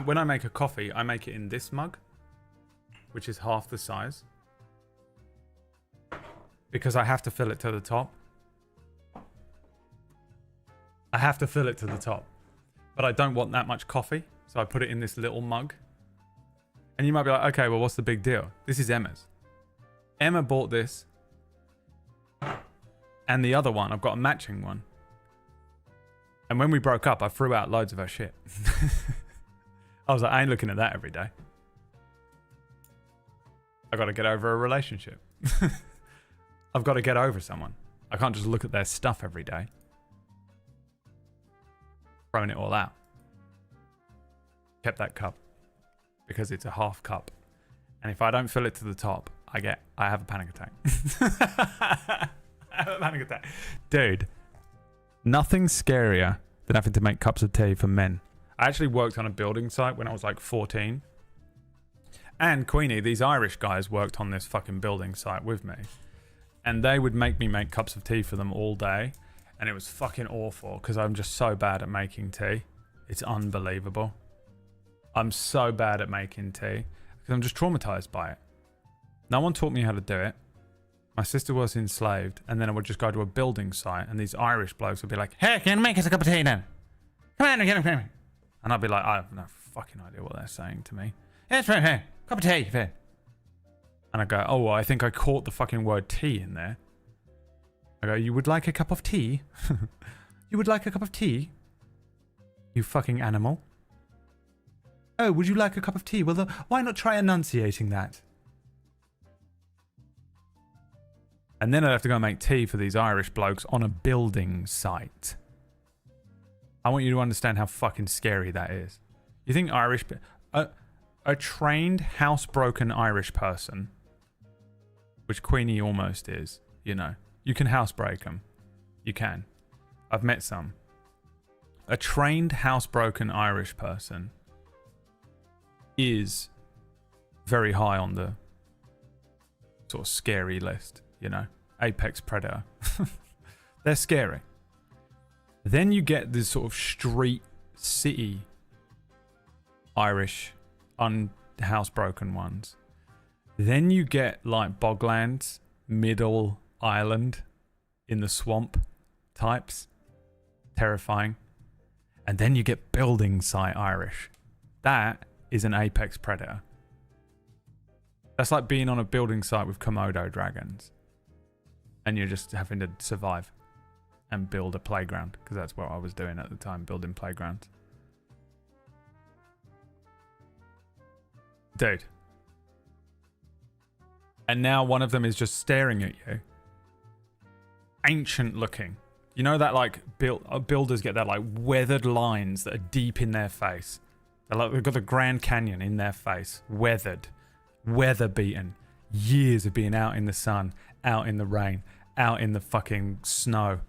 When I make a coffee, I make it in this mug, which is half the size. Because I have to fill it to the top. I have to fill it to the top. But I don't want that much coffee, so I put it in this little mug. And you might be like, okay, well, what's the big deal? This is Emma's. Emma bought this. And the other one, I've got a matching one. And when we broke up, I threw out loads of her shit. I was like, I ain't looking at that every day. I got to get over a relationship. I've got to get over someone. I can't just look at their stuff every day. Throwing it all out. Kept that cup. Because it's a half cup. And if I don't fill it to the top, I have a panic attack. I have a panic attack. Dude, nothing scarier than having to make cups of tea for men. I actually worked on a building site when I was like 14. And Queenie, these Irish guys worked on this fucking building site with me. And they would make me make cups of tea for them all day. And it was fucking awful because I'm just so bad at making tea. It's unbelievable. I'm so bad at making tea because I'm just traumatized by it. No one taught me how to do it. My sister was enslaved, and then I would just go to a building site, and these Irish blokes would be like, hey, can you make us a cup of tea then? Come on, come on. And I'd be like, I have no fucking idea what they're saying to me. Yes, right here. Cup of tea. And I go, oh, well, I think I caught the fucking word tea in there. I go, you would like a cup of tea? You would like a cup of tea? You fucking animal. Oh, would you like a cup of tea? Well, why not try enunciating that? And then I'd have to go and make tea for these Irish blokes on a building site. I want you to understand how fucking scary that is. You think a trained, housebroken Irish person, which Queenie almost is, you know, you can housebreak them. You can. I've met some. A trained, housebroken Irish person is very high on the sort of scary list. You know, apex predator. They're scary. Then you get this sort of street city Irish housebroken ones. Then you get like boglands, middle island, in the swamp types. Terrifying. And then you get building site Irish. That is an apex predator. That's like being on a building site with Komodo dragons. And you're just having to survive and build a playground. Because that's what I was doing at the time, building playgrounds. Dude. And now one of them is just staring at you. Ancient looking. You know that like builders get that like weathered lines that are deep in their face. They've got the Grand Canyon in their face. Weathered. Weather beaten. Years of being out in the sun, out in the rain, out in the fucking snow.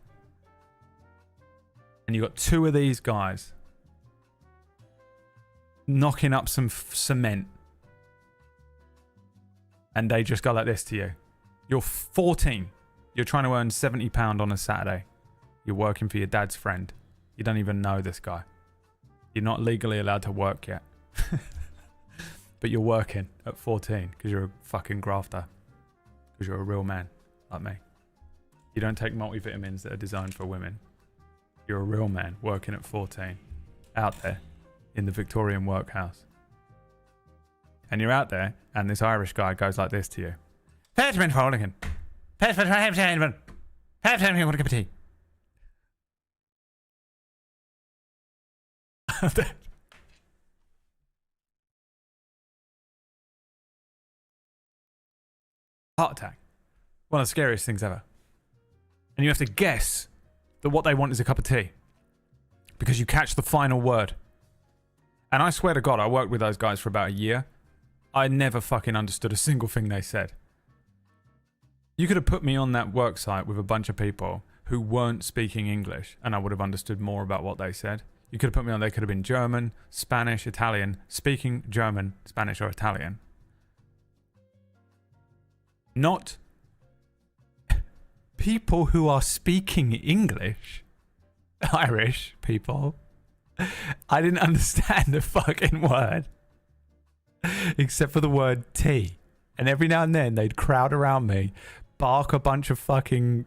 And you got two of these guys knocking up some cement. And they just go like this to you. You're 14. You're trying to earn £70 on a Saturday. You're working for your dad's friend. You don't even know this guy. You're not legally allowed to work yet. But you're working at 14 because you're a fucking grafter. Because you're a real man like me. You don't take multivitamins that are designed for women. You're a real man working at 14. Out there in the Victorian workhouse. And you're out there and this Irish guy goes like this to you. Peppermint Hooligan. Peppermint Hooligan. Peppermint Hooligan. Cup of tea. Heart attack. One of the scariest things ever. And you have to guess that what they want is a cup of tea. Because you catch the final word. And I swear to God, I worked with those guys for about a year. I never fucking understood a single thing they said. You could have put me on that work site with a bunch of people who weren't speaking English and I would have understood more about what they said. You could have put me on, they could have been German, Spanish, Italian, speaking German, Spanish or Italian. Not people who are speaking English. Irish people. I didn't understand a fucking word. Except for the word tea. And every now and then they'd crowd around me, bark a bunch of fucking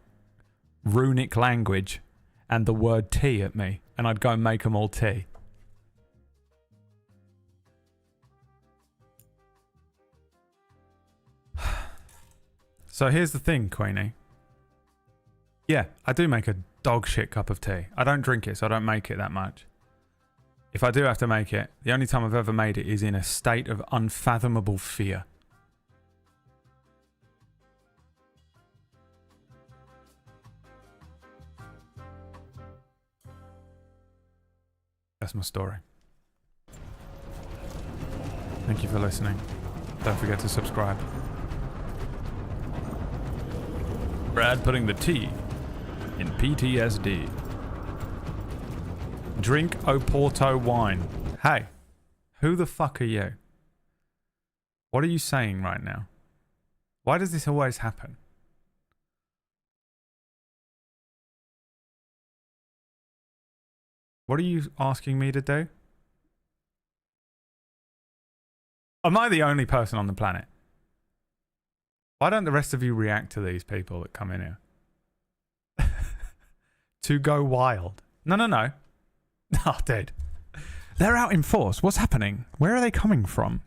runic language and the word tea at me. And I'd go and make them all tea. So here's the thing, Queenie. Yeah, I do make a dog shit cup of tea. I don't drink it, so I don't make it that much. If I do have to make it, the only time I've ever made it is in a state of unfathomable fear. That's my story. Thank you for listening. Don't forget to subscribe. Brad putting the T in PTSD. Drink Oporto wine. Hey, who the fuck are you? What are you saying right now? Why does this always happen? What are you asking me to do? Am I the only person on the planet? Why don't the rest of you react to these people that come in here? To go wild. No. Oh, dude. They're out in force. What's happening? Where are they coming from?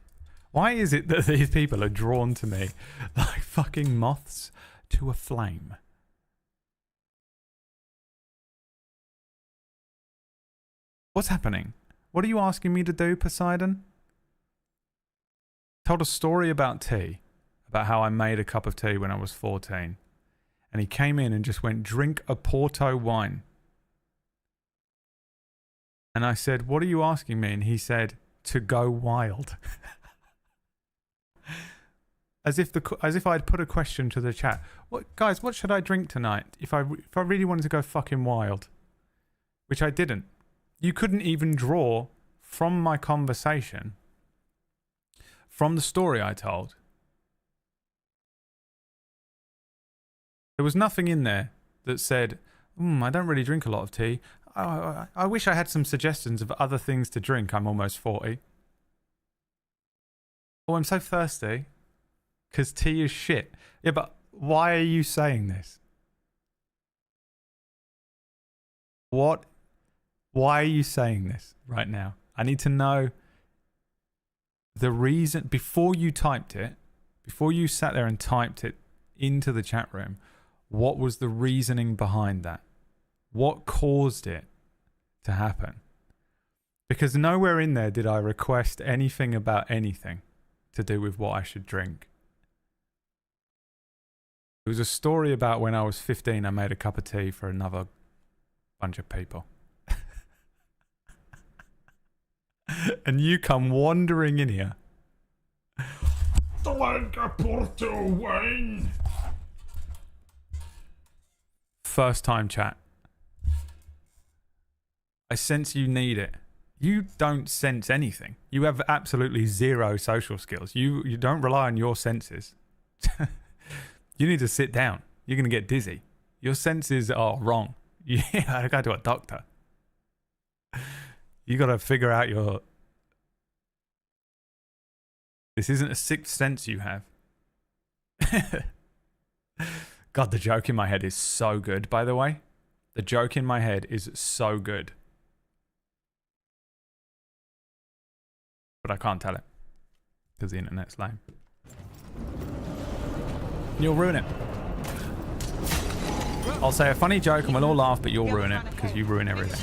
Why is it that these people are drawn to me like fucking moths to a flame? What's happening? What are you asking me to do, Poseidon? Told a story about tea. About how I made a cup of tea when I was 14. And he came in and just went, drink a Porto wine. And I said, what are you asking me? And he said, to go wild. as if I'd put a question to the chat. Guys, what should I drink tonight if I really wanted to go fucking wild? Which I didn't. You couldn't even draw from my conversation, from the story I told. There was nothing in there that said, I don't really drink a lot of tea. I wish I had some suggestions of other things to drink. I'm almost 40. Oh, I'm so thirsty. Because tea is shit. Yeah, but why are you saying this? What? Why are you saying this right now? I need to know the reason. Before you typed it, before you sat there and typed it into the chat room, what was the reasoning behind that? What caused it to happen? Because nowhere in there did I request anything about anything to do with what I should drink. It was a story about when I was 15, I made a cup of tea for another bunch of people. And you come wandering in here. First time chat. I sense you need it. You don't sense anything. You have absolutely zero social skills. You don't rely on your senses. You need to sit down. You're going to get dizzy. Your senses are wrong. Yeah, I got to a doctor. You got to figure out your... This isn't a sixth sense you have. God, the joke in my head is so good, by the way. The joke in my head is so good. But I can't tell it. Because the internet's lame. You'll ruin it. I'll say a funny joke and we'll all laugh, but you'll ruin it because you ruin everything.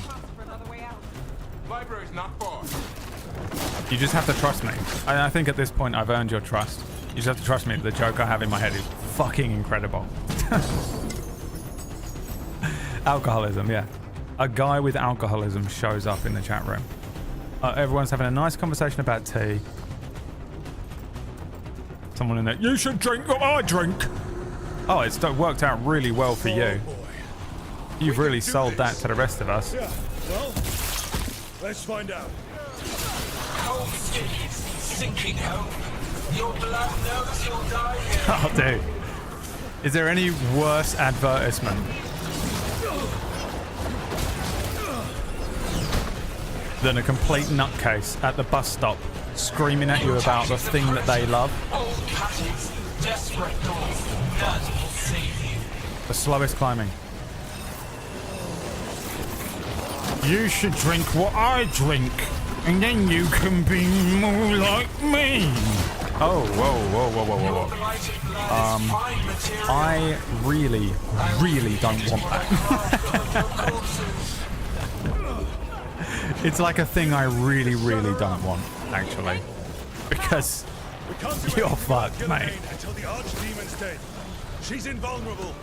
Library's not far. You just have to trust me. I think at this point I've earned your trust. You just have to trust me that the joke I have in my head is fucking incredible. Alcoholism, yeah. A guy with alcoholism shows up in the chat room. Everyone's having a nice conversation about tea. Someone in there, you should drink what I drink. Oh, it's worked out really well for you. You've really sold that to the rest of us. Yeah, well, let's find out. Cold skins, sinking hope. Your blood knows you'll die here. Oh, dude. Is there any worse advertisement than a complete nutcase at the bus stop screaming at you about the thing that they love? Old patches, desperate doors, none will save you. The slowest climbing. You should drink what I drink, and then you can be more like me. Oh, whoa, whoa, whoa, whoa, whoa. I really, really don't want that. It's like a thing I really, really don't want, actually. Because you're fucked, mate. Until the archdemon's dead. She's invulnerable.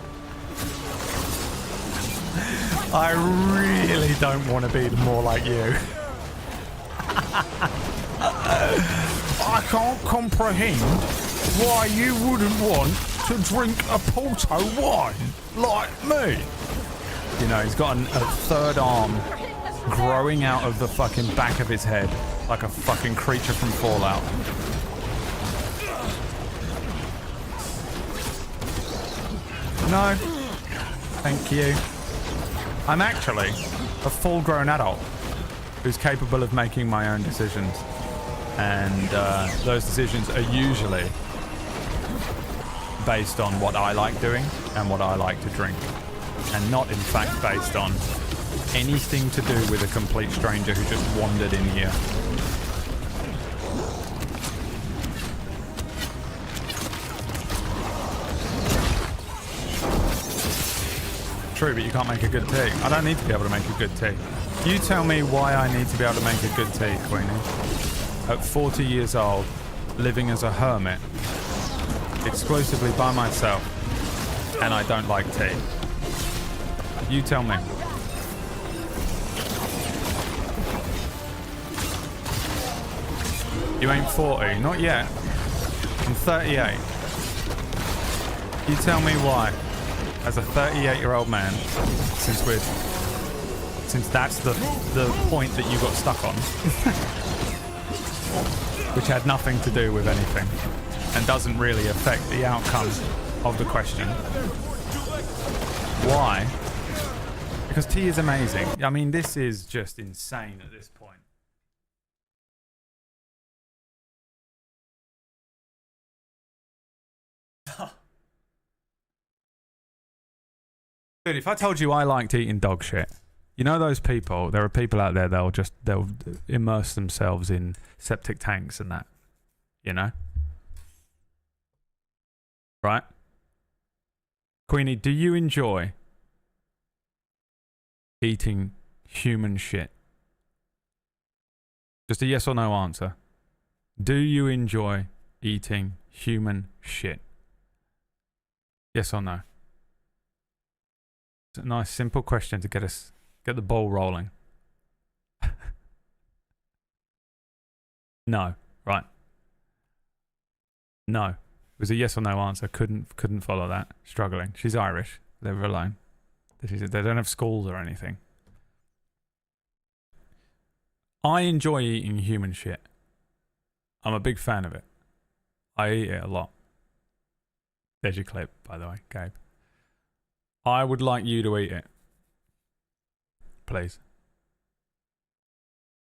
I really don't want to be more like you. I can't comprehend why you wouldn't want to drink a Porto wine like me. You know, he's got a third arm growing out of the fucking back of his head like a fucking creature from Fallout. No. Thank you. I'm actually a full-grown adult who's capable of making my own decisions. And those decisions are usually based on what I like doing and what I like to drink. And not, in fact, based on anything to do with a complete stranger who just wandered in here. True, but you can't make a good tea. I don't need to be able to make a good tea. You tell me why I need to be able to make a good tea, Queenie. At 40 years old, living as a hermit, exclusively by myself, and I don't like tea. You tell me. You ain't 40, not yet. I'm 38. You tell me why, as a 38-year-old man, since that's the point that you got stuck on, which had nothing to do with anything, and doesn't really affect the outcome of the question. Why? Because tea is amazing. I mean, this is just insane at this point. Dude, if I told you I liked eating dog shit, you know those people, there are people out there they'll immerse themselves in septic tanks and that. You know? Right? Queenie, do you enjoy eating human shit? Just a yes or no answer. Do you enjoy eating human shit? Yes or no? It's a nice simple question to get the ball rolling. No, right? No. It was a yes or no answer. Couldn't follow that. Struggling. She's Irish. Leave her alone. They don't have schools or anything. I enjoy eating human shit. I'm a big fan of it. I eat it a lot. There's your clip, by the way, Gabe. I would like you to eat it. Please.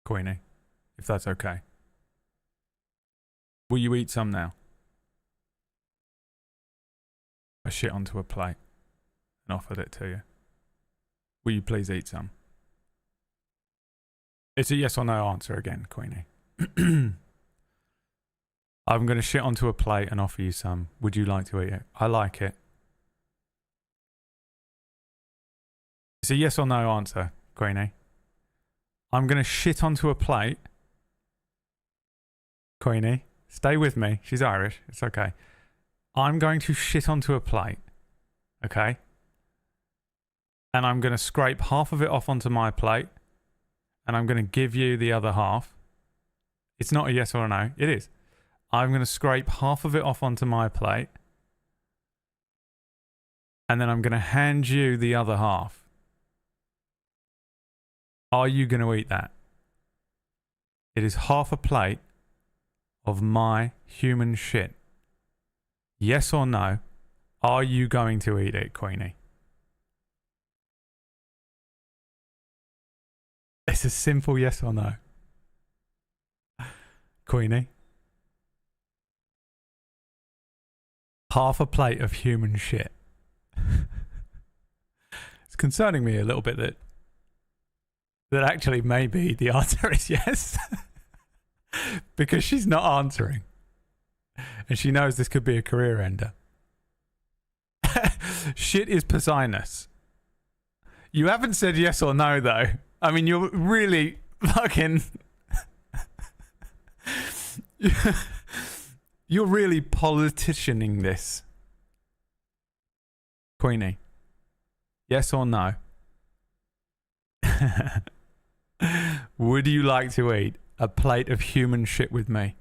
Queenie, if that's okay. Will you eat some now? I shit onto a plate and offered it to you. Will you please eat some? It's a yes or no answer again, Queenie. I'm going to shit onto a plate and offer you some. Would you like to eat it? I like it. It's a yes or no answer, Queenie. I'm going to shit onto a plate. Queenie, stay with me. She's Irish. It's okay. I'm going to shit onto a plate. Okay? And I'm going to scrape half of it off onto my plate. And I'm going to give you the other half. It's not a yes or a no. It is. I'm going to scrape half of it off onto my plate. And then I'm going to hand you the other half. Are you going to eat that? It is half a plate of my human shit. Yes or no? Are you going to eat it, Queenie? It's a simple yes or no. Queenie? Half a plate of human shit. It's concerning me a little bit that actually maybe the answer is yes. Because she's not answering. And she knows this could be a career ender. Shit is Poseidonus. You haven't said yes or no, though. I mean, you're really fucking... You're really politicianing this. Queenie. Yes or no? Would you like to eat a plate of human shit with me?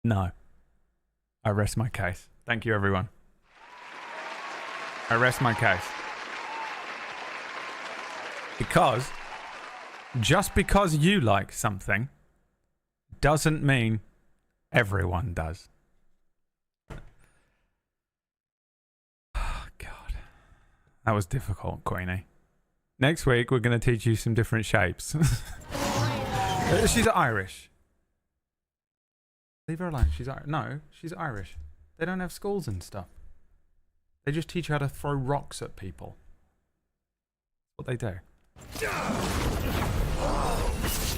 No. I rest my case. Thank you, everyone. I rest my case. Because just because you like something doesn't mean everyone does. Oh, God. That was difficult, Queenie. Next week, we're going to teach you some different shapes. She's Irish. Leave her alone. She's Irish. No, she's Irish. They don't have schools and stuff. They just teach you how to throw rocks at people. That's what they do.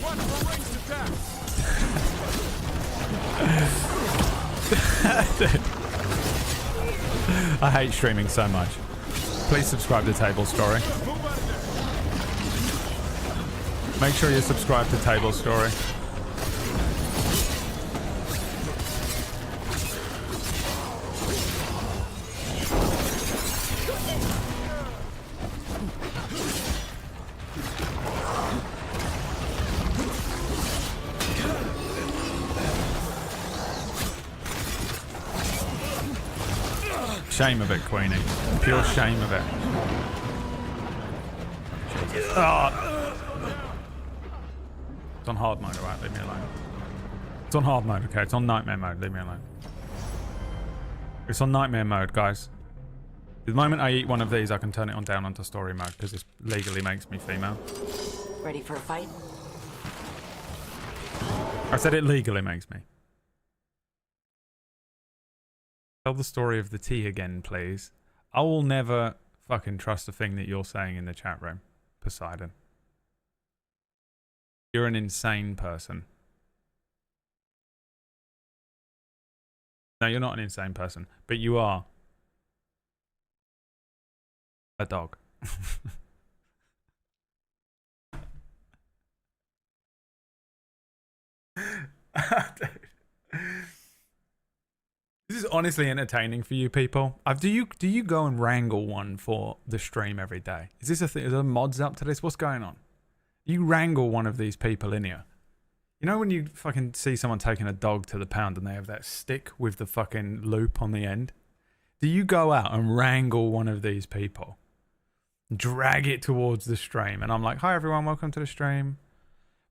Watch for ranged attacks. I hate streaming so much. Please subscribe to Table Story. Make sure you subscribe to Table Story. Shame of it, Queenie. Pure shame of it. Oh. It's on hard mode, alright? Leave me alone. It's on hard mode, okay? It's on nightmare mode. Leave me alone. It's on nightmare mode, guys. The moment I eat one of these, I can turn it on down onto story mode because this legally makes me female. Ready for a fight? I said it legally makes me. Tell the story of the tea again, please. I will never fucking trust a thing that you're saying in the chat room, Poseidon. You're an insane person. No, you're not an insane person, but you are a dog. This is honestly entertaining for you people. Do you go and wrangle one for the stream every day? Is this a thing? Are there mods up to this? What's going on? You wrangle one of these people in here. You know when you fucking see someone taking a dog to the pound and they have that stick with the fucking loop on the end? Do you go out and wrangle one of these people? Drag it towards the stream. And I'm like, hi everyone, welcome to the stream.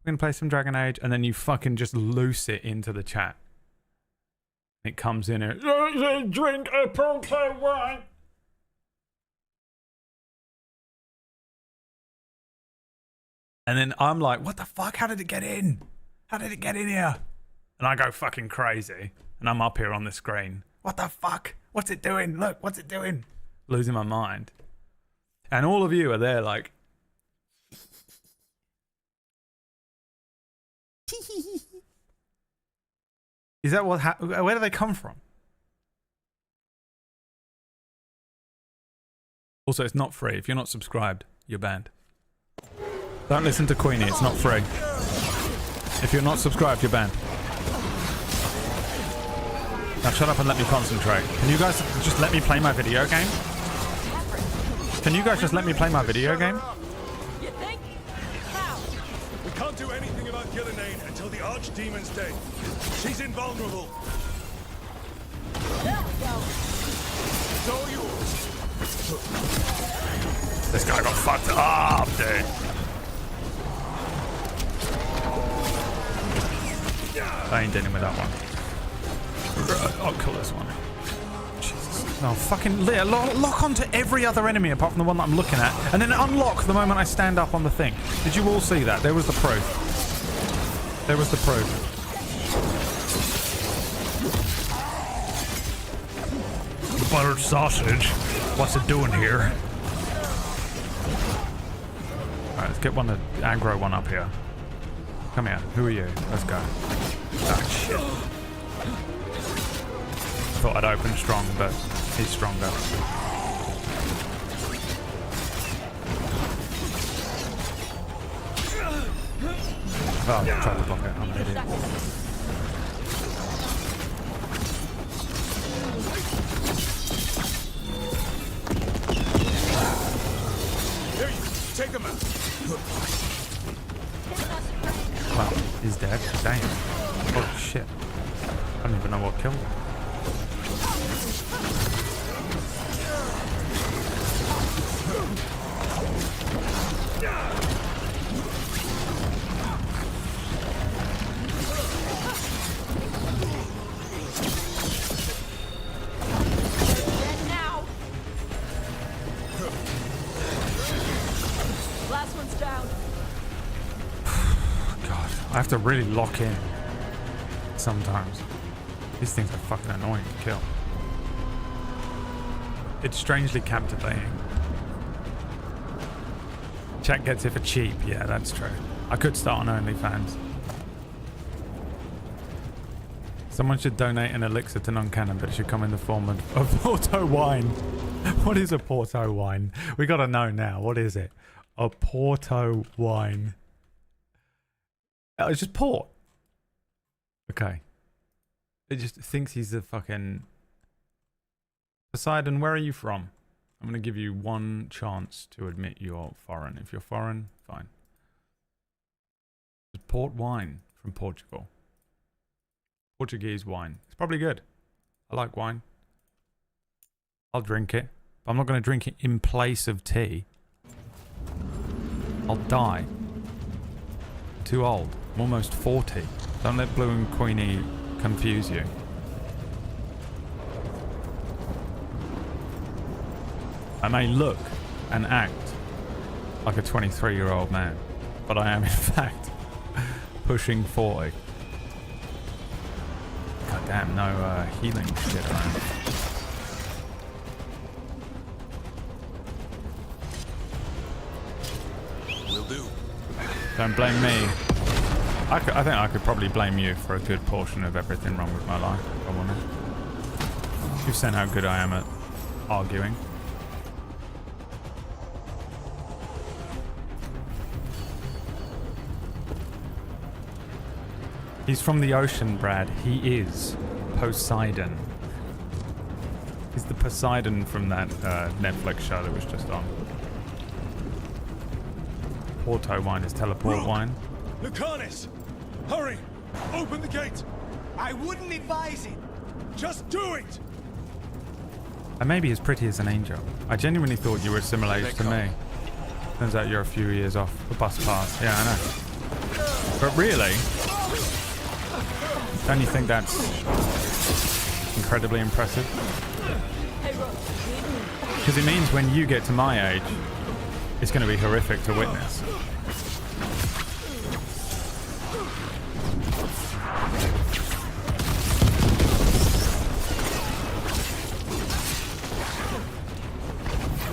We're going to play some Dragon Age. And then you fucking just loose it into the chat. It comes in here. Drink a proto wine. And then I'm like, what the fuck? How did it get in? How did it get in here? And I go fucking crazy. And I'm up here on the screen. What the fuck? What's it doing? Look, what's it doing? Losing my mind. And all of you are there like... Is that what where do they come from? Also, it's not free. If you're not subscribed, you're banned. Don't listen to Queenie, it's not free. If you're not subscribed, you're banned. Now shut up and let me concentrate. Can you guys just let me play my video game? Can you guys just let me play my video game? You think? How? We can't do anything about Gillenane until the Archdemon's dead. She's invulnerable. There we go. It's all yours. This guy got fucked up, dude. I ain't dealing with that one. I'll kill this one. Jesus. No, fucking lock onto every other enemy apart from the one that I'm looking at, and then unlock the moment I stand up on the thing. Did you all see that? There was the proof. There was the proof. Buttered sausage. What's it doing here? Alright, let's get the aggro one up here. Come here. Who are you? Let's go. Ah, shit. Thought I'd open strong, but he's stronger. Oh, I tried to block it. I'm an idiot. Here you take him out. Well, he's dead. Damn. Oh shit. I don't even know what killed him. Last one's down. God, I have to really lock in sometimes. These things are fucking annoying to kill. It's strangely captivating. Chat gets it for cheap. Yeah, that's true. I could start on OnlyFans. Someone should donate an elixir to non-canon, but it should come in the form of Porto wine. What is a Porto wine? We gotta know now. What is it? A Porto wine. Oh, it's just port. Okay. It just thinks he's a fucking... Poseidon, where are you from? I'm going to give you one chance to admit you're foreign. If you're foreign, fine. It's port wine from Portugal. Portuguese wine. It's probably good. I like wine. I'll drink it. But I'm not going to drink it in place of tea. I'll die. I'm too old. I'm almost 40. Don't let Blue and Queenie confuse you. I may look and act like a 23-year-old man, but I am in fact pushing 40. God damn, no healing shit around. Don't blame me. I think I could probably blame you for a good portion of everything wrong with my life, if I wanted. You've seen how good I am at arguing. He's from the ocean, Brad. He is Poseidon. He's the Poseidon from that Netflix show that was just on. Auto wine is teleport wine. Lucanus! Hurry! Open the gate! I wouldn't advise it. Just do it! I may be as pretty as an angel. I genuinely thought you were a similar age to me. Turns out you're a few years off the bus pass. Yeah, I know. But really, don't you think that's incredibly impressive? Because it means when you get to my age, it's going to be horrific to witness.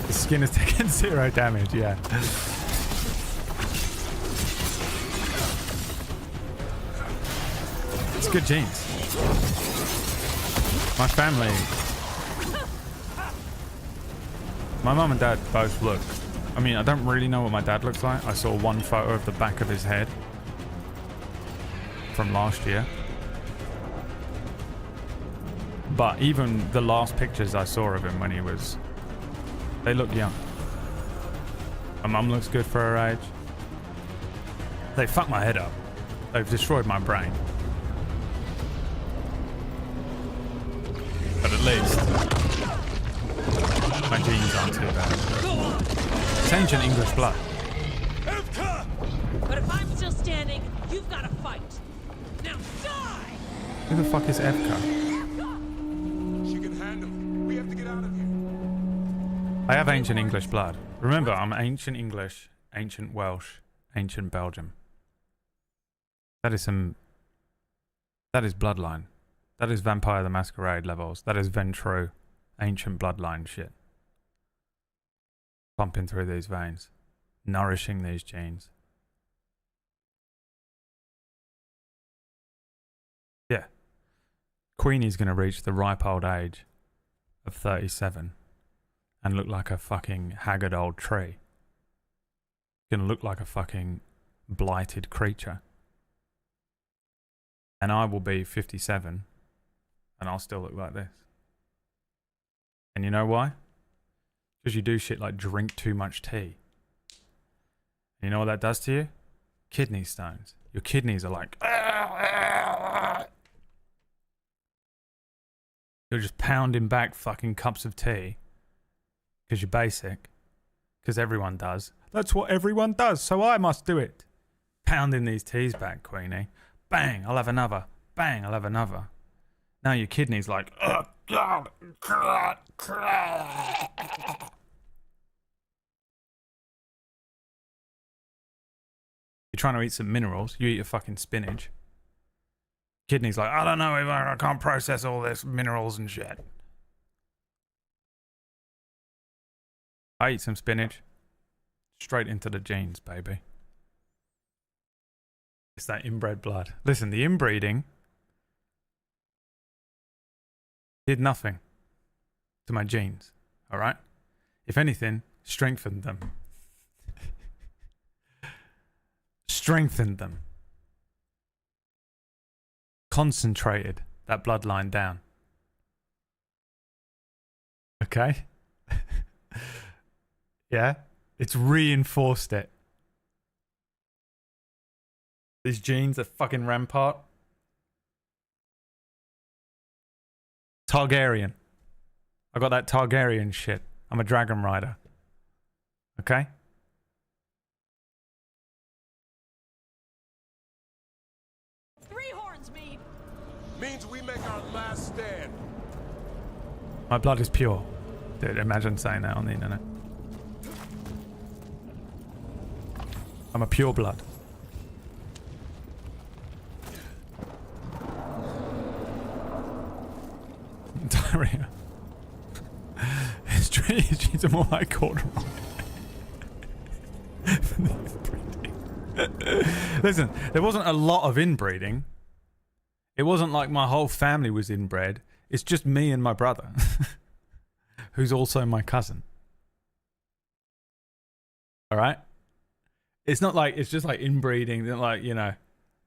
The skin has taken 0 damage, yeah. It's good genes. My family, my mum and dad both look, I mean, I don't really know what my dad looks like. I saw one photo of the back of his head from last year. But even the last pictures I saw of him when he was, they look young. My mum looks good for her age. They fucked my head up. They've destroyed my brain. But at least my genes aren't too bad. It's ancient English blood. But if I'm still standing, you've got to fight. Now die! Who the fuck is Evka? She can handle it. We have to get out of here. I have ancient English blood. Remember, I'm ancient English, ancient Welsh, ancient Belgium. That is bloodline. That is Vampire the Masquerade levels. That is Ventrue, ancient bloodline shit. Pumping through these veins, nourishing these genes. Yeah. Queenie's gonna reach the ripe old age of 37 and look like a fucking haggard old tree. Gonna look like a fucking blighted creature. And I will be 57 and I'll still look like this. And you know why? Because you do shit like drink too much tea. And you know what that does to you? Kidney stones. Your kidneys are like... You're just pounding back fucking cups of tea. Because you're basic. Because everyone does. That's what everyone does, so I must do it. Pounding these teas back, Queenie. Bang, I'll have another. Bang, I'll have another. Now your kidney's like... You're trying to eat some minerals. You eat your fucking spinach. Kidney's like, I don't know if I can't process all this minerals and shit. I eat some spinach. Straight into the genes, baby. It's that inbred blood. Listen, the inbreeding did nothing to my genes, alright? If anything, strengthened them. Strengthened them. Concentrated that bloodline down. Okay? Yeah? It's reinforced it. These genes are fucking rampart. Targaryen. I got that Targaryen shit. I'm a dragon rider. Okay? Three horns means we make our last stand. My blood is pure. Dude, imagine saying that on the internet. I'm a pure blood. Diarrhea. She's more like corduroy. Listen, there wasn't a lot of inbreeding. It wasn't like my whole family was inbred. It's just me and my brother, who's also my cousin. All right? It's not like, it's just like inbreeding. Like, you know,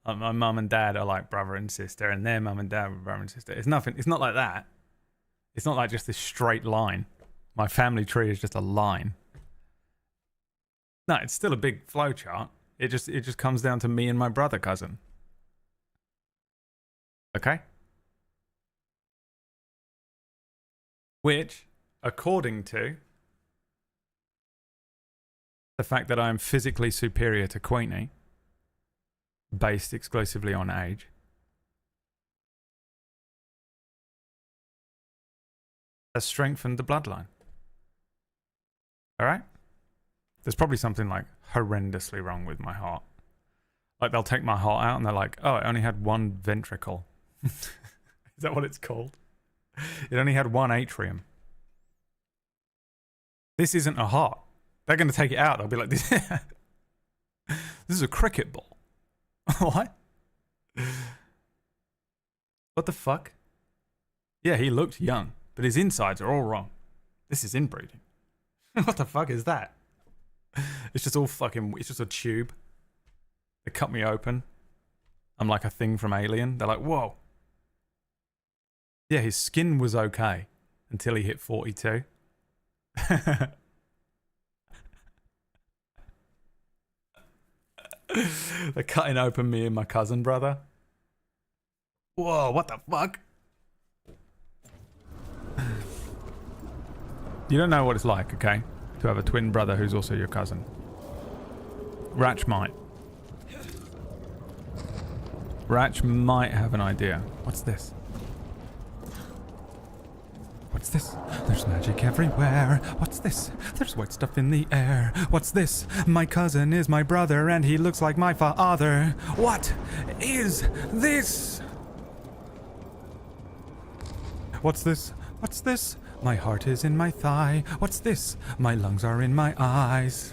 my mum and dad are like brother and sister, and their mum and dad were brother and sister. It's nothing. It's not like that. It's not like just this straight line. My family tree is just a line. No, it's still a big flow chart. It just comes down to me and my brother cousin. Okay? Which, according to the fact that I am physically superior to Queenie, based exclusively on age, has strengthened the bloodline. Alright? There's probably something like horrendously wrong with my heart. Like they'll take my heart out and they're like, oh, it only had one ventricle. Is that what it's called? It only had one atrium. This isn't a heart. They're going to take it out. They'll be like, this is a cricket ball. What? What the fuck? Yeah, he looked young, but his insides are all wrong. This is inbreeding. What the fuck is that? It's just all fucking, it's just a tube. They cut me open. I'm like a thing from Alien. They're like, whoa. Yeah, his skin was okay until he hit 42. They're cutting open me and my cousin brother. Whoa, what the fuck? You don't know what it's like, okay? To have a twin brother who's also your cousin. Ratch might. Ratch might have an idea. What's this? What's this? There's magic everywhere. What's this? There's white stuff in the air. What's this? My cousin is my brother and he looks like my father. What is this? What's this? What's this? My heart is in my thigh. What's this? My lungs are in my eyes.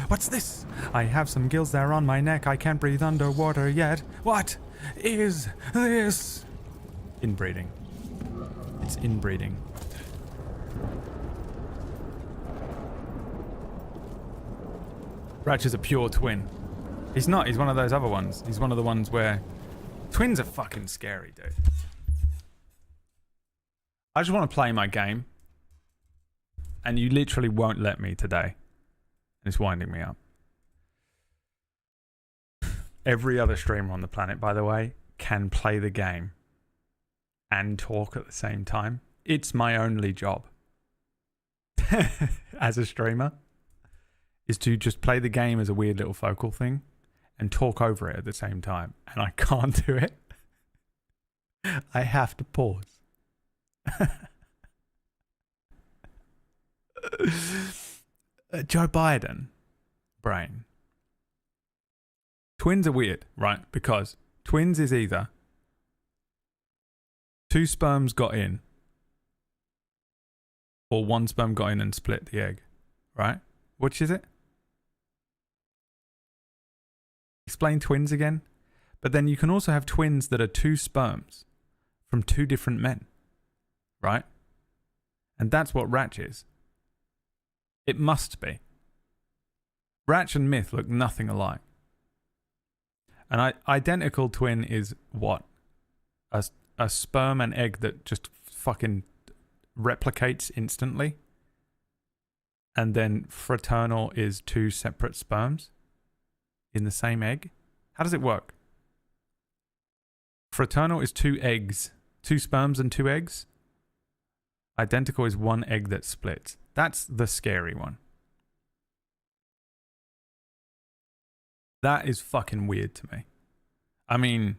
What's this? I have some gills there on my neck. I can't breathe underwater yet. What is this? Inbreeding. It's inbreeding. Ratch is a pure twin. He's not. He's one of those other ones. He's one of the ones where twins are fucking scary, dude. I just want to play my game. And you literally won't let me today. And it's winding me up. Every other streamer on the planet, by the way, can play the game and talk at the same time. It's my only job as a streamer is to just play the game as a weird little focal thing and talk over it at the same time. And I can't do it. I have to pause. Joe Biden brain. Twins are weird, right? Because twins is either two sperms got in or one sperm got in and split the egg, right? Which is it? Explain twins again. But then you can also have twins that are two sperms from two different men, right? And that's what Ratch is. It must be. Ratch and Myth look nothing alike. An identical twin is what? A sperm and egg that just fucking replicates instantly. And then fraternal is two separate sperms in the same egg. How does it work? Fraternal is two eggs, two sperms and two eggs. Identical is one egg that splits. That's the scary one. That is fucking weird to me. I mean,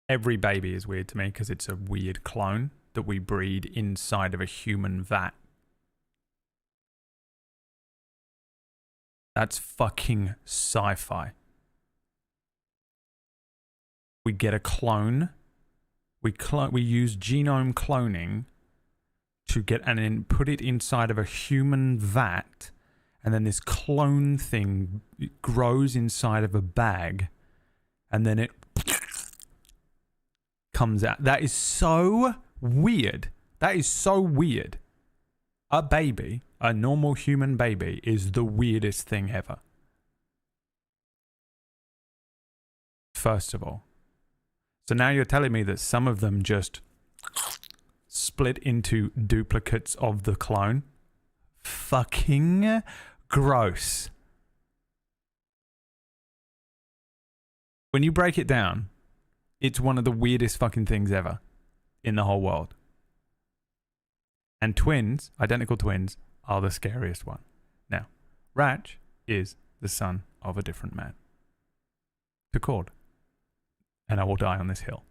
every baby is weird to me because it's a weird clone that we breed inside of a human vat. That's fucking sci-fi. We get a clone. We use genome cloning to get and then put it inside of a human vat, and then this clone thing grows inside of a bag, and then it comes out. That is so weird. That is so weird. A baby, a normal human baby, is the weirdest thing ever. First of all. So now you're telling me that some of them just split into duplicates of the clone? Fucking gross. When you break it down, it's one of the weirdest fucking things ever in the whole world. And twins, identical twins, are the scariest one. Now, Ratch is the son of a different man. To Cord. And I will die on this hill.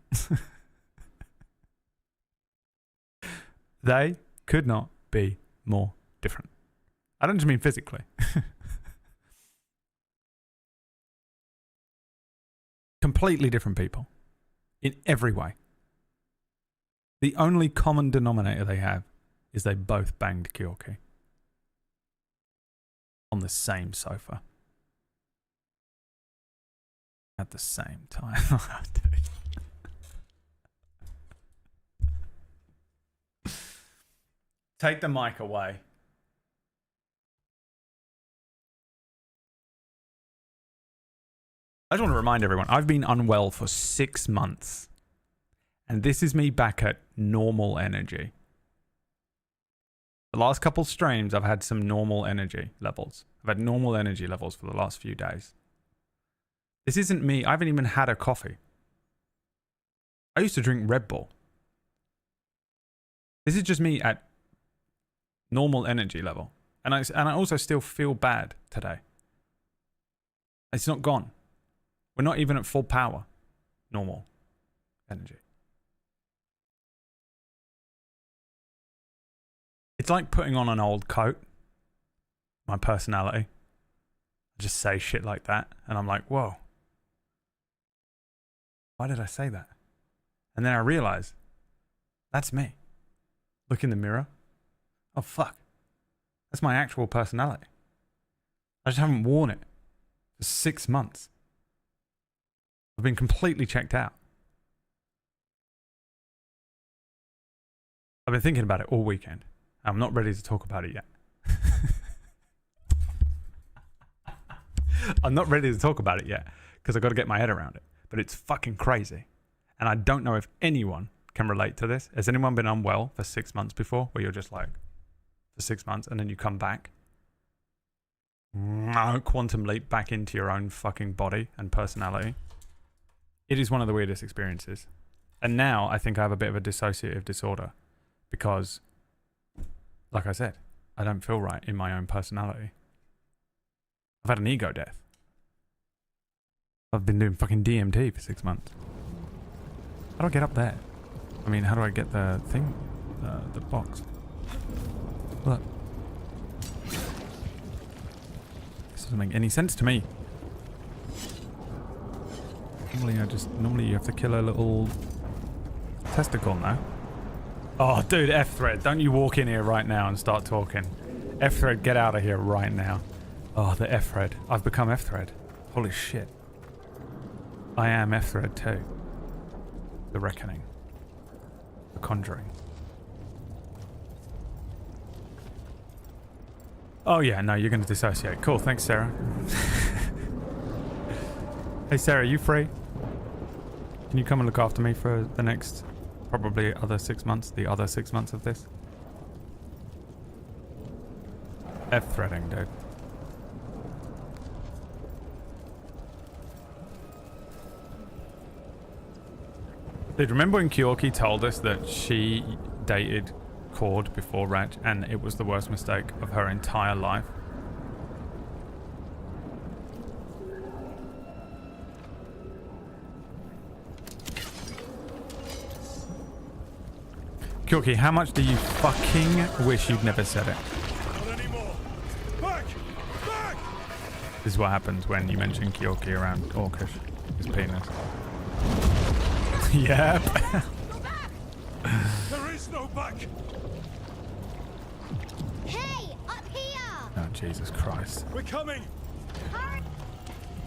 They could not be more different. I don't just mean physically. Completely different people. In every way. The only common denominator they have is they both banged Kyorki. On the same sofa. At the same time. Take the mic away. I just want to remind everyone, I've been unwell for 6 months. And this is me back at normal energy. The last couple streams, I've had some normal energy levels. I've had normal energy levels for the last few days. This isn't me. I haven't even had a coffee. I used to drink Red Bull. This is just me at normal energy level. And I also still feel bad today. It's not gone. We're not even at full power. Normal energy. It's like putting on an old coat. My personality. I just say shit like that. And I'm like, whoa. Why did I say that? And then I realize, that's me. Look in the mirror. Oh, fuck. That's my actual personality. I just haven't worn it for 6 months. I've been completely checked out. I've been thinking about it all weekend. I'm not ready to talk about it yet. I'm not ready to talk about it yet because I've got to get my head around it. But it's fucking crazy. And I don't know if anyone can relate to this. Has anyone been unwell for 6 months before where you're just like, for 6 months and then you come back? Quantum leap back into your own fucking body and personality. It is one of the weirdest experiences. And now I think I have a bit of a dissociative disorder because, like I said, I don't feel right in my own personality. I've had an ego death. I've been doing fucking DMT for 6 months. How do I get up there? I mean, how do I get the thing? The box. Look. This doesn't make any sense to me. Normally you have to kill a little testicle now. Oh, dude, F-Thread, don't you walk in here right now and start talking. F-Thread, get out of here right now. Oh, the F-Thread. I've become F-Thread. Holy shit. I am F-Thread too. The Reckoning. The Conjuring. Oh yeah, no, you're going to dissociate. Cool, thanks, Sarah. Hey, Sarah, you free? Can you come and look after me for the next, probably other 6 months? The other 6 months of this? F-threading, dude. Dude, remember when Kyorki told us that she dated Cord before Ratch and it was the worst mistake of her entire life? Kyorki, how much do you fucking wish you'd never said it? Not anymore. Back! Back! This is what happens when you mention Kyorki around Orcish. His penis. Yep. There is no back! Hey, up Here! Oh, Jesus Christ. We're coming! Hurry!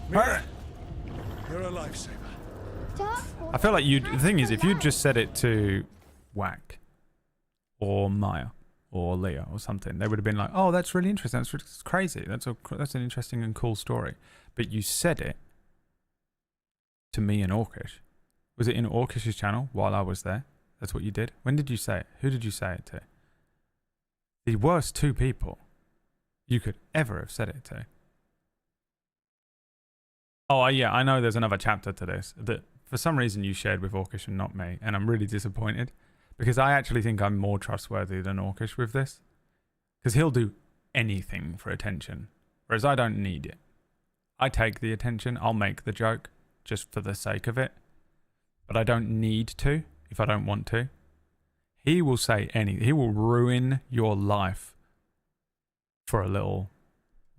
Mira, you're a lifesaver. I feel like the thing is, if you'd just said it to Whack or Maya or Leah or something, they would have been like, oh, that's really interesting. That's crazy. That's an interesting and cool story. But you said it to me and Orcish. Was it in Orcish's channel while I was there? That's what you did? When did you say it? Who did you say it to? The worst two people you could ever have said it to. Oh, yeah, I know there's another chapter to this that for some reason you shared with Orcish and not me, and I'm really disappointed because I actually think I'm more trustworthy than Orcish with this, because he'll do anything for attention, whereas I don't need it. I take the attention, I'll make the joke just for the sake of it, but I don't need to if I don't want to. He will say anything. He will ruin your life for a little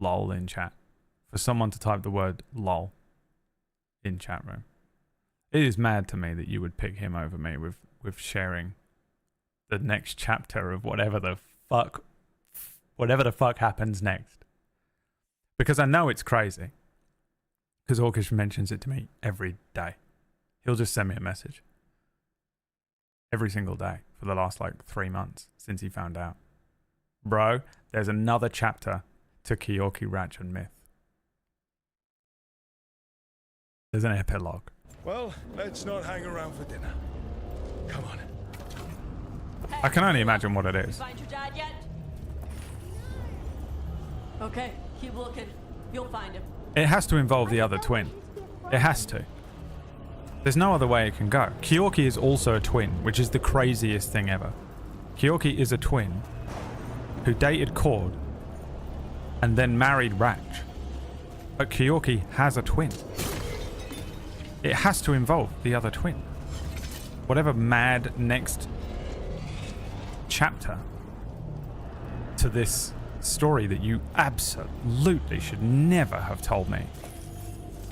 lol in chat. For someone to type the word lol in chat room. It is mad to me that you would pick him over me with sharing the next chapter of whatever the fuck happens next. Because I know it's crazy. Because Orcish mentions it to me every day. He'll just send me a message. Every single day for the last 3 months since he found out. Bro, there's another chapter to Kyorki, Ratch and Myth. There's an epilogue. Well, let's not hang around for dinner. Come on. I can only imagine what it is. Find your dad yet? Okay, keep looking. You'll find him. It has to involve the other twin. It has to. There's no other way it can go. Kyorki is also a twin, which is the craziest thing ever. Kyorki is a twin who dated Cord and then married Ratch. But Kyorki has a twin. It has to involve the other twin. Whatever mad next chapter to this story that you absolutely should never have told me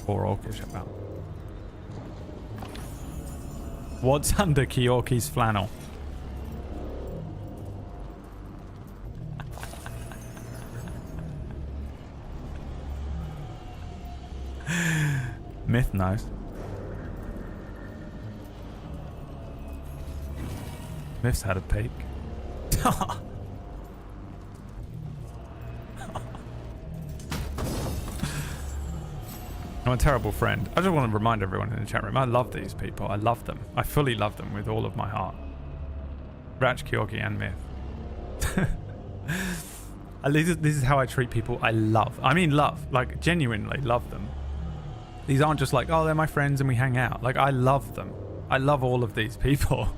or Orcish about. What's under Kyorki's flannel? Myth knows. Myth's had a peek. I'm a terrible friend. I just want to remind everyone in the chat room, I love these people. I love them. I fully love them with all of my heart. Ratch, Kyorki, and Myth. This is how I treat people I love. I mean love. Like, genuinely love them. These aren't just like, oh, they're my friends and we hang out. Like, I love them. I love all of these people.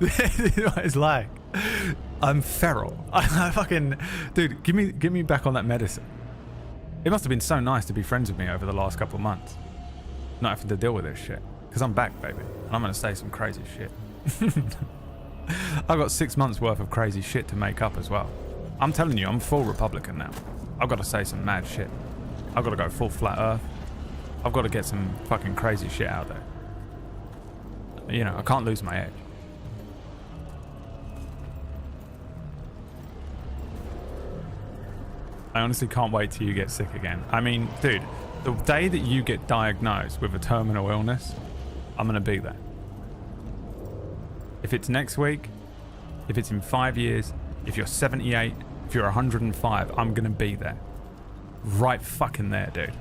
This is what it's like. I'm feral. I fucking... Dude, give me back on that medicine. It must have been so nice to be friends with me over the last couple of months. Not having to deal with this shit. Because I'm back, baby. And I'm going to say some crazy shit. I've got 6 months worth of crazy shit to make up as well. I'm telling you, I'm full Republican now. I've got to say some mad shit. I've got to go full flat earth. I've got to get some fucking crazy shit out there. You know, I can't lose my edge. I honestly can't wait till you get sick again. I mean, dude, the day that you get diagnosed with a terminal illness, I'm going to be there. If it's next week, if it's in 5 years, if you're 78, if you're 105, I'm going to be there. Right fucking there, dude.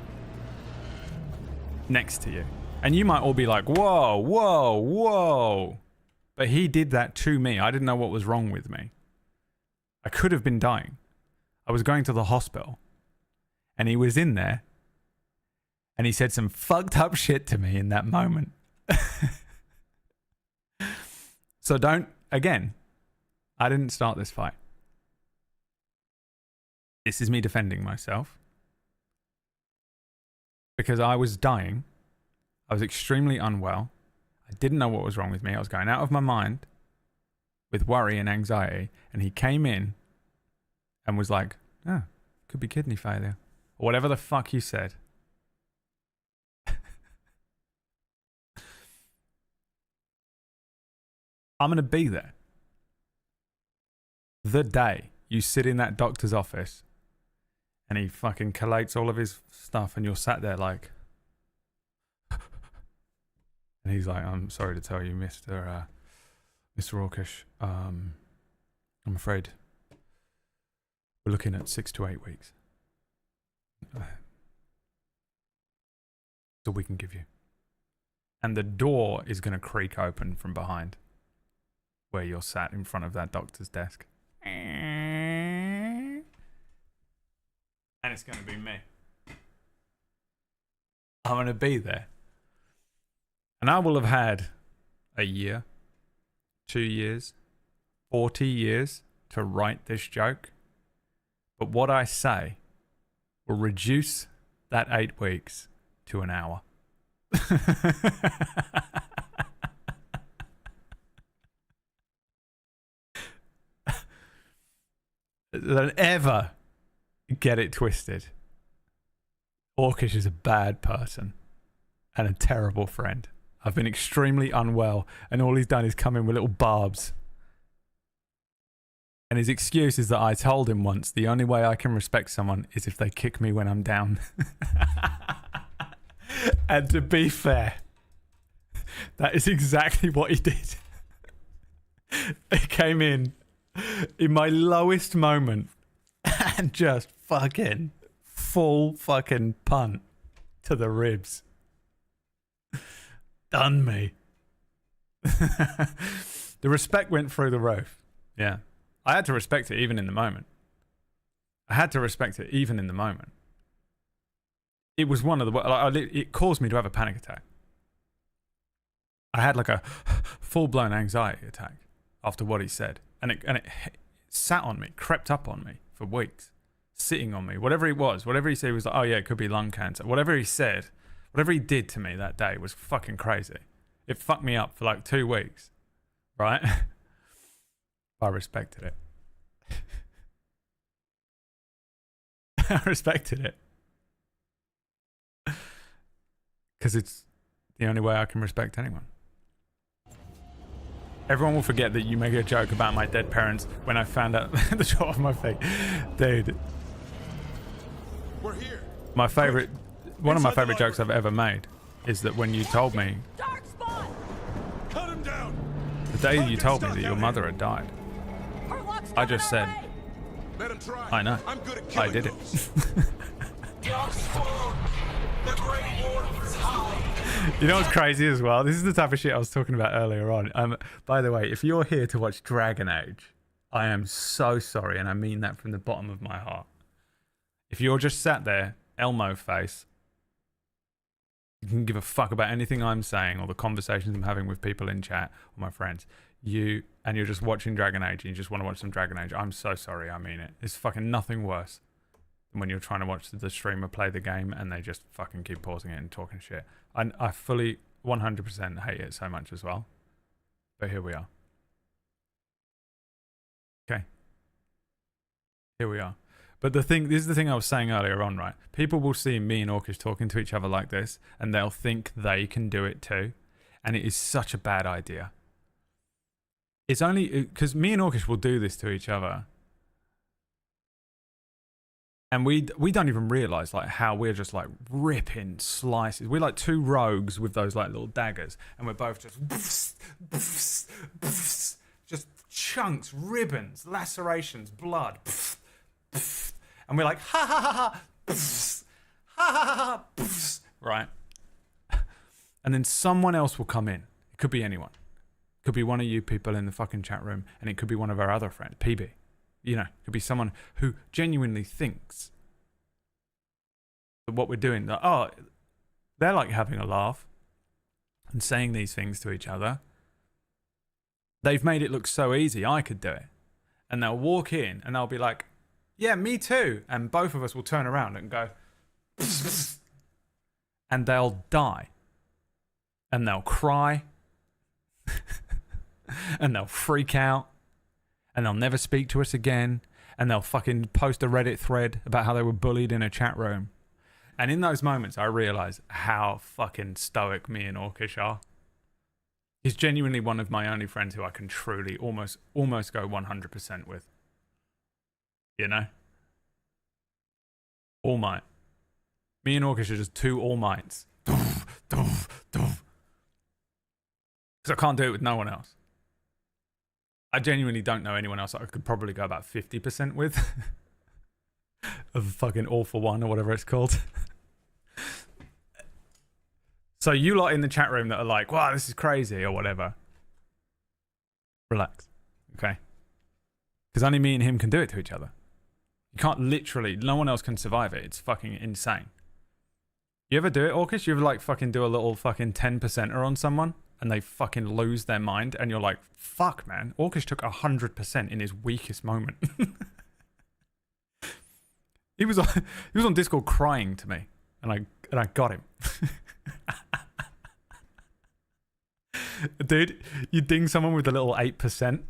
Next to you. And you might all be like, whoa, whoa, whoa. But he did that to me. I didn't know what was wrong with me. I could have been dying. I was going to the hospital. And he was in there. And he said some fucked up shit to me in that moment. So don't, again, I didn't start this fight. This is me defending myself. Because I was dying. I was extremely unwell. I didn't know what was wrong with me. I was going out of my mind with worry and anxiety. And he came in and was like, oh, could be kidney failure. Or whatever the fuck he said. I'm going to be there. The day You sit in that doctor's office and he fucking collates all of his stuff and you're sat there like... And he's like, I'm sorry to tell you, Mr. Orkish, I'm afraid we're looking at 6 to 8 weeks. That's all we can give you. And the door is going to creak open from behind where you're sat in front of that doctor's desk. And it's going to be me. I'm going to be there. And I will have had a year, 2 years, 40 years to write this joke. But what I say will reduce that 8 weeks to an hour. Don't ever get it twisted. Orkish is a bad person and a terrible friend. I've been extremely unwell and all he's done is come in with little barbs. And his excuse is that I told him once the only way I can respect someone is if they kick me when I'm down. And to be fair, that is exactly what he did. He came in my lowest moment and just fucking full fucking punt to the ribs. Done me. The respect went through the roof. Yeah. I had to respect it even in the moment. It was one of the... It caused me to have a panic attack. I had like a full-blown anxiety attack after what he said. And it sat on me, crept up on me for weeks. Sitting on me. Whatever it was. Whatever he said, he was like, oh yeah, it could be lung cancer. Whatever he said, whatever he did to me that day was fucking crazy. It fucked me up for like 2 weeks. Right? I respected it. I respected it. Because it's the only way I can respect anyone. Everyone will forget that you make a joke about my dead parents when I found out the shot of my feet. Dude. We're here. My favorite... One of my favorite jokes I've ever made is that when you told me... Cut him down. The day you told me that your mother had died, I just said, Let him try. I know. I'm good at I did it. You know what's crazy as well? This is the type of shit I was talking about earlier on. By the way, if you're here to watch Dragon Age, I am so sorry, and I mean that from the bottom of my heart. If you're just sat there, Elmo face, you can give a fuck about anything I'm saying or the conversations I'm having with people in chat or my friends. You're just watching Dragon Age and you just want to watch some Dragon Age. I'm so sorry, I mean it. It's fucking nothing worse than when you're trying to watch the streamer play the game and they just fucking keep pausing it and talking shit. I fully 100% hate it so much as well. But here we are. Okay. Here we are. But this is the thing I was saying earlier on, right? People will see me and Orkish talking to each other like this and they'll think they can do it too. And it is such a bad idea. It's only because me and Orkish will do this to each other. And we don't even realize like how we're just like ripping slices. We're like two rogues with those like little daggers. And we're both just chunks, ribbons, lacerations, blood. And we're like, ha ha ha ha, ha ha ha, right? And then someone else will come in. It could be anyone. It could be one of you people in the fucking chat room, and it could be one of our other friends, PB. You know, it could be someone who genuinely thinks that what we're doing, that, oh, they're like having a laugh and saying these things to each other. They've made it look so easy, I could do it. And they'll walk in and they'll be like, yeah, me too. And both of us will turn around and go, and they'll die. And they'll cry. And they'll freak out. And they'll never speak to us again. And they'll fucking post a Reddit thread about how they were bullied in a chat room. And in those moments, I realize how fucking stoic me and Orkish are. He's genuinely one of my only friends who I can truly almost go 100% with. You know? All Might. Me and Orcish are just two All Mights. Because I can't do it with no one else. I genuinely don't know anyone else that I could probably go about 50% with. Of fucking All for One or whatever it's called. So you lot in the chat room that are like, wow, this is crazy or whatever. Relax. Okay? Because only me and him can do it to each other. You can't literally, no one else can survive it. It's fucking insane. You ever do it, Orcish? You ever like fucking do a little fucking 10%er on someone and they fucking lose their mind and you're like, fuck man, Orcish took 100% in his weakest moment. He was on Discord crying to me and I got him. Dude, you ding someone with a little 8%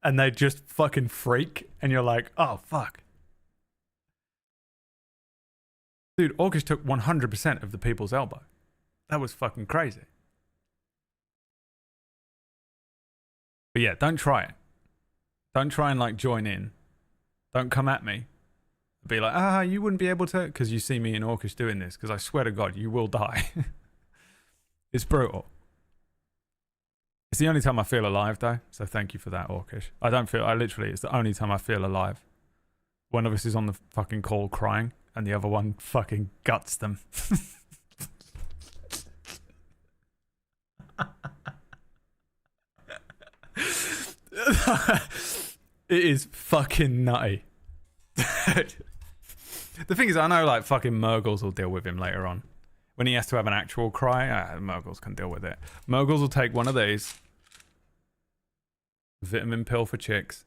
and they just fucking freak and you're like, oh fuck. Dude, Orcish took 100% of the people's elbow. That was fucking crazy. But yeah, don't try it. Don't try and like join in. Don't come at me. Be like, you wouldn't be able to, because you see me and Orcish doing this, because I swear to God, you will die. It's brutal. It's the only time I feel alive though, so thank you for that, Orcish. It's the only time I feel alive. One of us is on the fucking call crying, and the other one fucking guts them. It is fucking nutty. The thing is, I know like fucking Murgles will deal with him later on. When he has to have an actual cry, Murgles can deal with it. Murgles will take one of these. Vitamin pill for chicks.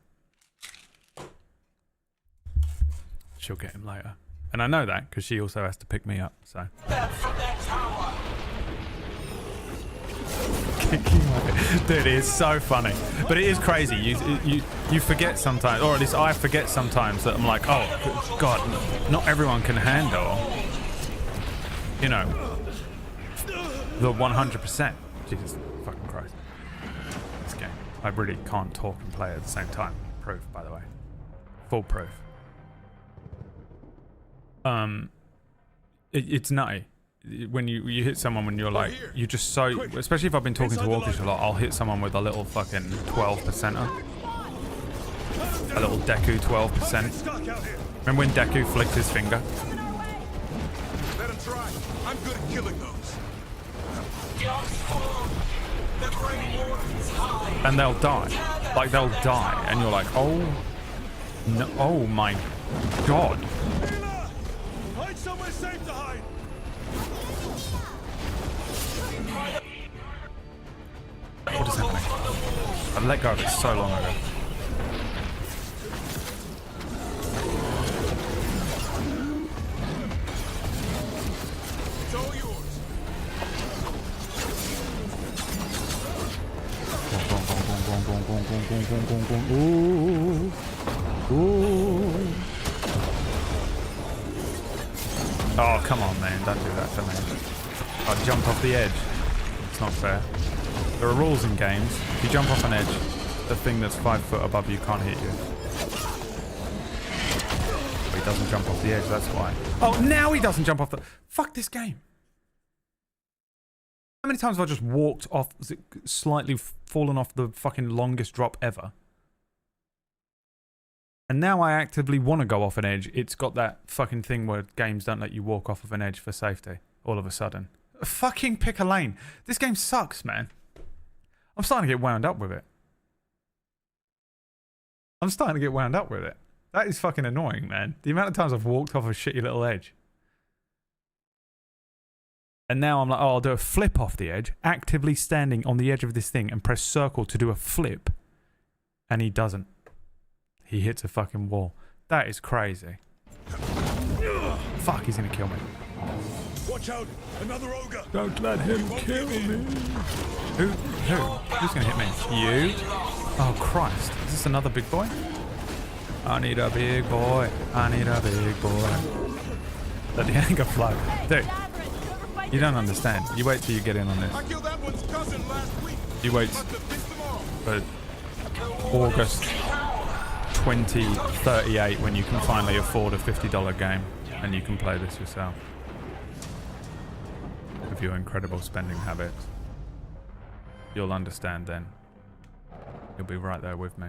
She'll get him later. And I know that because she also has to pick me up, so. Dude, it is so funny. But it is crazy. You forget sometimes, or at least I forget sometimes that I'm like, oh, God, not everyone can handle, you know, the 100%. Jesus fucking Christ. This game. I really can't talk and play at the same time. Proof, by the way. Full proof. It's nutty. When you hit someone when you're like, you just so, especially if I've been talking to Orcish a lot, I'll hit someone with a little fucking 12%er. A little Deku 12%. Remember when Deku flicked his finger? Let him try. I'm good at killing those. And they'll die. Like, they'll die. And you're like, oh, no, oh my God. Find somewhere safe to hide. What is happening? I've let go of it so long ago. It's all yours. Ooh. Ooh. Oh, come on, man. Don't do that to me. I jumped off the edge. It's not fair. There are rules in games. If you jump off an edge, the thing that's 5 foot above you can't hit you. But he doesn't jump off the edge, that's why. Oh, now he doesn't jump off the... Fuck this game. How many times have I just walked off, slightly fallen off the fucking longest drop ever? And now I actively want to go off an edge. It's got that fucking thing where games don't let you walk off of an edge for safety. All of a sudden. Fucking pick a lane. This game sucks, man. I'm starting to get wound up with it. That is fucking annoying, man. The amount of times I've walked off a shitty little edge. And now I'm like, oh, I'll do a flip off the edge. Actively standing on the edge of this thing and press circle to do a flip. And he doesn't. He hits a fucking wall. That is crazy. Fuck, he's gonna kill me. Watch out! Another ogre! Don't let him kill me. Who? Who's gonna hit me? You? Oh Christ! Is this another big boy? I need a big boy. I need a big boy. Let the anger flow, dude. You don't understand. You wait till you get in on this. I killed that one's cousin last week. You wait for August $20.38 when you can finally afford a $50 game and you can play this yourself with your incredible spending habits. You'll understand then. You'll be right there with me.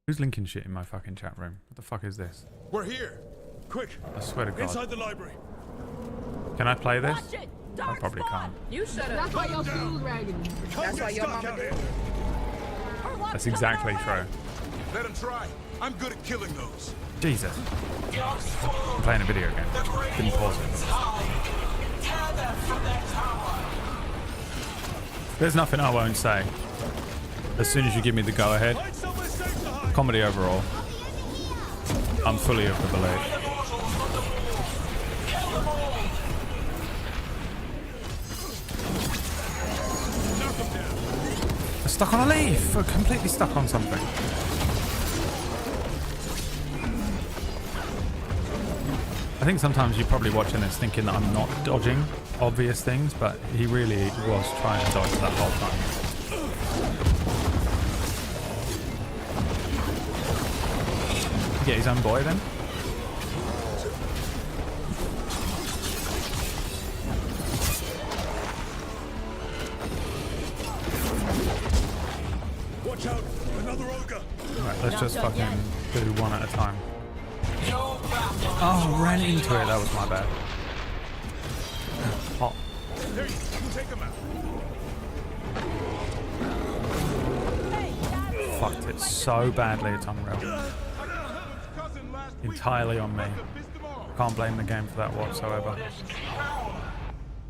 Who's linking shit in my fucking chat room? What the fuck is this? We're here. Quick. I swear to God. Inside the library. Can I play this? I probably can't. You shut up. That's why you're food ragging. That's why your mama did. That's exactly true. Let him try. I'm good at killing those. Jesus. I'm playing a video game. Didn't pause it. There's nothing I won't say. As soon as you give me the go-ahead. Comedy overall. I'm fully of the belief. I'm stuck on a leaf. I'm completely stuck on something. I think sometimes you're probably watching this thinking that I'm not dodging obvious things, but he really was trying to dodge that whole time. Get his own boy then? Watch out! Another ogre! Right, let's just fucking do one at a time. Oh, ran into it. That was my bad. Oh. There you go. Take him out. Fucked it so badly, it's unreal. Entirely on me. Can't blame the game for that whatsoever.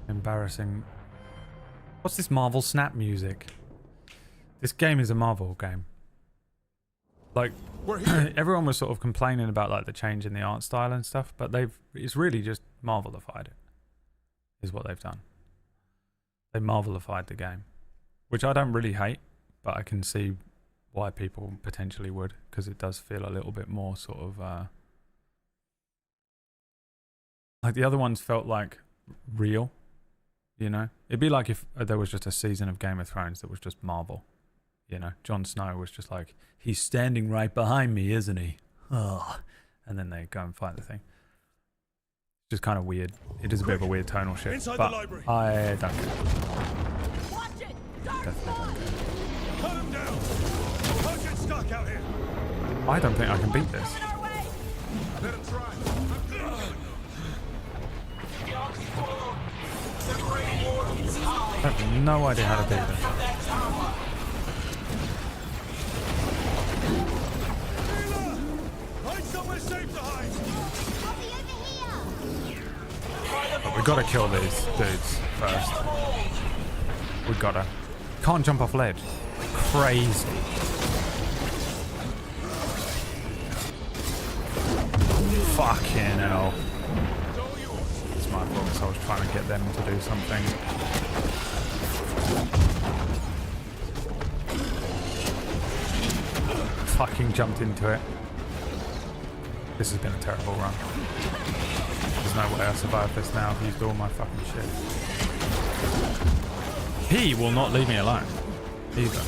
Embarrassing. What's this Marvel Snap music? This game is a Marvel game. Like, everyone was sort of complaining about like the change in the art style and stuff, but it's really just Marvelified it, is what they've done. They Marvelified the game, which I don't really hate, but I can see why people potentially would, because it does feel a little bit more sort of like the other ones felt like real, you know? It'd be like if there was just a season of Game of Thrones that was just Marvel. You know, Jon Snow was just like, he's standing right behind me, isn't he? Oh. And then they go and fight the thing. Just kind of weird. It is a bit of a weird tonal shift, but I don't care. Definitely don't care. Cut him down. How's it stuck out here? I don't think I can beat this. Let him try. I have no idea how to beat this. But we gotta kill these dudes first. We gotta. Can't jump off ledge. Crazy. Fucking hell. It's my fault because I was trying to get them to do something. Fucking jumped into it. This has been a terrible run. There's no way I survive this now. I've used all my fucking shit. He will not leave me alone. Either.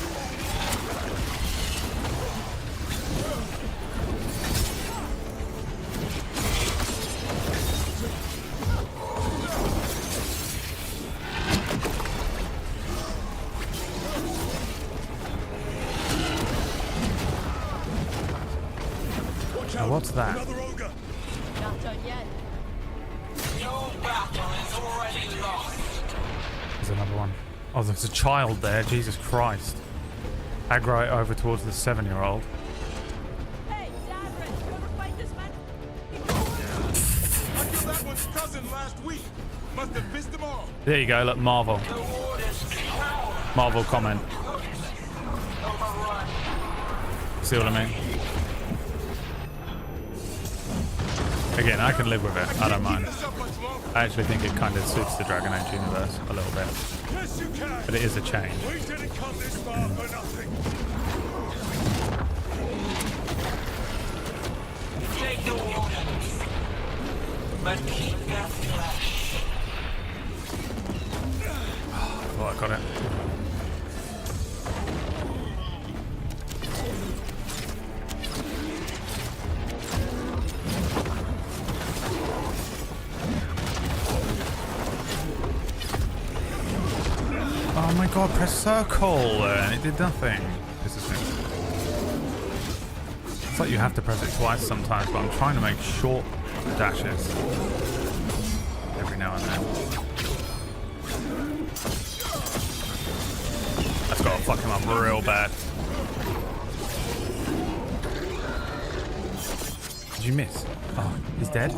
Now what's that? Not done yet. Your battle is already lost. There's another one. Oh, there's a child there. Jesus Christ. Aggro it over towards the 7-year-old. Hey, Davrin, you ever fight this man? I killed that one's cousin last week. Must have missed them all. There you go. Look, Marvel. Marvel comment. See what I mean? Again, I can live with it. I don't mind. I actually think it kind of suits the Dragon Age universe a little bit. But it is a change. We didn't come this far for nothing. Take the waters, but keep their flesh. Oh, I got it. Oh my god, press circle and it did nothing. Pisses me. It's like you have to press it twice sometimes, but I'm trying to make short dashes every now and then. That's gotta fuck him up real bad. Did you miss? Oh, he's dead?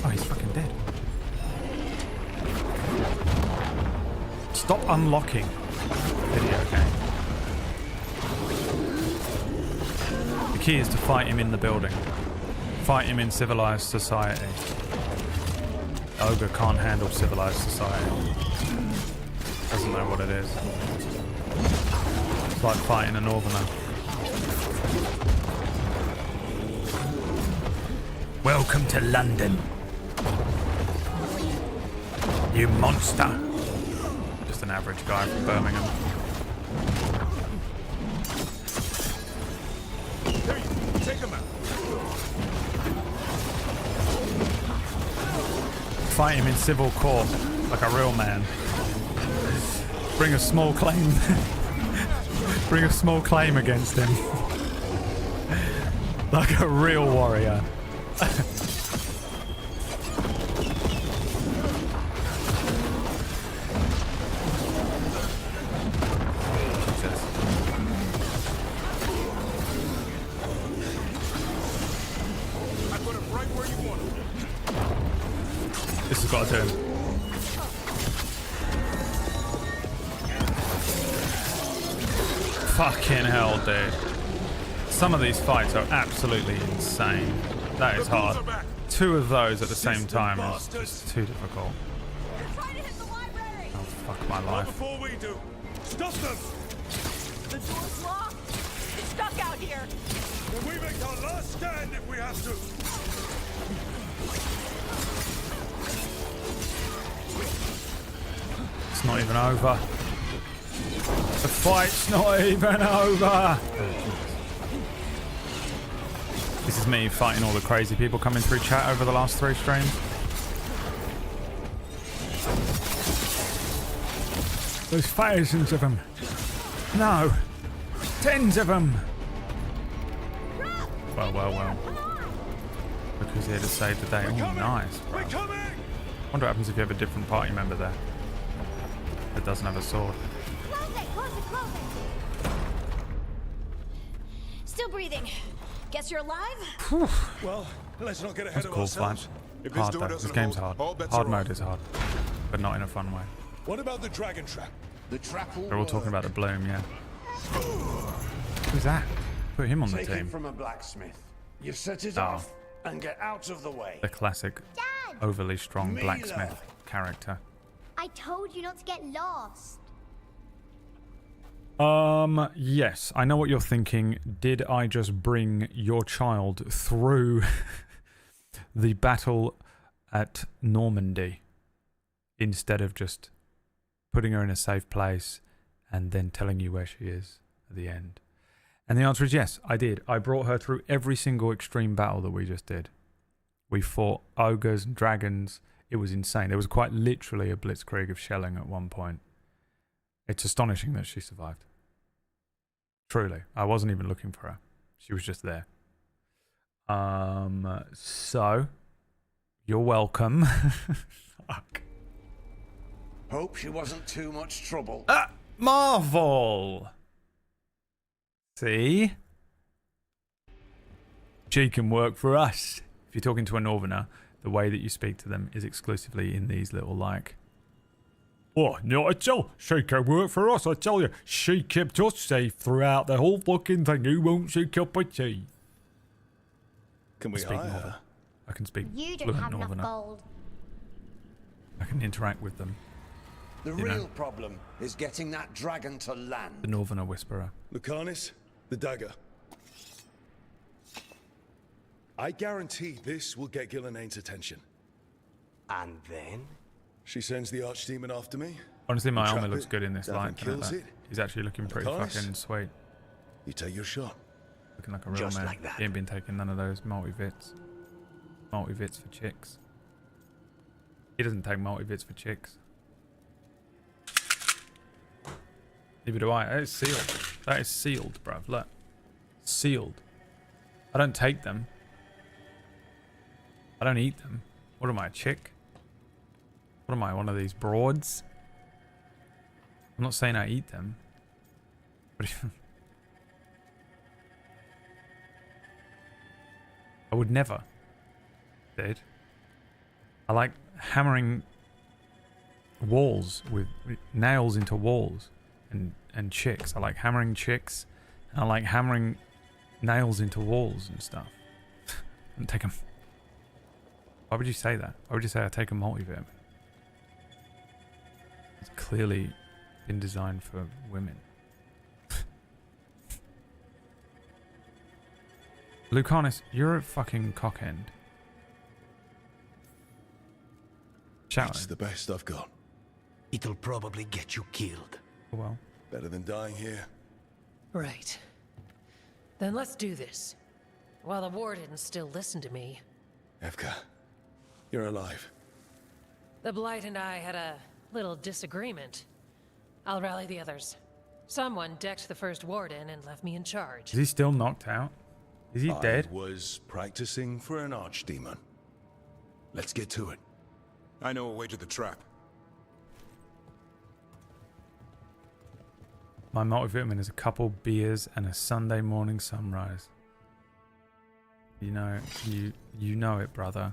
Oh, he's fucking dead. Stop unlocking video game. The key is to fight him in the building. Fight him in civilized society. Ogre can't handle civilized society. Doesn't know what it is. It's like fighting a northerner. Welcome to London. You monster. Just an average guy from Birmingham. Here, take him out. Fight him in civil court like a real man. Bring a small claim. Bring a small claim against him. Like a real warrior. This has got to do. Fucking hell, dude. Some of these fights are absolutely insane. That is hard. 2 of those at the same time is just too difficult. Oh, fuck my life. Before we do, stop them! The door's locked. It's stuck out here. Then we make our last stand if we have to. It's not even over. The fight's not even over. This is me fighting all the crazy people coming through chat over the last 3 streams. There's thousands of them. No. Tens of them. Well, well, well. Look who's here to save the day. Oh, nice, bro. Wonder what happens if you have a different party member there that doesn't have a sword. Close it, close it, close it. Still breathing. Guess you're alive? Well, let's not get ahead That's of cool, ourselves. fine. Hard though. This game's hard. Hard mode is hard, but not in a fun way. What about the dragon trap? The trap will They're all talking about the bloom, yeah. Who's that? Put him on the Take team. it from a blacksmith. You set it Oh. off and get out of the way. The classic, Dad! overly strong Mila. blacksmith character. I told you not to get lost. Yes, I know what you're thinking. Did I just bring your child through the battle at Normandy instead of just putting her in a safe place and then telling you where she is at the end? And the answer is yes, I did. I brought her through every single extreme battle that we just did. We fought ogres and dragons. It was insane. There was quite literally a blitzkrieg of shelling at one point. It's astonishing that she survived. Truly. I wasn't even looking for her. She was just there. So, you're welcome. Fuck. Hope she wasn't too much trouble. Marvel! See? She can work for us. If you're talking to a northerner, the way that you speak to them is exclusively in these little, like... Oh, not at all. She can work for us, I tell you. She kept us safe throughout the whole fucking thing. Who wants a cup of tea? Can we speak hire northern. I can speak You don't fluent have enough northerner. gold. I can interact with them. The You real know. problem is getting that dragon to land. The northerner whisperer. Lucanus, the dagger. I guarantee this will get Gillenaine's attention. And then? She sends the archdemon after me. Honestly, my We armor trap looks it, good in this Davin light. kills it. He's actually looking pretty Lucanus? fucking sweet. You take your shot. Looking like a real Just man. like that. He ain't been taking none of those multi-vits. Multi-vits for chicks. He doesn't take multi-vits for chicks. Neither do I. That is sealed. That is sealed, bruv. Look. Sealed. I don't take them. I don't eat them. What am I, a chick? What am I, one of these broads? I'm not saying I eat them. But I would never. Did. I like hammering walls with nails into walls and chicks. I like hammering chicks. And I like hammering nails into walls and stuff. And take them. Why would you say that? Why would you say I take a multivitamin? It's clearly been designed for women. Lucanus, you're a fucking cockend. It's the best I've got. It'll probably get you killed. Well. Better than dying here. Right. Then let's do this. While the Wardens still listen to me. Evka, you're alive. The Blight and I had a little disagreement. I'll rally the others. Someone decked the first Warden and left me in charge. Is he still knocked out? Is he dead? I was practicing for an archdemon. Let's get to it. I know a way to the trap. My multivitamin is a couple beers and a Sunday morning sunrise. You know, you know it, brother.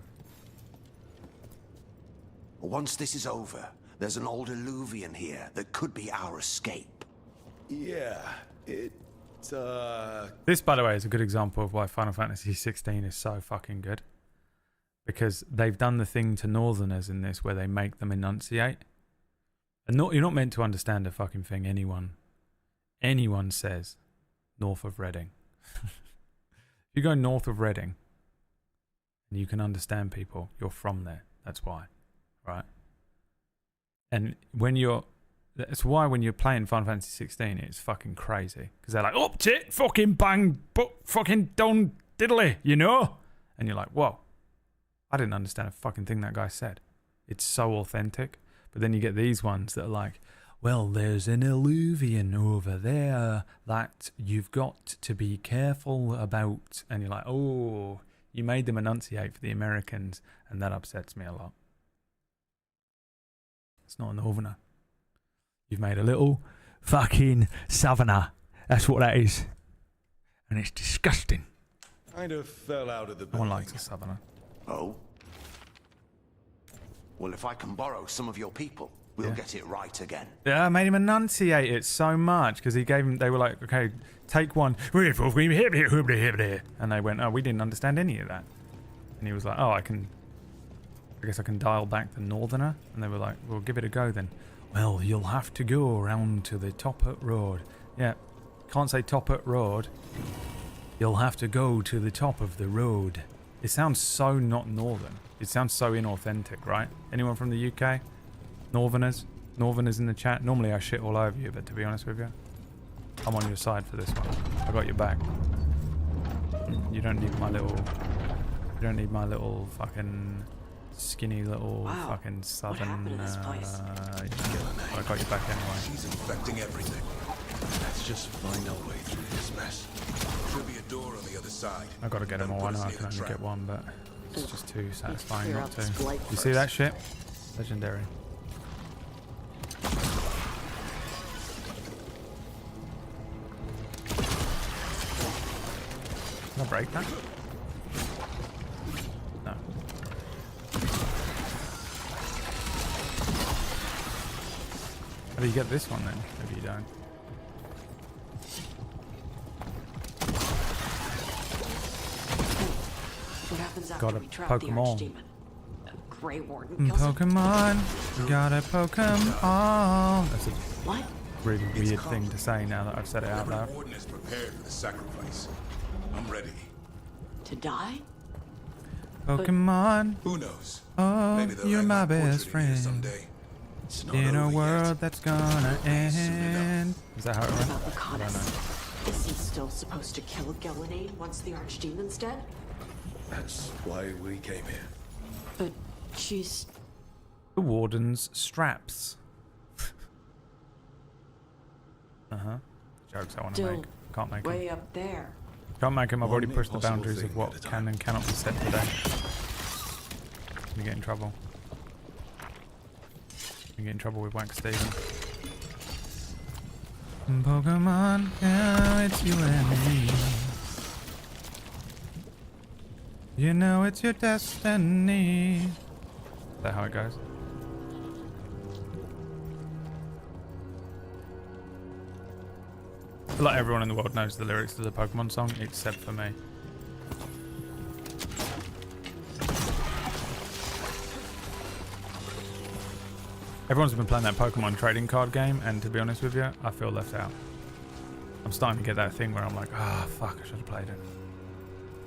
Once this is over, there's an old Illuvian here that could be our escape. Yeah, This, by the way, is a good example of why Final Fantasy 16 is so fucking good. Because they've done the thing to Northerners in this where they make them enunciate. And you're not meant to understand a fucking thing anyone says north of Reading. If you go north of Reading and you can understand people, you're from there. That's why. Right? And that's why when you're playing Final Fantasy 16, it's fucking crazy. Because they're like, up tit, fucking bang, fucking don diddly, you know? And you're like, whoa. I didn't understand a fucking thing that guy said. It's so authentic. But then you get these ones that are like, well, there's an Illuvian over there that you've got to be careful about. And you're like, oh, you made them enunciate for the Americans. And that upsets me a lot. It's not a Northerner. You've made a little fucking Southerner. That's what that is. And it's disgusting. Kind of fell out of the No one likes a Southerner. Oh? Well, if I can borrow some of your people, we'll get it right again. Yeah, I made him enunciate it so much because they were like, okay, take one. And they went, oh, we didn't understand any of that. And he was like, oh, I guess I can dial back the Northerner. And they were like, well, give it a go then. Well, you'll have to go around to the Toppert Road. Yeah, can't say Toppert Road. You'll have to go to the top of the road. It sounds so not Northern. It sounds so inauthentic, right? Anyone from the UK? Northerners? Northerners in the chat? Normally I shit all over you, but to be honest with you, I'm on your side for this one. I got your back. You don't need my little fucking skinny little fucking southern I got your back anyway. She's infecting everything. Let's just find our way through this mess. There'll be a door on the other side. I gotta get them all. I know I can only get one, but it's just too satisfying not to. You see that shit? Legendary. Can I break that? No. How do you get this one then? Maybe you don't. What happens after Got a we trap Pokemon. the Archdemon? A Grey Warden kills him? Pokemon, got a Pokemon. That's a What? really weird thing to say now that I've said it out loud. Every warden is prepared for the sacrifice. I'm ready. To die? Pokemon. Who knows? Oh, Maybe they'll you're hang my my portrait best in here friend. someday. In a world that's gonna end. Is that how it What runs? about I don't know. Lucanus? Is he still supposed to kill Gelenade once the Archdemon's dead? That's why we came here. But she's... The Warden's straps. Uh-huh. Jokes I want to make. Can't make way them. up there. Can't make them. I've already One pushed the impossible boundaries thing of what at a can time. and cannot be said today. You get in trouble. You get in trouble with Wank Steven. Pokemon, now it's you and me. You know it's your destiny. Is that how it goes? I feel like everyone in the world knows the lyrics to the Pokemon song, except for me. Everyone's been playing that Pokemon trading card game, and to be honest with you, I feel left out. I'm starting to get that thing where I'm like, ah, fuck, I should have played it.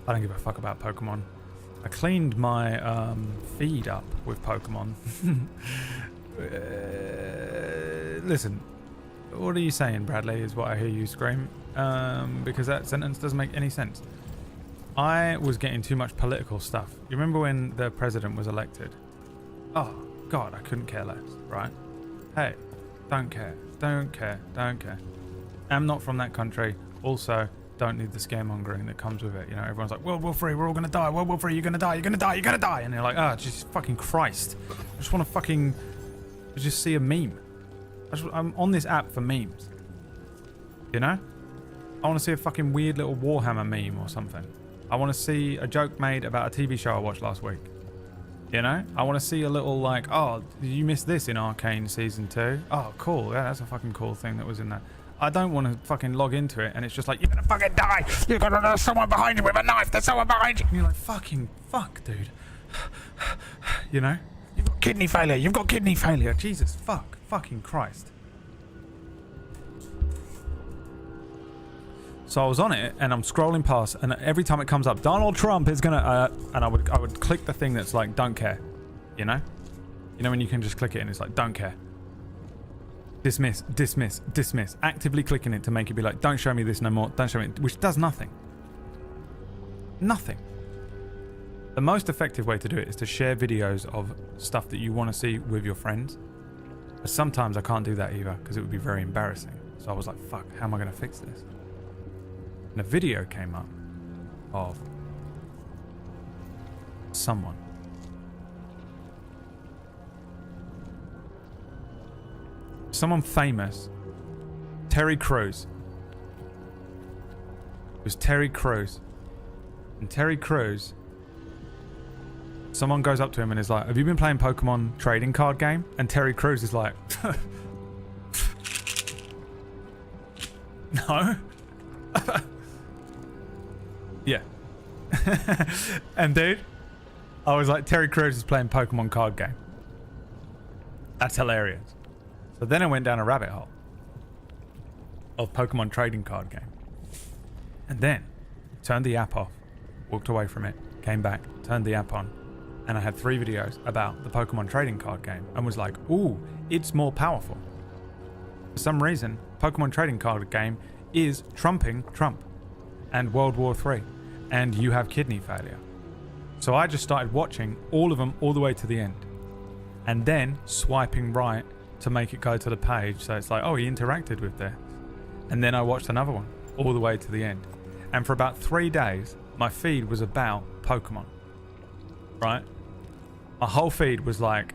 I don't give a fuck about Pokemon. I cleaned my feed up with Pokemon. Listen, what are you saying, Bradley, is what I hear you scream. Because that sentence doesn't make any sense. I was getting too much political stuff. You remember when the president was elected? Oh, God, I couldn't care less, right? Hey, don't care, don't care, don't care. I'm not from that country. Also, don't need the scaremongering that comes with it. You know, everyone's like, World War III, we're all gonna die. World War III, you're gonna die, you're gonna die, you're gonna die. And you're like, oh, Jesus fucking Christ. I just want to fucking just see a meme. I'm on this app for memes. You know? I want to see a fucking weird little Warhammer meme or something. I want to see a joke made about a TV show I watched last week. You know? I want to see a little like, oh, did you miss this in Arcane Season 2? Oh, cool. Yeah, that's a fucking cool thing that was in that. I don't want to fucking log into it and it's just like, you're gonna fucking die. You're gonna there's someone behind you with a knife. There's someone behind you. And you're like, fucking fuck, dude. You know? You've got kidney failure. You've got kidney failure. Jesus fuck. Fucking Christ. So I was on it and I'm scrolling past and every time it comes up, Donald Trump is gonna, and I would click the thing that's like, don't care. You know? You know when you can just click it and it's like, don't care. Dismiss, dismiss, dismiss. Actively clicking it to make it be like, don't show me this no more. Don't show me, which does nothing. Nothing. The most effective way to do it is to share videos of stuff that you want to see with your friends. But sometimes I can't do that either because it would be very embarrassing. So I was like, fuck, how am I going to fix this? And a video came up of someone famous, Terry Crews. It was Terry Crews. And Terry Crews, someone goes up to him and is like, have you been playing Pokemon trading card game? And Terry Crews is like, no. Yeah. And dude, I was like, Terry Crews is playing Pokemon card game. That's hilarious. So then I went down a rabbit hole of Pokemon trading card game. And then turned the app off, walked away from it, came back, turned the app on, and I had 3 videos about the Pokemon trading card game and was like, ooh, it's more powerful. For some reason, Pokemon trading card game is trumping Trump and World War III, and you have kidney failure. So I just started watching all of them all the way to the end, and then swiping right to make it go to the page. So it's like, oh, he interacted with this. And then I watched another one all the way to the end. And for about 3 days, my feed was about Pokemon. Right? My whole feed was like,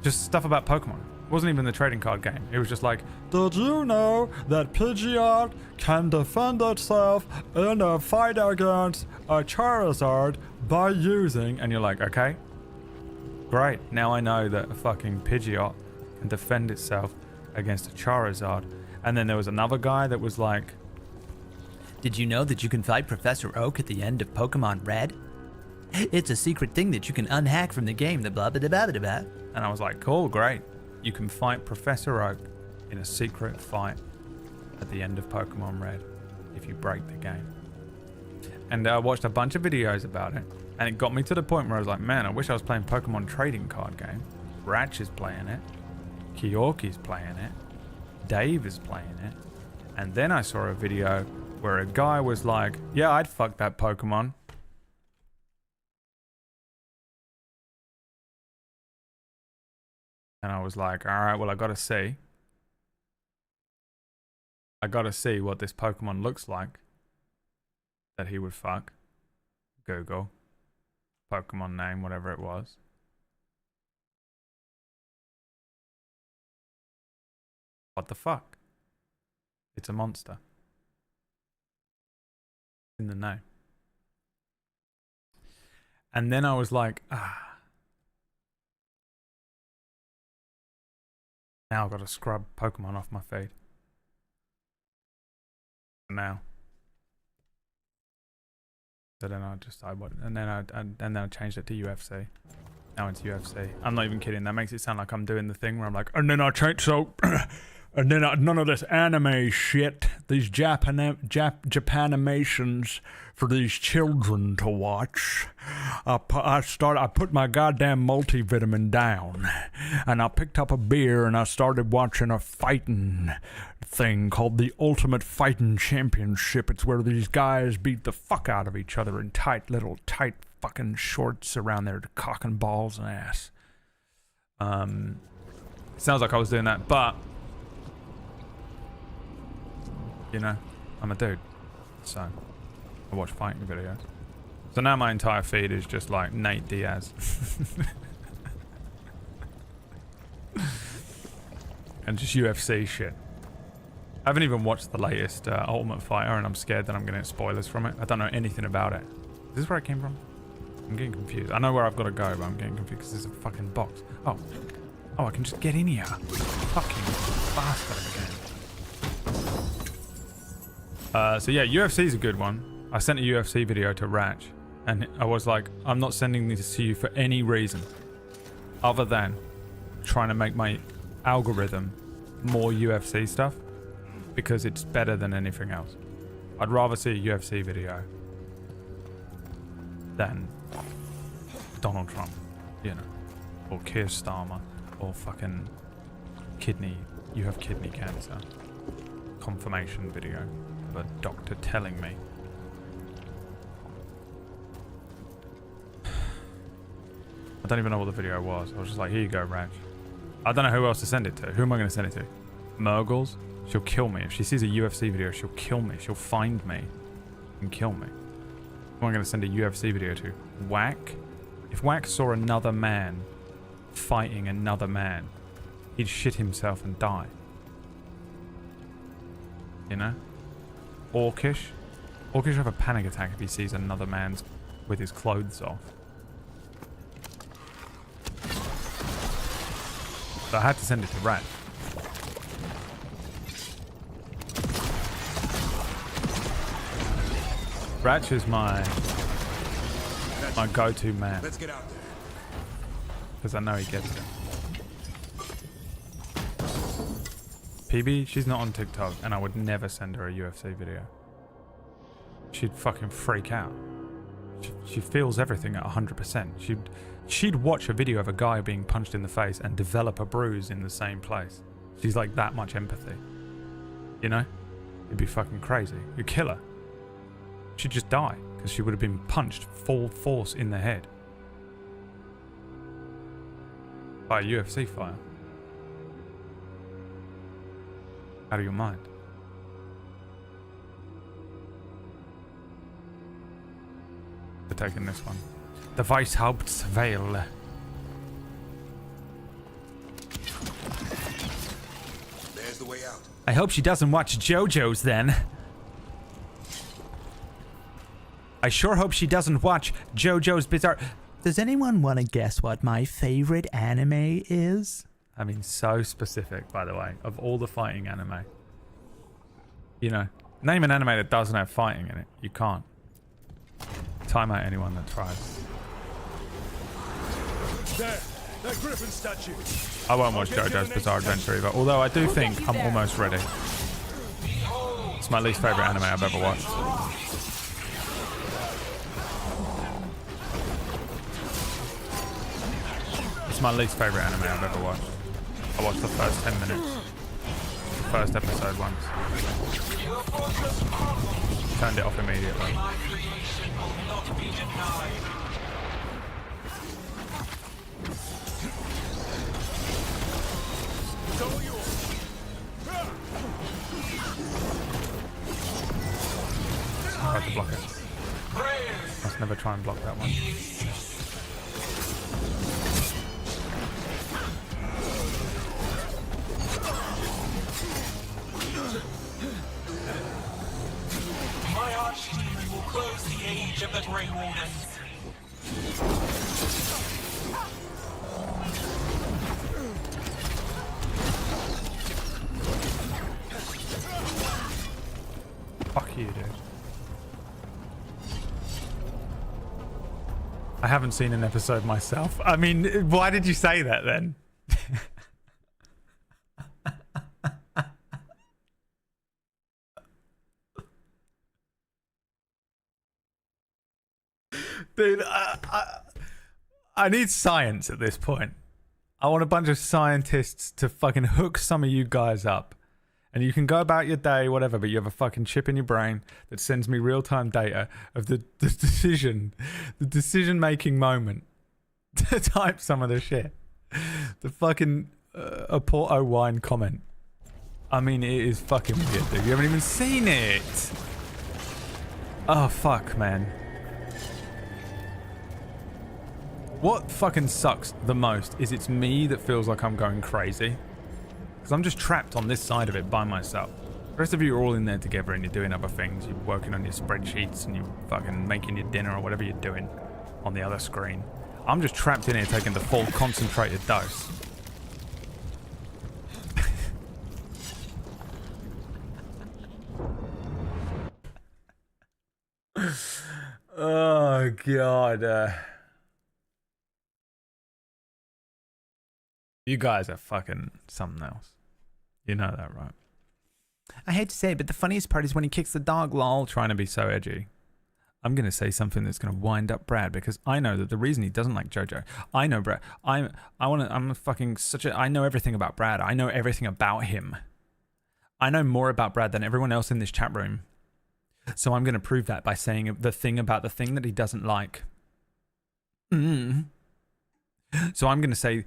just stuff about Pokemon. It wasn't even the trading card game. It was just like, did you know that Pidgeot can defend itself in a fight against a Charizard by using... And you're like, okay, great. Now I know that a fucking Pidgeot can defend itself against a Charizard. And then there was another guy that was like, did you know that you can fight Professor Oak at the end of Pokemon Red? It's a secret thing that you can unhack from the game, the blah blah blah blah blah. And I was like, cool, great. You can fight Professor Oak in a secret fight at the end of Pokemon Red if you break the game. And I watched a bunch of videos about it, and it got me to the point where I was like, man, I wish I was playing Pokemon trading card game. Ratch is playing it. Kyorki's playing it. Dave is playing it. And then I saw a video where a guy was like, yeah, I'd fuck that Pokemon. And I was like, all right, well, I got to see. I gotta see what this Pokemon looks like that he would fuck. Google. Pokemon name, whatever it was. What the fuck? It's a monster. In the name. And then I was like, now I've got to scrub Pokemon off my feed. Now. So then then I changed it to UFC. Now it's UFC. I'm not even kidding. That makes it sound like I'm doing the thing where I'm like, and then I changed and then none of this anime shit, these Japanimations for these children to watch. I put my goddamn multivitamin down, and I picked up a beer and I started watching a fighting thing called the Ultimate Fighting Championship. It's where these guys beat the fuck out of each other in tight fucking shorts around their cock and balls and ass. Sounds like I was doing that, but you know, I'm a dude, so I watch fighting videos. So now my entire feed is just like Nate Diaz. And just UFC shit. I haven't even watched the latest Ultimate Fighter, and I'm scared that I'm going to get spoilers from it. I don't know anything about it. Is this where it came from? I'm getting confused. I know where I've got to go, but I'm getting confused because there's a fucking box. Oh, I can just get in here. Fucking bastard again. So yeah, UFC is a good one. I sent a UFC video to Ratch, and I was like, I'm not sending this to you for any reason other than trying to make my algorithm more UFC stuff, because it's better than anything else. I'd rather see a UFC video than Donald Trump, you know, or Keir Starmer, or fucking you have kidney cancer confirmation video of a doctor telling me. I don't even know what the video was. I was just like, here you go, Raj. I don't know who else to send it to. Who am I going to send it to? Murgles? She'll kill me. If she sees a UFC video, she'll kill me. She'll find me and kill me. Who am I going to send a UFC video to? Whack? If Whack saw another man fighting another man, he'd shit himself and die. You know? Orcish? Orcish will have a panic attack if he sees another man's with his clothes off. So I had to send it to Rat. Ratch is my go-to man. Let's get out there. Because I know he gets it. PB, she's not on TikTok, and I would never send her a UFC video. She'd fucking freak out. She feels everything at 100%. She'd watch a video of a guy being punched in the face and develop a bruise in the same place. She's like that much empathy. You know? It'd be fucking crazy. It'd kill her. She'd just die because she would have been punched full force in the head by a UFC fighter. Out of your mind. We're taking this one. The Weishauptsveil. There's the way out. I hope she doesn't watch JoJo's then. I sure hope she doesn't watch JoJo's Bizarre... Does anyone want to guess what my favorite anime is? I mean, so specific, by the way, of all the fighting anime. You know, name an anime that doesn't have fighting in it. You can't. Time out anyone that tries. There, that griffin statue. I won't watch JoJo's Bizarre Adventure either, although I do think I'm almost ready. It's my least favorite anime I've ever watched. It's my least favorite anime I've ever watched. I watched the first 10 minutes. The first episode once. Turned it off immediately. tried to block it. Must never try and block that one. My archdemon will close the age of the Grey Wardens. Fuck you, dude. I haven't seen an episode myself. I mean, why did you say that then? Dude, I need science at this point. I want a bunch of scientists to fucking hook some of you guys up. And you can go about your day, whatever, but you have a fucking chip in your brain that sends me real-time data of the decision-making moment to type some of the shit. The fucking a Porto wine comment. I mean, it is fucking weird, dude. You haven't even seen it. Oh, fuck, man. What fucking sucks the most is it's me that feels like I'm going crazy. Because I'm just trapped on this side of it by myself. The rest of you are all in there together and you're doing other things. You're working on your spreadsheets and you're fucking making your dinner or whatever you're doing on the other screen. I'm just trapped in here taking the full concentrated dose. Oh, God. You guys are fucking something else. You know that, right? I hate to say it, but the funniest part is when he kicks the dog, lol, trying to be so edgy. I'm going to say something that's going to wind up Brad because I know that the reason he doesn't like JoJo, I know Brad. I'm fucking I know everything about Brad. I know everything about him. I know more about Brad than everyone else in this chat room. So I'm going to prove that by saying the thing about the thing that he doesn't like. So I'm going to say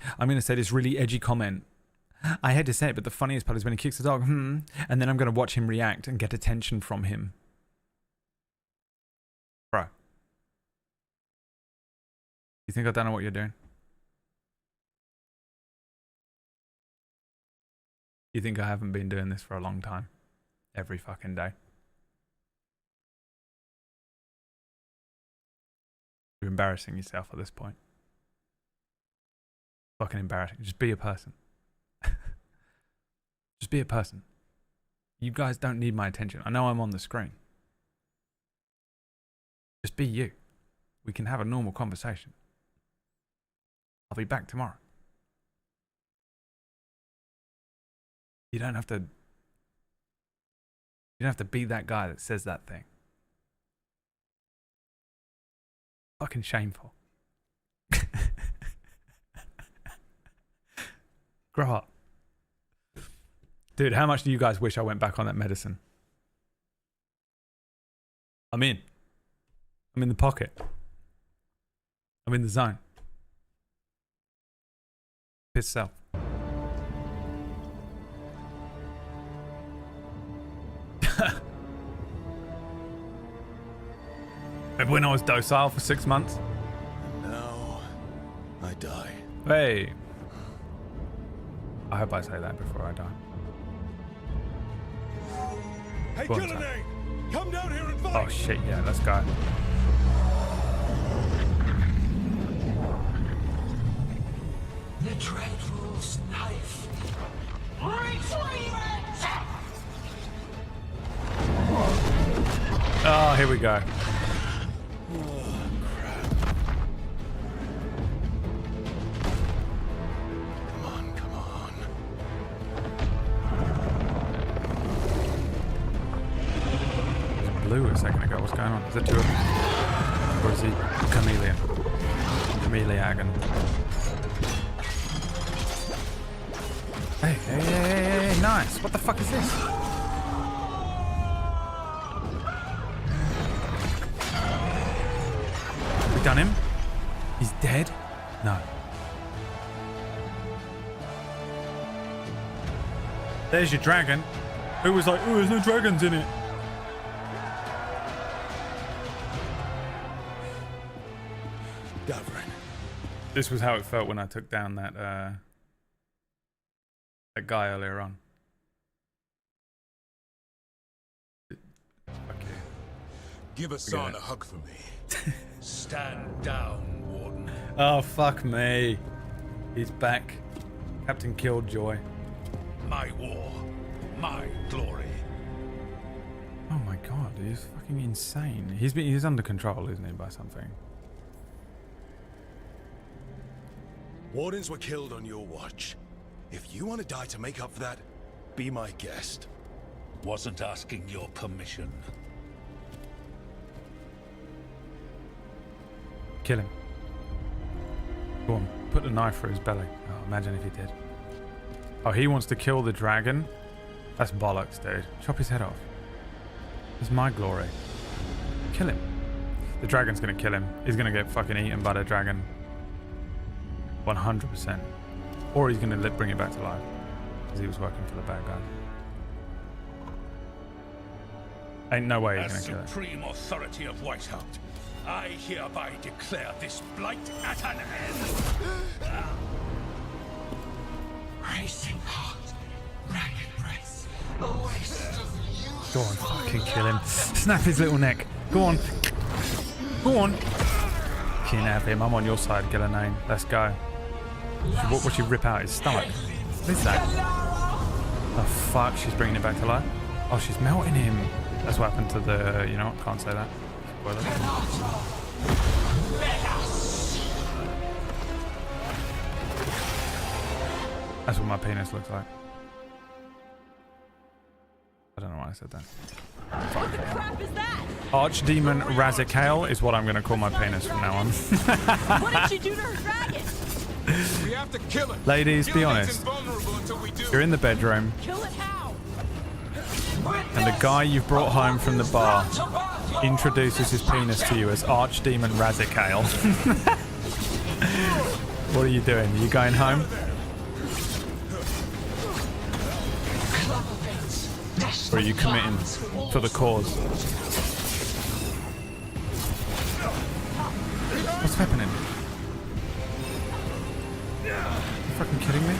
this really edgy comment. I had to say it, but the funniest part is when he kicks the dog, and then I'm going to watch him react and get attention from him. Bro. You think I don't know what you're doing? You think I haven't been doing this for a long time? Every fucking day. You're embarrassing yourself at this point. Fucking embarrassing. Just be a person. Just be a person. You guys don't need my attention. I know I'm on the screen. Just be you. We can have a normal conversation. I'll be back tomorrow. You don't have to be that guy that says that thing. Fucking shameful. Grow up. Dude, how much do you guys wish I went back on that medicine? I'm in. I'm in the pocket. I'm in the zone. Piss self. Remember when I was docile for 6 months? And now I die. Hey. I hope I say that before I die. Hey, Gillenay! Come down here and fight! Oh shit, yeah, let's go. The Dreadful's knife. Retrieve it! Oh, here we go. Blue a second ago. What's going on? Is it two of them? Or is he chameleon? Chameleon. Hey, nice. What the fuck is this? We done him? He's dead? No. There's your dragon. Who was like, oh, there's no dragons in it. This was how it felt when I took down that guy earlier on. Okay. Give Hassan a hug for me. Stand down, Warden. Oh, fuck me. He's back. Captain Killjoy. My war. My glory. Oh my god, he's fucking insane. He's under control, isn't he, by something? Wardens were killed on your watch. If you want to die to make up for that, be my guest. Wasn't asking your permission. Kill him. Go on, put the knife through his belly. Oh, imagine if he did. Oh, he wants to kill the dragon? That's bollocks, dude. Chop his head off. It's my glory. Kill him. The dragon's gonna kill him. He's gonna get fucking eaten by the dragon. 100%. Or he's gonna bring it back to life. Because he was working for the bad guys. Ain't no way he's gonna kill it. As supreme authority of Whiteout, I hereby declare this blight at an end. Racing heart, ragged breath, a waste of youth. Go on, fucking kill him. Snap his little neck. Go on. Go on. Can't have him. I'm on your side, Gillenane. Let's go. What would she rip out his stomach? What is that? Oh fuck, she's bringing it back to life. Oh, she's melting him. That's what happened to the... You know what? Can't say that. Spoiler. That's what my penis looks like. I don't know why I said that. What the crap is that? Archdemon Razikale is what I'm going to call my penis from now on. What did she do to her dragon? We have to kill it. Ladies, be honest. You're in the bedroom, Kill it how? and the guy you've brought home from the bar introduces his penis to you as Archdemon Razikale. What are you doing? Are you going home? Or are you committing for the cause? What's happening? Are you fucking kidding me?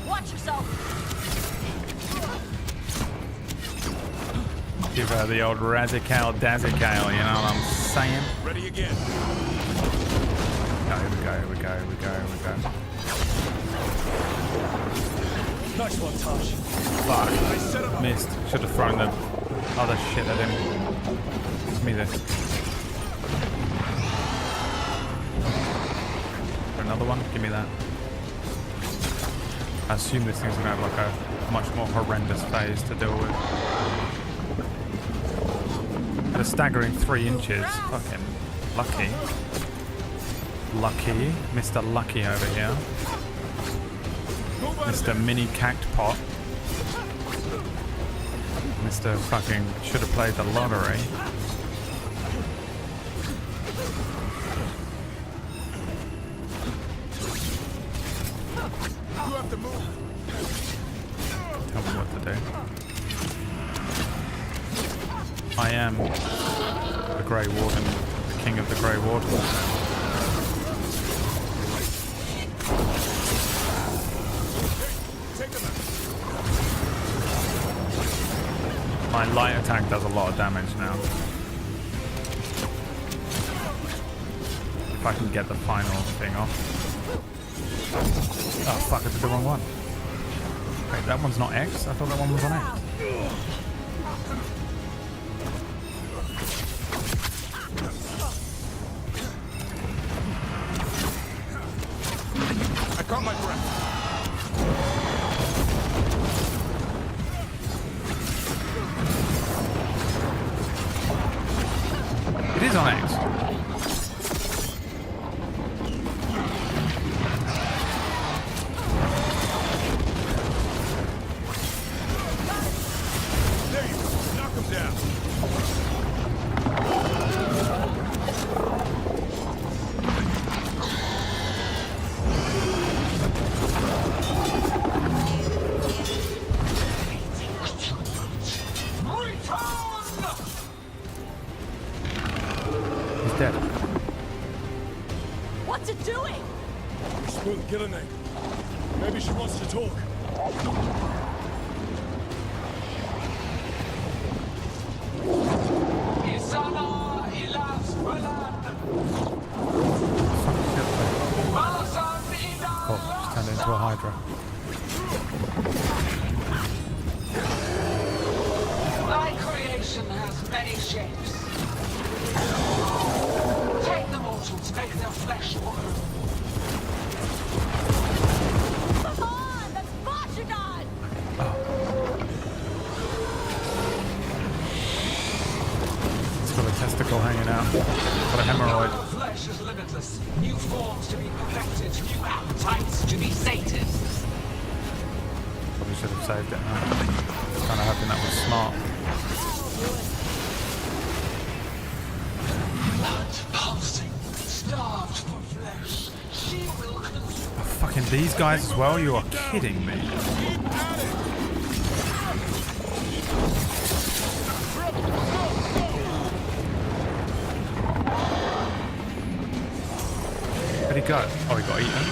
Watch yourself. Give her the old Razikale Dazikale, you know what I'm saying? Ready again. Oh, here we go, here we go, here we go, here we go. Nice one, Tosh. Fuck. Missed. Should have thrown the other shit at him. Give me this. Another one? Give me that. I assume this thing's gonna have like a much more horrendous phase to deal with. At a staggering 3 inches. Fucking lucky. Lucky. Mr. Lucky over here. Mr. Mini Cactpot. Mr. fucking should have played the lottery. You have to move. Tell me what to do. I am the Grey Warden, the King of the Grey Wardens. My light attack does a lot of damage now. If I can get the final thing off. Oh fuck, I did the wrong one. Wait, that one's not X? I thought that one was on X. I caught my breath. It is on X. There you go. Knock him down. She's dead. What's it doing? Smooth Gillinane. Maybe she wants to talk. Oh, she's turned into a Hydra. My creation has many shapes. Take the mortals, make their flesh your own. Come on, that's Boshagon! It's got a testicle hanging out. Got a hemorrhoid. Our flesh is limitless. New forms to be perfected, new appetites to be sated. Probably should have saved it. Kind of hoping that was smart. Blood pulsing, starved for flesh. She will consume. Oh, fucking these guys as well? You are kidding me. Where'd he go? Oh, he got eaten.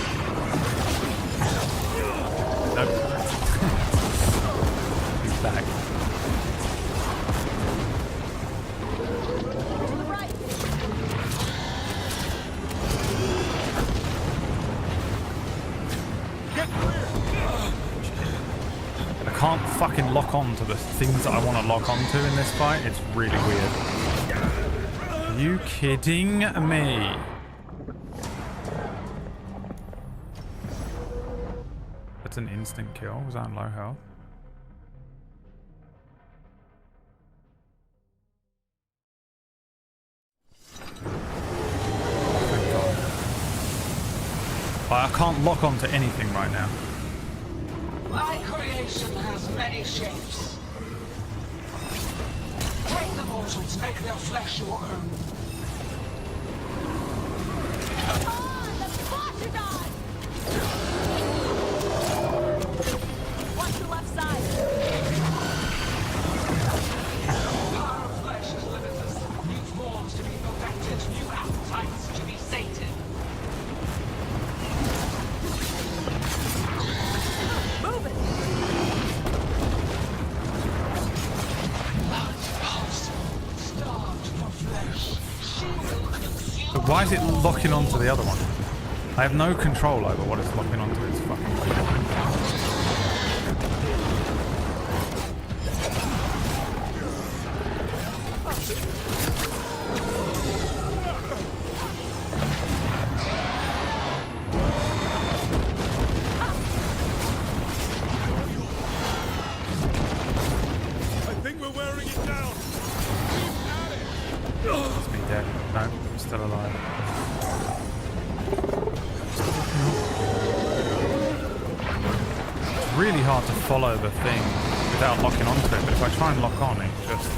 Nope. He's back. I can't fucking lock on to the things that I want to lock onto in this fight. It's really weird. Are you kidding me? That's an instant kill. Was that on low health? Thank God. I can't lock onto anything right now. My creation has many shapes. Take the mortals, make their flesh your own. Come on, that's Boshagon! Watch the left side. Power of flesh is limitless. New forms to be perfected, new appetites to be sated. Move it! Blood pulsing, starved for flesh. She will consume. But why is it locking onto the other one? I have no control over what it's locking onto. It's fucking weird. I think we're wearing it down. It's me dead. No, I'm still alive. It's really hard to follow the thing without locking onto it, but if I try and lock on, it's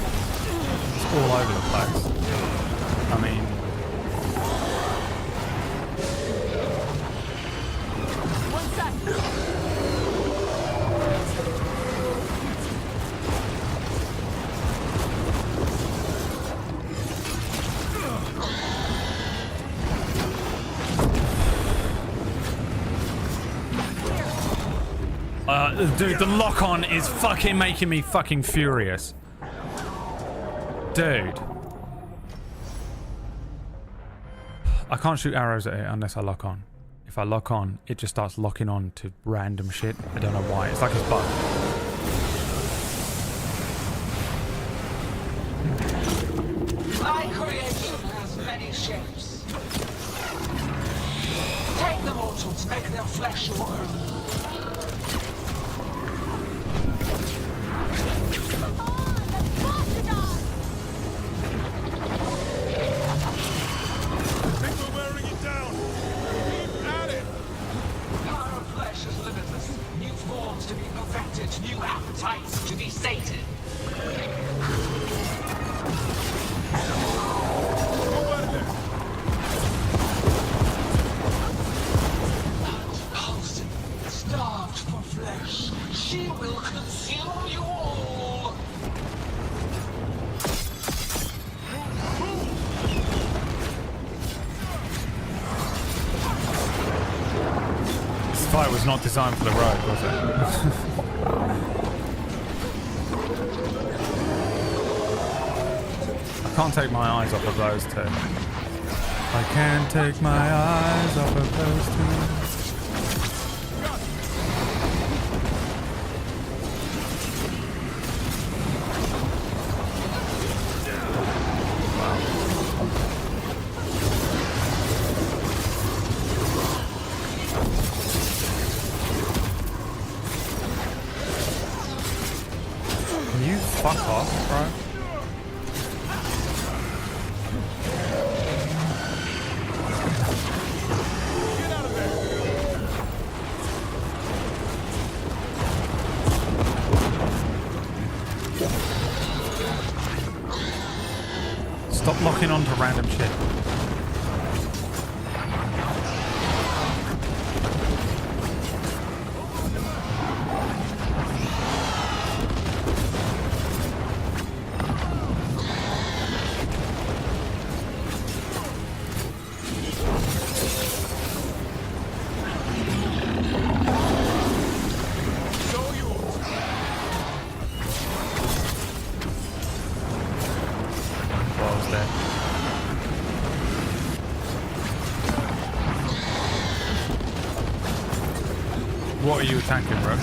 all over the place. I mean... One sec. Dude, the lock-on is fucking making me fucking furious. Dude. I can't shoot arrows at it unless I lock on. If I lock on, it just starts locking on to random shit. I don't know why. It's like it's bugged. My creation has many shapes. Take the mortals, make their flesh your own. New appetites to be sated. Pulsing, starved fight was not designed for the road, was it? I can't take my eyes off of those two. I can't take my eyes off of those two. Can you fuck off, bro? Stop locking onto random shit. What are you attacking, bro?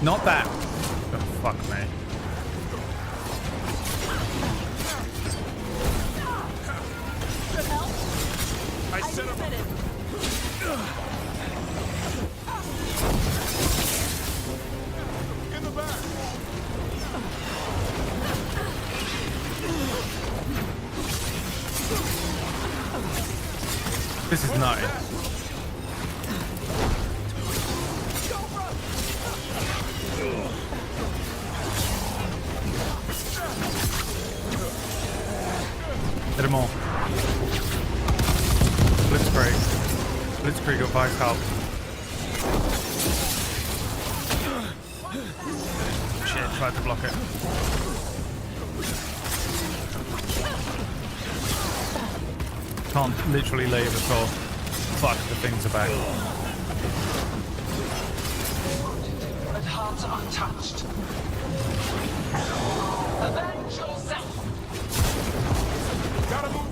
Not that. Oh, fuck me. I set him. In the back. This is nutty. Hit them all. Blitzkrieg. Blitzkrieg got Vice help. Shit, tried to block it. Can't literally leave at all. Fuck, the things are back. But hearts untouched. Avenge yourself. Gotta move.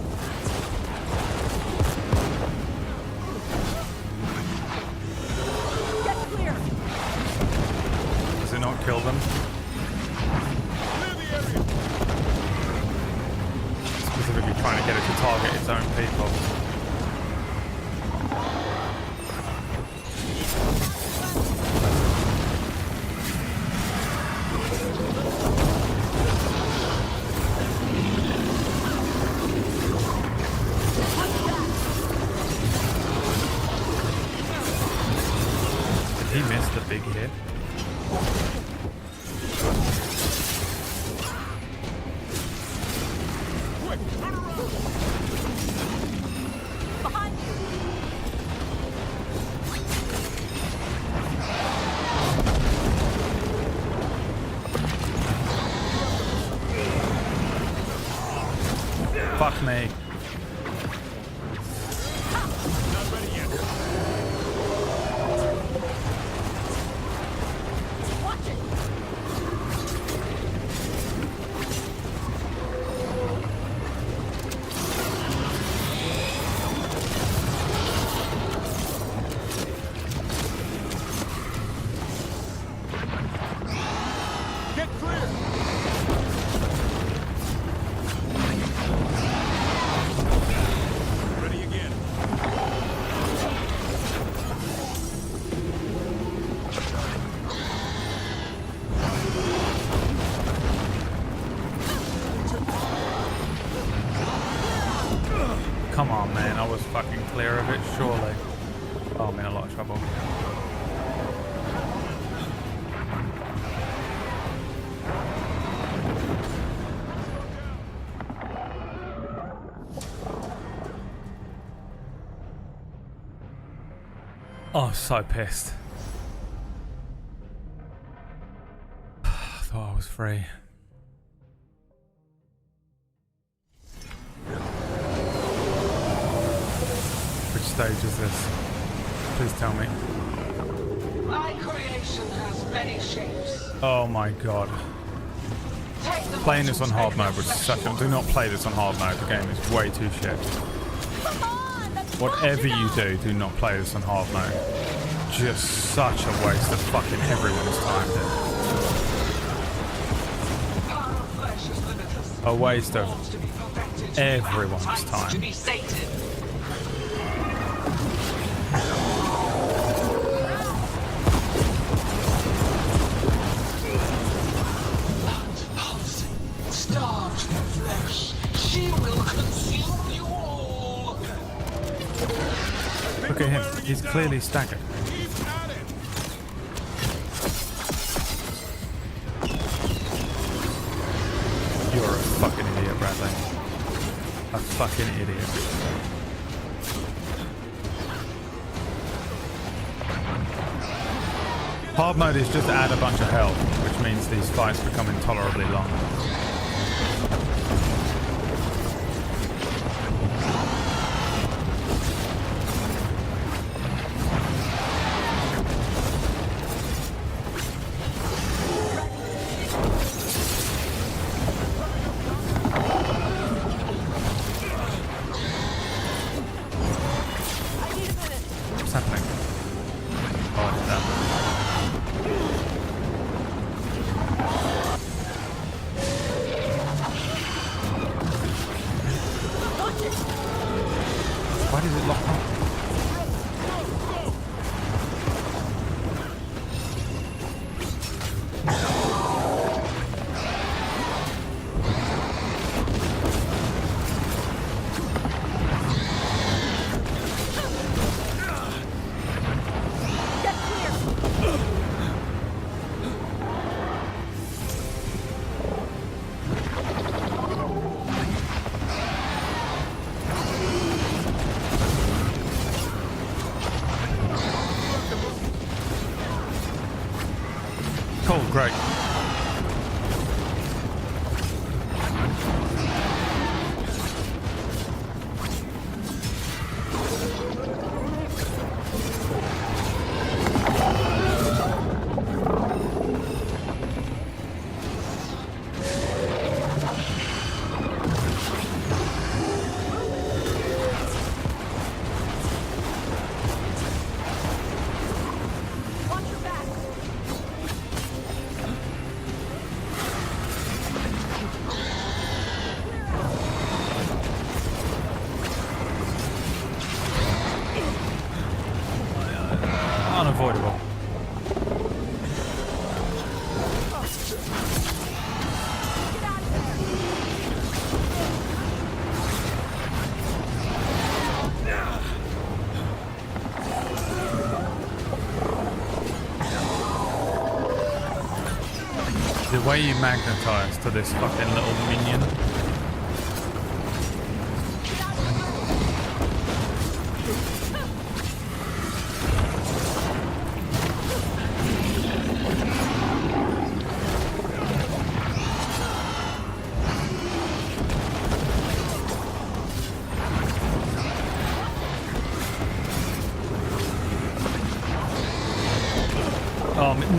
Get clear. Does it not kill them? Clear the area. Specifically trying to get it to target its own people. fuck me. Not ready yet. Watch it! Get clear! Ready again. Come on, man. I was fucking clear of it, surely. Oh, I'm in a lot of trouble. Oh, so pissed. I thought I was free. Which stage is this? Please tell me. My creation has many shapes. Oh my god. Playing this on hard mode was such a... Do not play this on hard mode. The game is way too shit. Whatever you do, do not play this on hard mode. Just such a waste of fucking everyone's time. A waste of everyone's time. Starved for flesh, she will consume you all. Look at him. He's clearly staggered. You're a fucking idiot, Bradley. A fucking idiot. Hard mode is just add a bunch of health, which means these fights become intolerably long. What's happening? Oh, it's that. Why does it lock on? Cool, great. Unavoidable. The way you magnetize to this fucking little minion.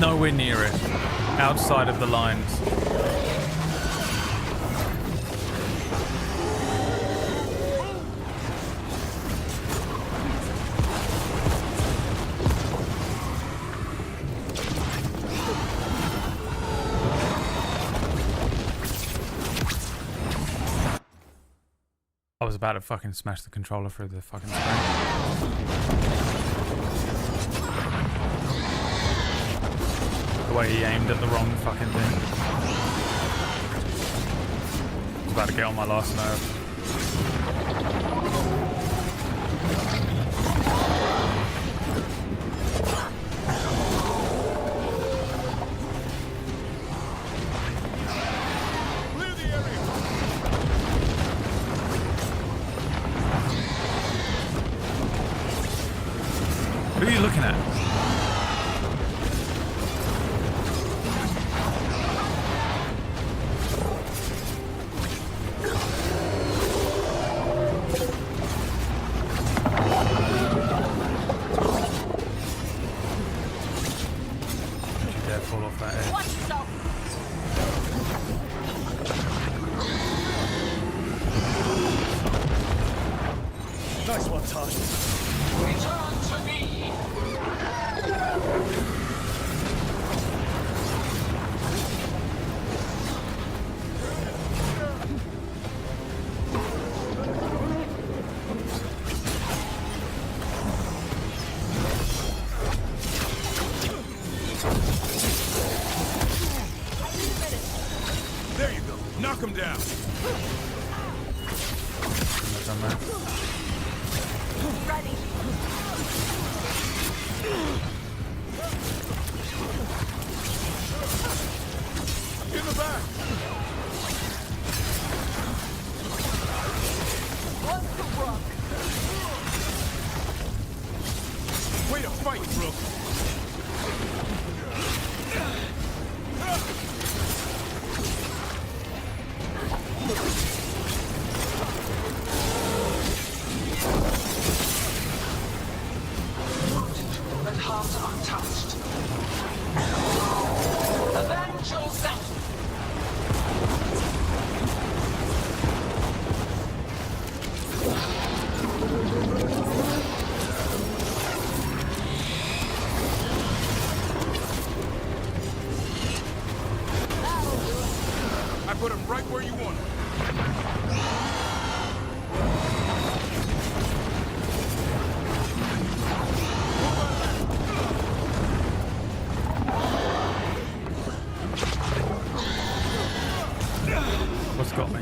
nowhere near it. Outside of the lines. I was about to fucking smash the controller through the fucking screen. The way he aimed at the wrong fucking thing. I was about to get on my last nerve. Who are you looking at? Don't you dare fall off that edge. Watch yourself. Nice one, Tosh. Return to me. There you go. Knock him down. Ready. In the back. What's the rock? Way to fight, Brooke. But heart untouched. Avenge yourself. I put him right where you want him. What's got me?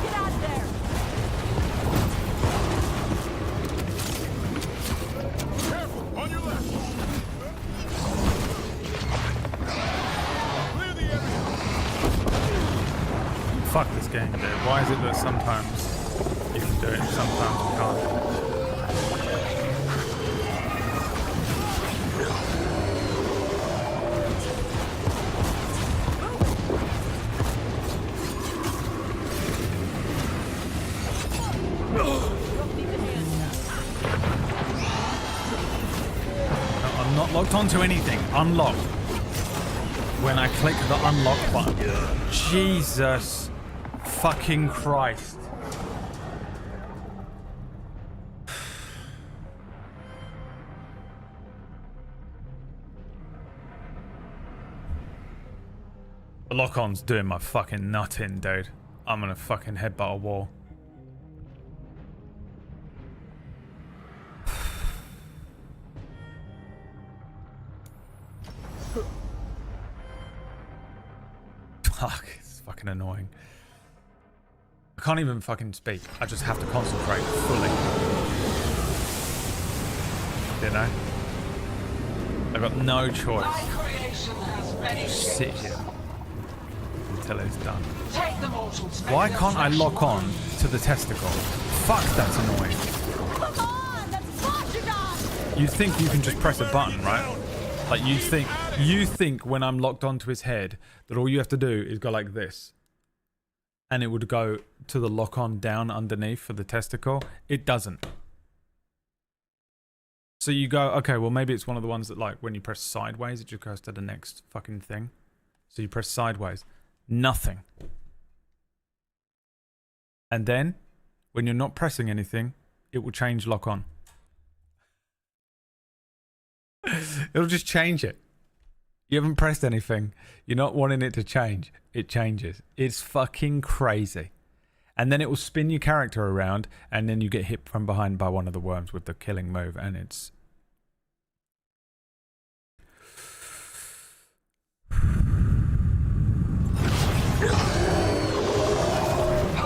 Get out of there. Careful, on your left. Clear the area. Fuck this game, dude. Why is it that sometimes you can do it and sometimes you can't? No, I'm not locked onto anything. Unlock. When I click the unlock button. Jesus fucking Christ. The lock-on's doing my fucking nut in, dude. I'm gonna fucking headbutt a wall. Fuck, it's fucking annoying. I can't even fucking speak. I just have to concentrate fully. You know? I've got no choice. My creation has many Sit shapes. here. till it's done. Take the mortals. Why can't I lock on to the testicle? Fuck, that's annoying. Come on, that's Bashadon! You think you can just press a button, right? Like you think when I'm locked onto his head that all you have to do is go like this. And it would go to the lock on down underneath for the testicle. It doesn't. So you go, okay, well maybe it's one of the ones that like when you press sideways, it just goes to the next fucking thing. So you press sideways. Nothing. And then, when you're not pressing anything, it will change lock on. It'll just change it. You haven't pressed anything. You're not wanting it to change. It changes. It's fucking crazy. And then it will spin your character around, and then you get hit from behind by one of the worms with the killing move, and it's...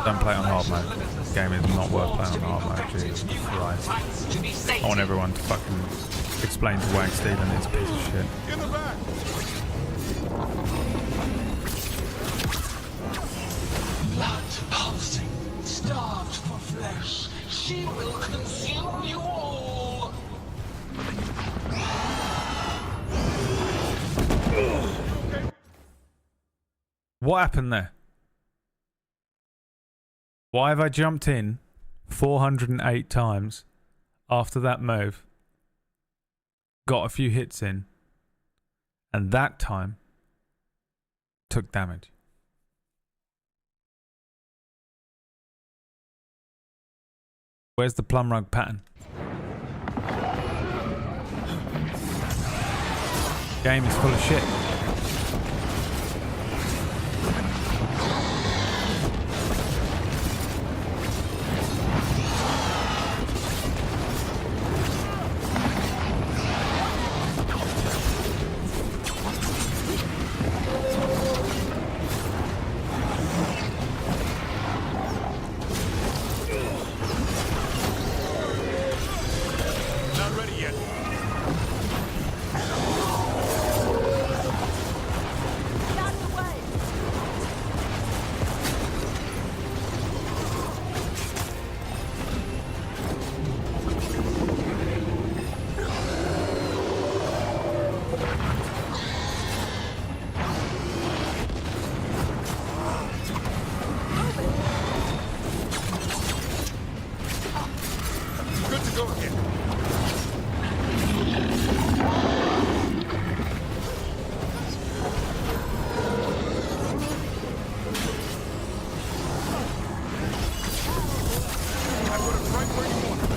Don't play it on hard mode. This game is not worth playing on hard mode. Jesus Christ. I want everyone to fucking explain to Wag Steven it's a piece of shit. In the back. Blood pulsing, starved for flesh. She will consume you all. What happened there? Why have I jumped in 408 times after that move, got a few hits in, and that time took damage? Where's the plum rug pattern? Game is full of shit. Not ready yet. Good to go again. I put it right where you want it.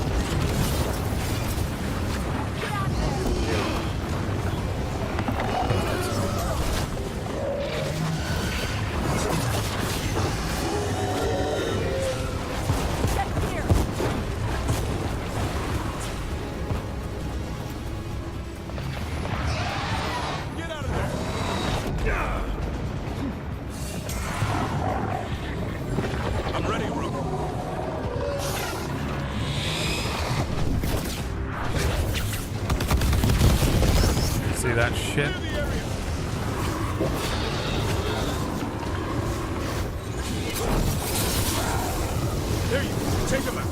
Get out of there. I'm ready, Rook. See that shit? There you go. Take him out.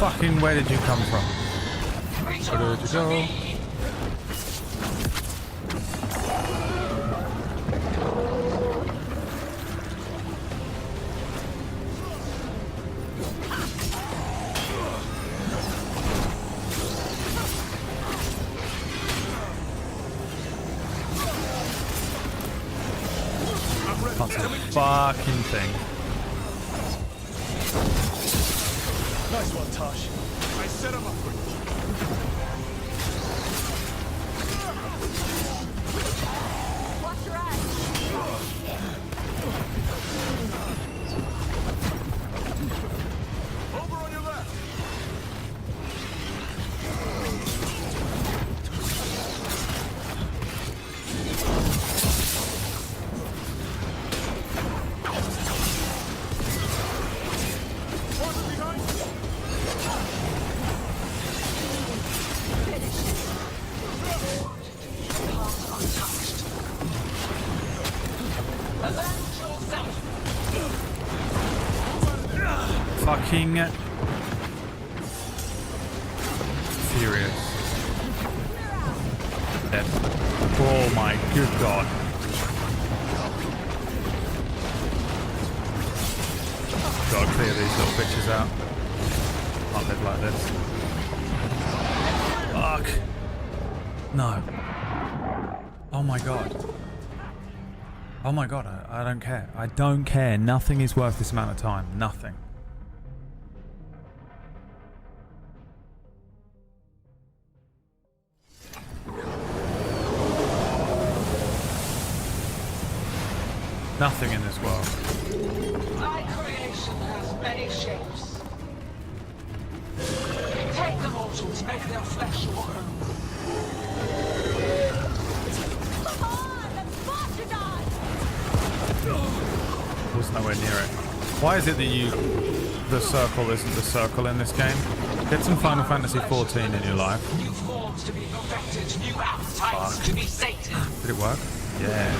Fucking where did you come from? Where did you go? Can't see a fucking thing. Nice one, Tosh. I set him up for you. fucking furious. Dead. Oh my good god. Gotta clear these little bitches out. Can't live like this. Fuck. No. Oh my god. Oh my god, I don't care. I don't care. Nothing is worth this amount of time. Nothing. Nothing in this world. My creation has many shapes. Take the mortals, make their flesh your own. Come on, let's bastardize! Was nowhere near it. Why is it that the circle isn't the circle in this game? Get some Final Fantasy XIV in your life. New forms to be perfected, new appetites to be sated. Did it work? Yeah.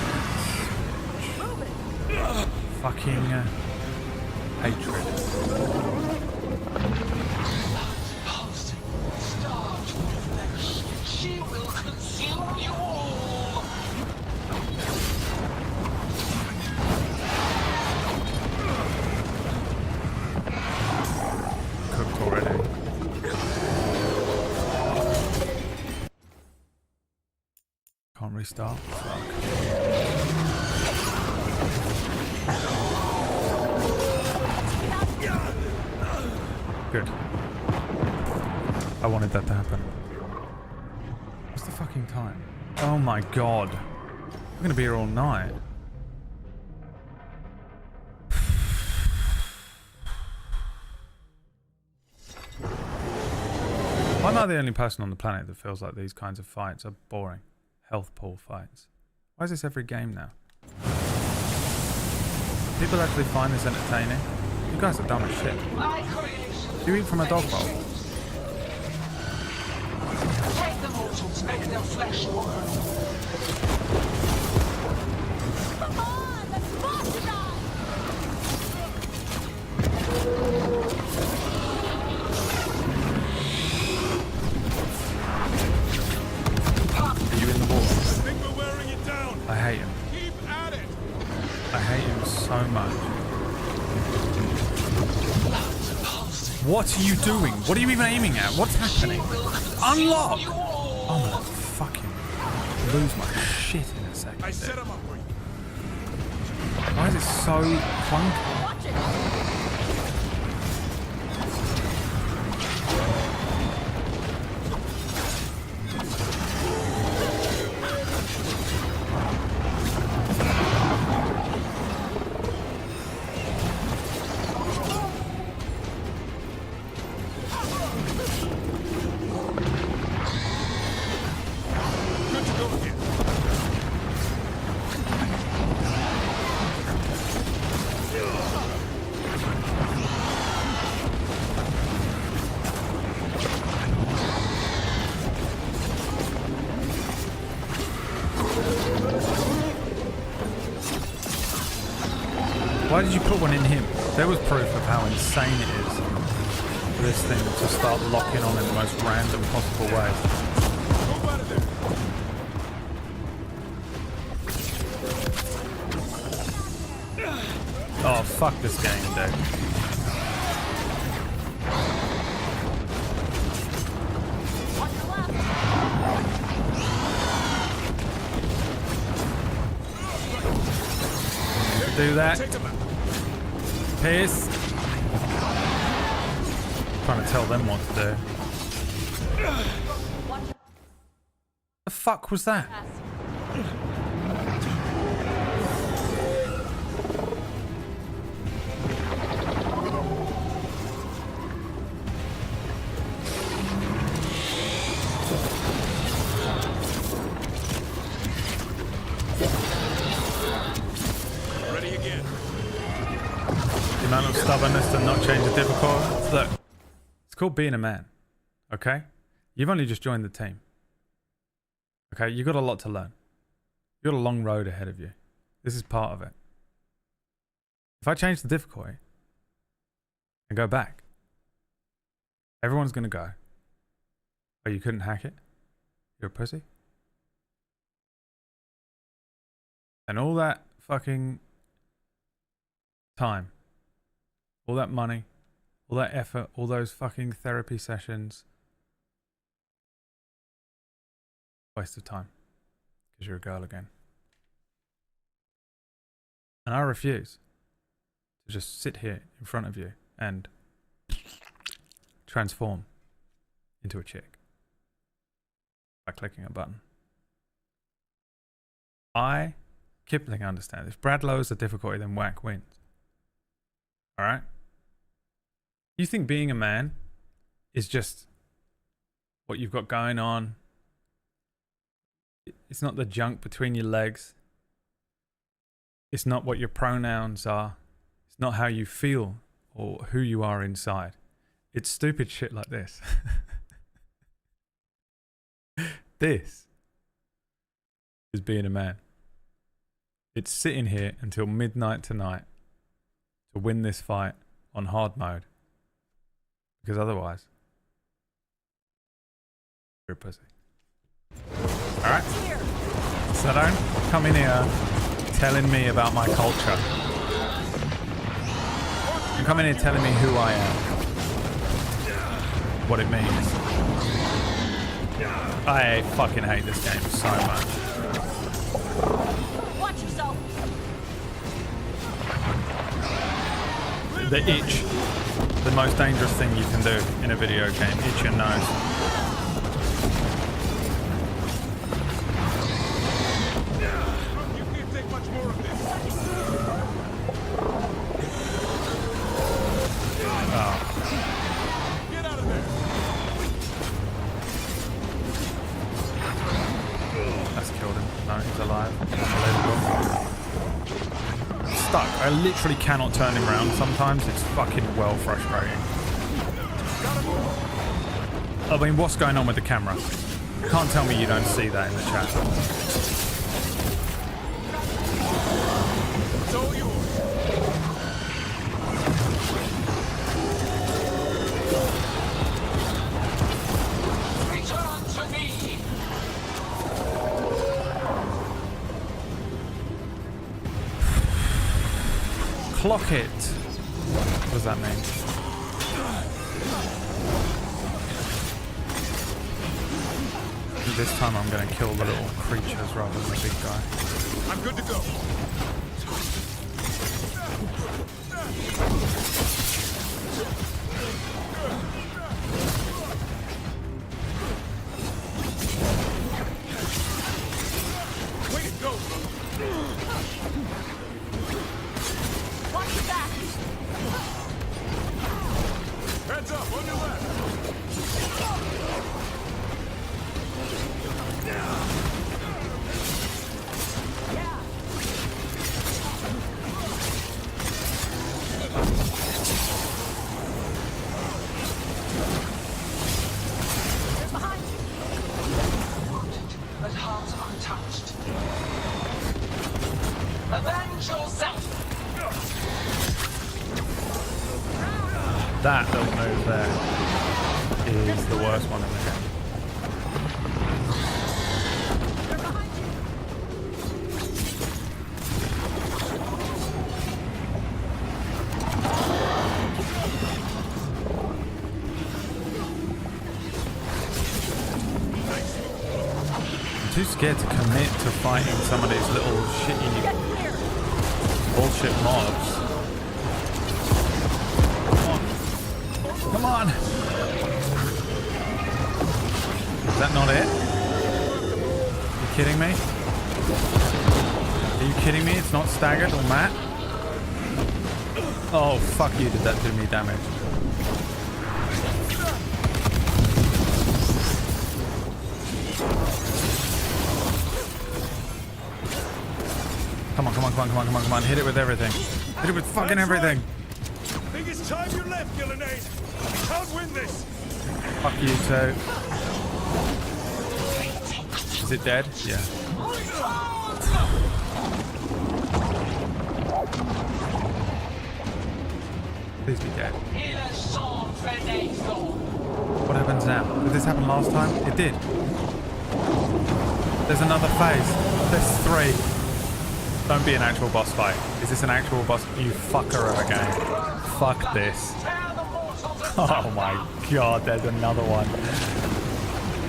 Fucking hatred. She will consume you all. Cooked already. Can't restart. Good. I wanted that to happen. What's the fucking time? Oh my god. I'm gonna be here all night. Why am I the only person on the planet that feels like these kinds of fights are boring? Health pool fights. Why is this every game now? People actually find this entertaining? You guys are dumb as shit. Do you eat from a dog bowl? Take the mortals, make their flesh your own. Come on, let's bastardize! Are you in the wall? I think we're wearing it down. I hate him. Keep at it. I hate him so much. What are you doing? What are you even aiming at? What's happening? Unlock! I'm gonna fucking lose my shit in a second. I set him up for you. Why is it so clunky? Watch it! Why did you put one in him? There was proof of how insane it is for this thing to start locking on in the most random possible way. Oh, fuck this game, dude. Do that. Piss. Trying to tell them what to do. The fuck was that? Of stubbornness to not change the difficulty. Look, it's called being a man. Okay? You've only just joined the team. Okay? You've got a lot to learn. You've got a long road ahead of you. This is part of it. If I change the difficulty and go back, Everyone's gonna go. Oh, you couldn't hack it? You're a pussy? And all that fucking time, all that money, all that effort, all those fucking therapy sessions. Waste of time. Because you're a girl again. And I refuse to just sit here in front of you and transform into a chick by clicking a button. Kipling understands. If Brad lowers the difficulty, then Whack wins. Alright? You think being a man is just what you've got going on? It's not the junk between your legs. It's not what your pronouns are. It's not how you feel or who you are inside. It's stupid shit like this. This is being a man. It's sitting here until midnight tonight to win this fight on hard mode. Because otherwise, you're a pussy. Alright? So don't come in here telling me about my culture. Don't come in here telling me who I am. What it means. I fucking hate this game so much. Watch yourself. The itch. The most dangerous thing you can do in a video game. Itch your nose. You can't take much more of this. Oh. Get out of there. That's killed him. No, he's alive. Unbelievable. Stuck. I literally cannot turn him around. Sometimes it's fucking well frustrating. I mean, what's going on with the camera? Can't tell me you don't see that in the chat. It's all yours. Return to me. Clock it. What does that mean? This time I'm going to kill the little creatures rather than the big guy. I'm good to go. Way to go. Watch your back. Heads up, on your left. But heart untouched. Avenge yourself. That little move there is the worst one in the game. I'm too scared to commit to fighting some of these little shitty bullshit mobs. Come on! Is that not it? Are you kidding me? Are you kidding me? It's not staggered or mat? Oh, fuck you, did that do me damage? Come on, come on, come on, come on, come on, come on. Hit it with everything. Hit it with fucking everything. Biggest time you left, Gillenade. Can't win this. Fuck you too. Is it dead? Yeah. Please be dead. happens now? Did this happen last time? It did. There's another phase. There's 3. Don't be an actual boss fight. Is this an actual boss? You fucker of a game. Fuck this. Oh my god, there's another one.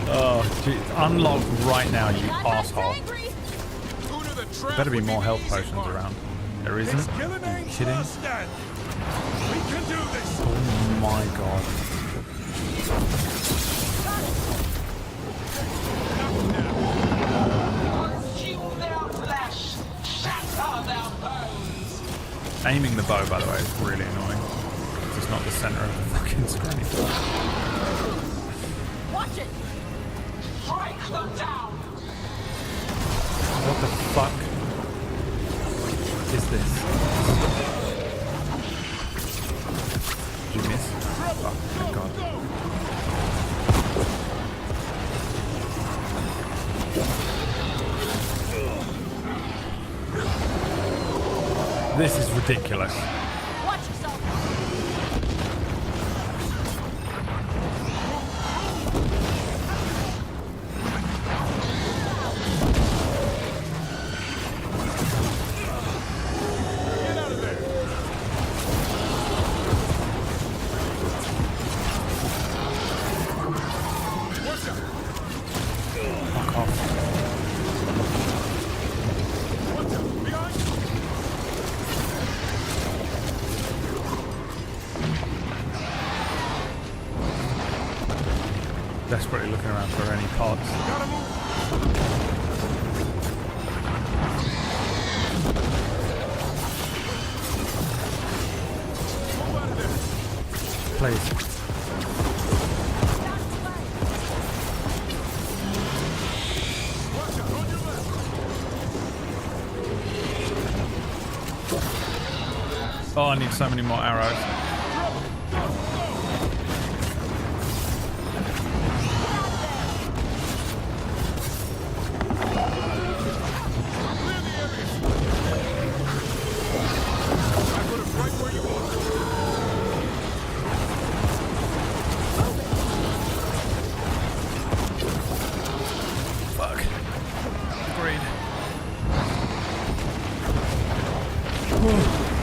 Oh, gee, unlocked right now, you asshole. Better be more health potions around. There isn't? Are you kidding? Oh my god. Aiming the bow, by the way, is really annoying. It's just not the center of the fucking screen. Watch it. Strike them down. What the fuck is this? Did you miss? Oh, thank god. This is ridiculous. Watch yourself. Fuck off. Desperately looking around for any pods. Please. Oh, I need so many more arrows.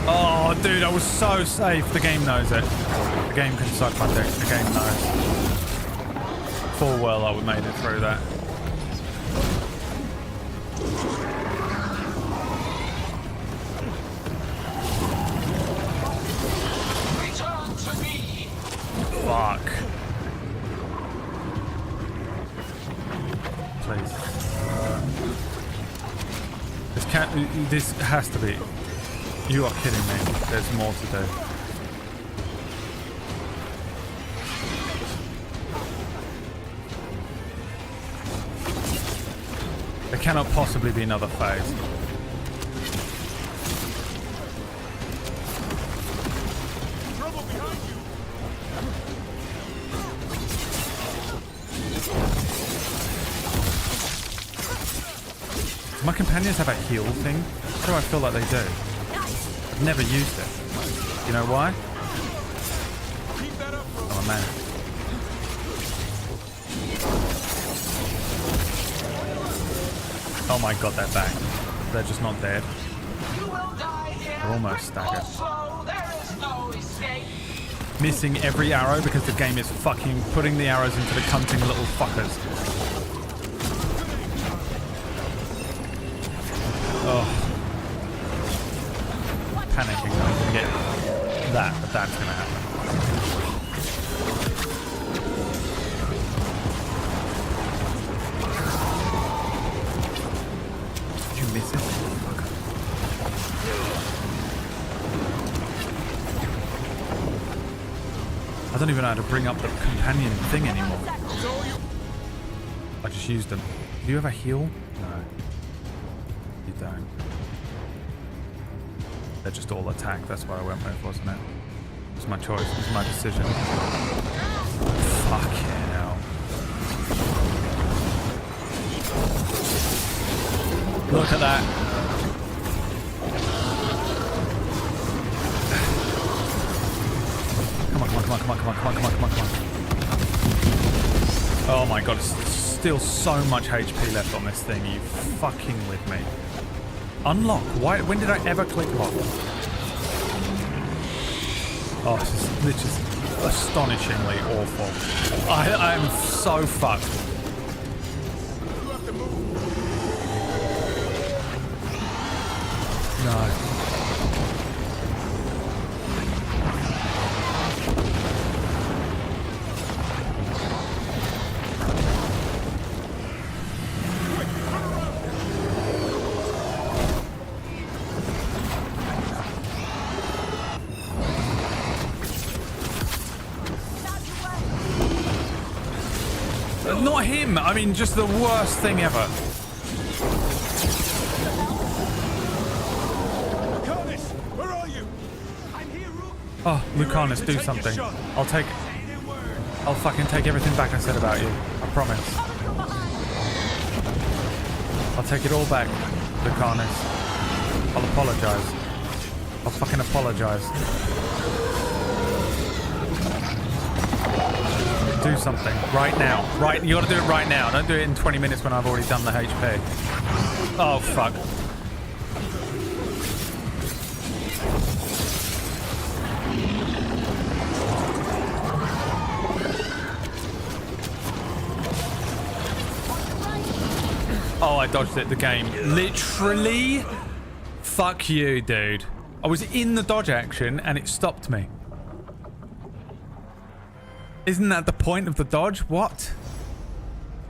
Oh, dude, I was so safe. The game knows it. The game can suck my dick. The game knows. Full well, I would made it through that. Return to me. Fuck. Please. This has to be. You are kidding me. There's more to do. There cannot possibly be another phase. Trouble behind you. Do my companions have a heal thing? Why do I feel like they do? I've never used it. You know why? Oh man. Oh my god, they're back. They're just not dead. They're almost staggered. Missing every arrow because the game is fucking putting the arrows into the cunting little fuckers. Oh. Panicking that I'm gonna get that, but that's gonna happen. Did you miss it? Fucker. I don't even know how to bring up the companion thing anymore. I just used them. Do you ever heal? No. You don't. They're just all attack. That's what I went with, wasn't it? It was my choice. It was my decision. Fucking hell. Look at that. Come on, come on, come on, come on, come on, come on, come on, come on, come on. Oh my god, it's still so much HP left on this thing. Are you fucking with me? Unlock? Why? When did I ever click lock? Oh, this is literally astonishingly awful. I am so fucked. No. Not him! I mean, just the worst thing ever. Lucanus, where are you? I'm here, Rook. Oh, Lucanus, do something. I'll fucking take everything back I said about you. I promise. I'll take it all back, Lucanus. I'll apologize. I'll fucking apologize. Do something right now. Right, you gotta do it right now. Don't do it in 20 minutes when I've already done the HP. Oh fuck. Oh, I dodged it. The game literally. Fuck you, dude. I was in the dodge action and it stopped me. Isn't that the point of the dodge? What?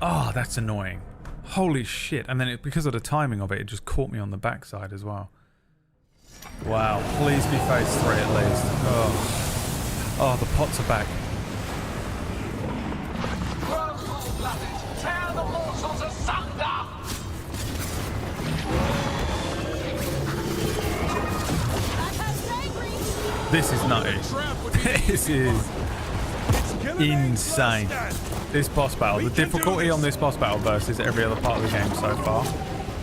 Oh, that's annoying. Holy shit. And then because of the timing of it, it just caught me on the backside as well. Wow. Please be phase 3 at least. Oh. Oh, the pots are back. Tear the mortals asunder! This is nutty. This is insane. This boss battle, the difficulty on this boss battle versus every other part of the game so far,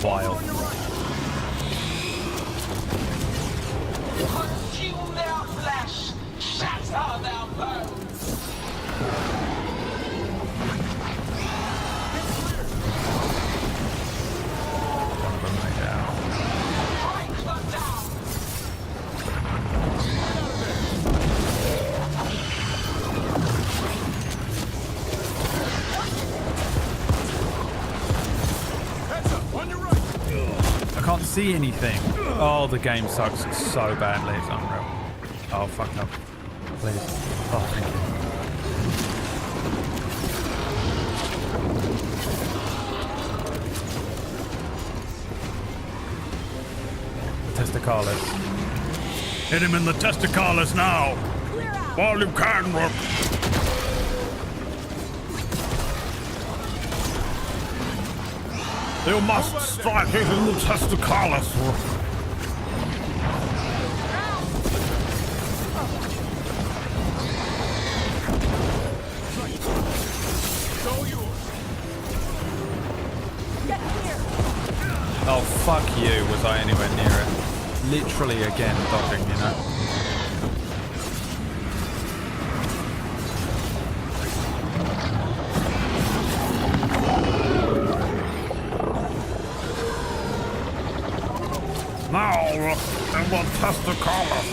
wild. Consume their flesh, shatter their bones. One of them made out. Break them down. I can't see anything. Oh, the game sucks so badly. It's unreal. Oh, fuck up. Please. Oh, thank you. Testicalis. Hit him in the testicalis now. While you can, Rook. You must strike it in the testicalis. Oh, fuck you. Was I anywhere near it? Literally again dodging, you know? Now, in the testicalis.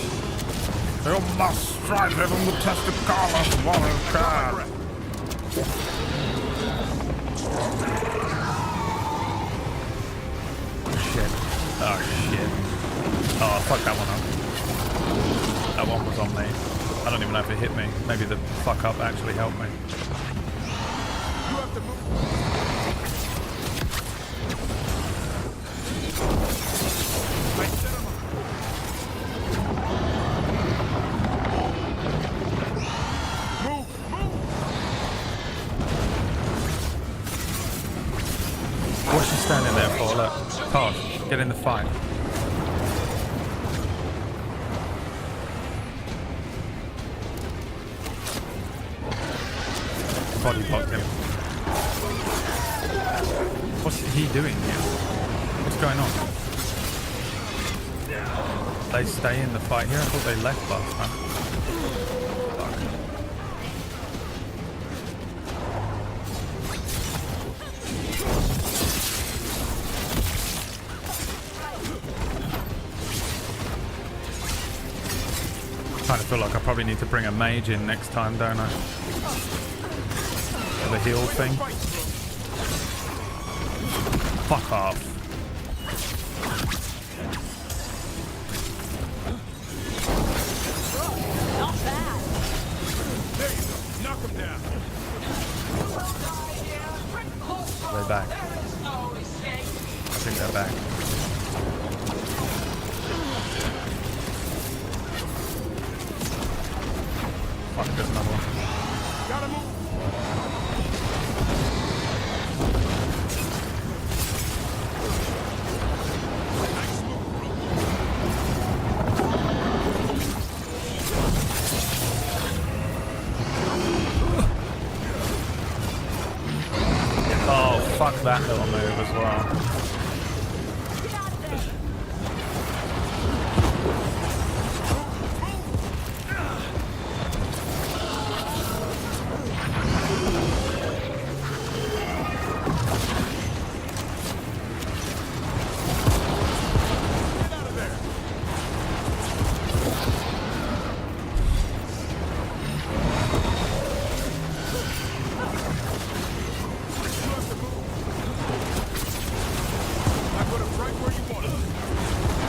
You must strike it in the testicalis while you can. Shit. Oh, shit. Oh, fuck that one up. That one was on me. I don't even know if it hit me. Maybe the fuck up actually helped me. You have to move. What's she standing there for? Look. Card. Get in the fight. Body blocked him. What's he doing here? What's going on? They stay in the fight here? I thought they left last time. Fuck. Kind of feel like I probably need to bring a mage in next time, don't I? For the heal thing. Fuck off. Not bad. There you go. Knock him down. They're back. I think they're back. Fuck, there's another one. Gotta move. Nice move, bro. Oh, fuck that little move as well.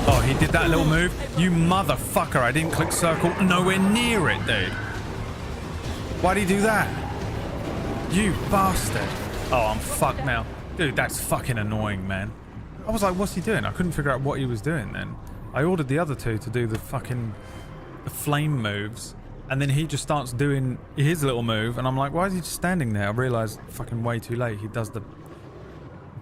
Oh, he did that little move. You motherfucker, I didn't click circle nowhere near it, dude. Why'd he do that? You bastard. Oh, I'm fucked now. Dude, that's fucking annoying, man. I was like, what's he doing? I couldn't figure out what he was doing then. I ordered the other two to do the fucking flame moves. And then he just starts doing his little move. And I'm like, why is he just standing there? I realized fucking way too late. He does the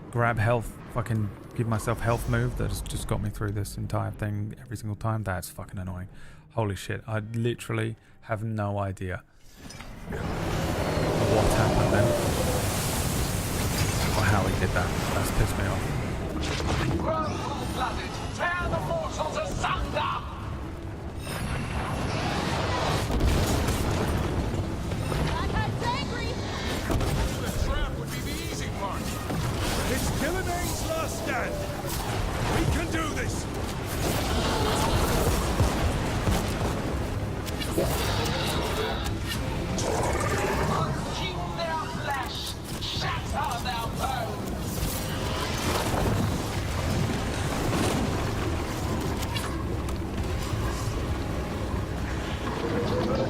grab health, fucking give myself health move that has just got me through this entire thing every single time. That's fucking annoying. Holy shit. I literally have no idea what happened then. Or how he did that. That's pissed me off. Tear the mortals asunder! The trap would be the easy part. It's Gilliman's last stand. We can do this. Keep their flesh, shatter their bones.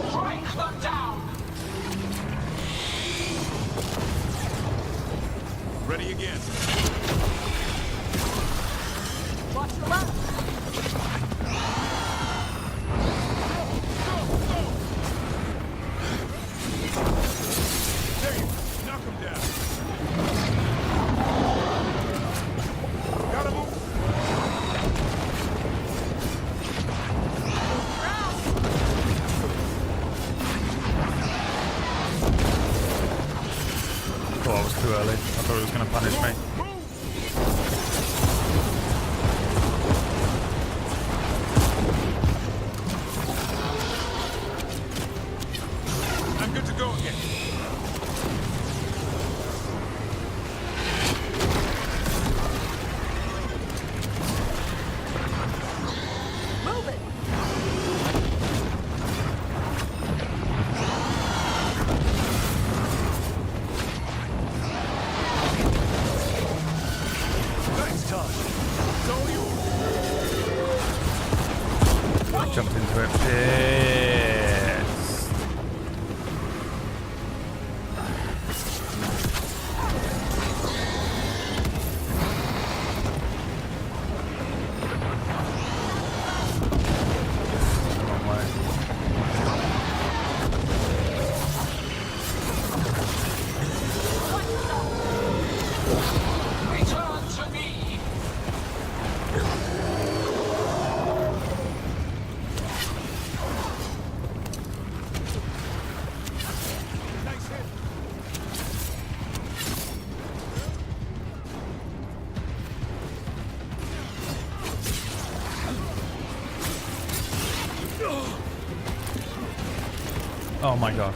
Strike them down. Ready again. Watch the left. There you go. Knock him down. Gotta move. Oh, I was too early. I thought it was going to punish me. I'm good to go again. Move it. Thanks, Tosh. It's all yours. I jumped into it. Yes. Wrong way. Return to me. Nice hit. Oh my god.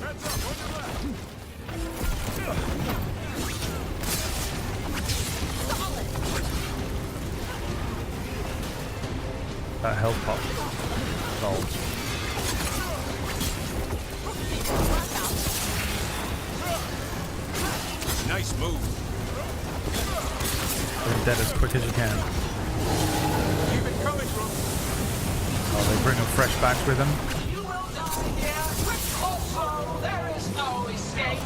Heads up, on your left. That health pop. Gold. Nice move. Get dead as quick as you can. Keep it coming, bro. Oh, they bring a fresh batch with them. You will die here, quick or slow, there is no escape.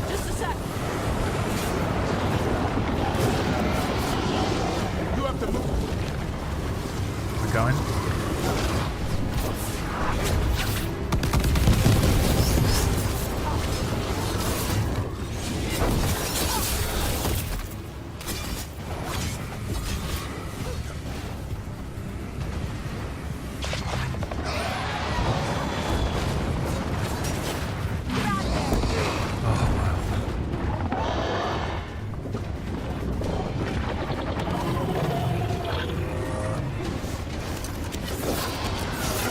Just a sec. You have to move. We're going.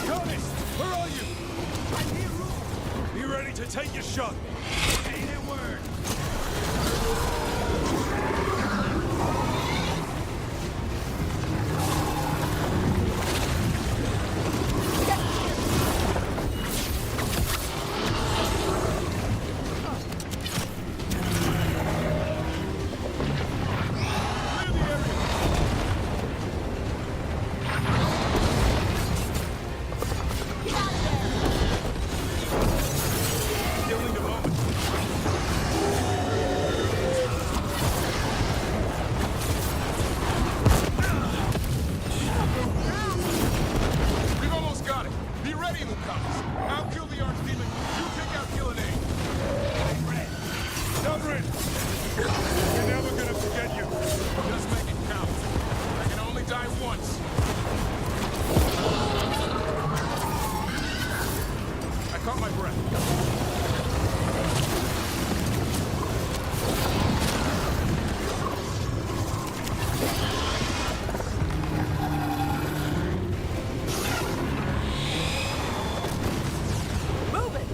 Draconis, where are you? I'm here. Be ready to take your shot. Ain't a word. Killing the moment. We've almost got it. Be ready, Lucanus. I'll kill the Archdemon. You take out Gillenade. Dubrin! We're never gonna forget you. Just make it count. I can only die once. I caught my breath. Move it.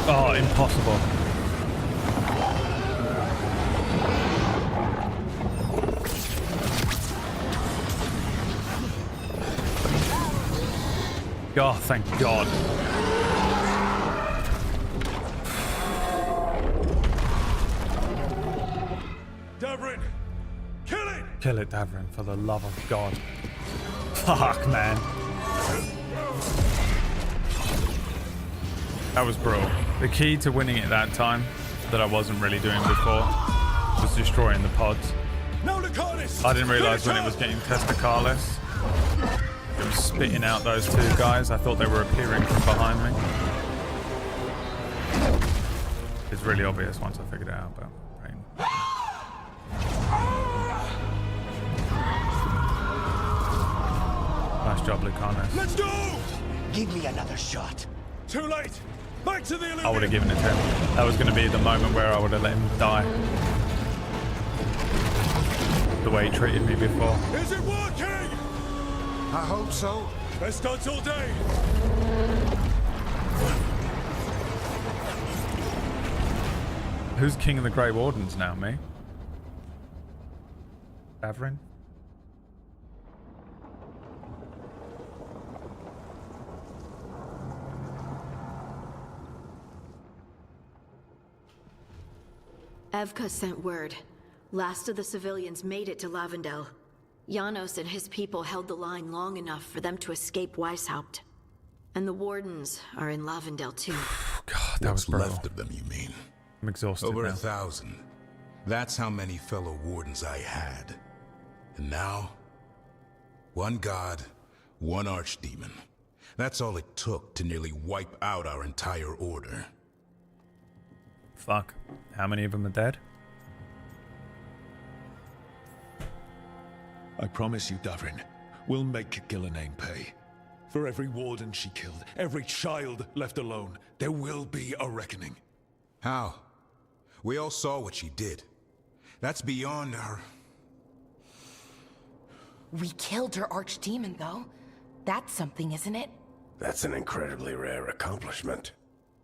Oh, impossible. Oh, thank God. Dubrin! Kill it! Kill it, Davrin, for the love of God. Fuck, man. That was brutal. The key to winning it that time, that I wasn't really doing before, was destroying the pods. No, Lucanus! I didn't realize when it was getting Testicalis, it was spitting out those two guys. I thought they were appearing from behind me. It's really obvious once I figured it out, but right. Nice job, Lucanus. Let's go! Give me another shot. Too late! Back to the Illuvian! I would have given it to him. That was going to be the moment where I would have let him die. The way he treated me before. Is it working? I hope so. Best starts all day. Who's King of the Grey Wardens now, me? Davrin? Evka sent word. Last of the civilians made it to Lavendel. Janos and his people held the line long enough for them to escape Weishaupt. And the Wardens are in Lavendel too. God, that was brutal. Left of them, you mean? I'm exhausted Over now. 1,000. That's how many fellow Wardens I had. And now, one god, one archdemon. That's all it took to nearly wipe out our entire order. Fuck. How many of them are dead? I promise you, Davrin, we'll make Gillenane pay. For every warden she killed, every child left alone, there will be a reckoning. How? We all saw what she did. That's beyond our... We killed her archdemon, though. That's something, isn't it? That's an incredibly rare accomplishment.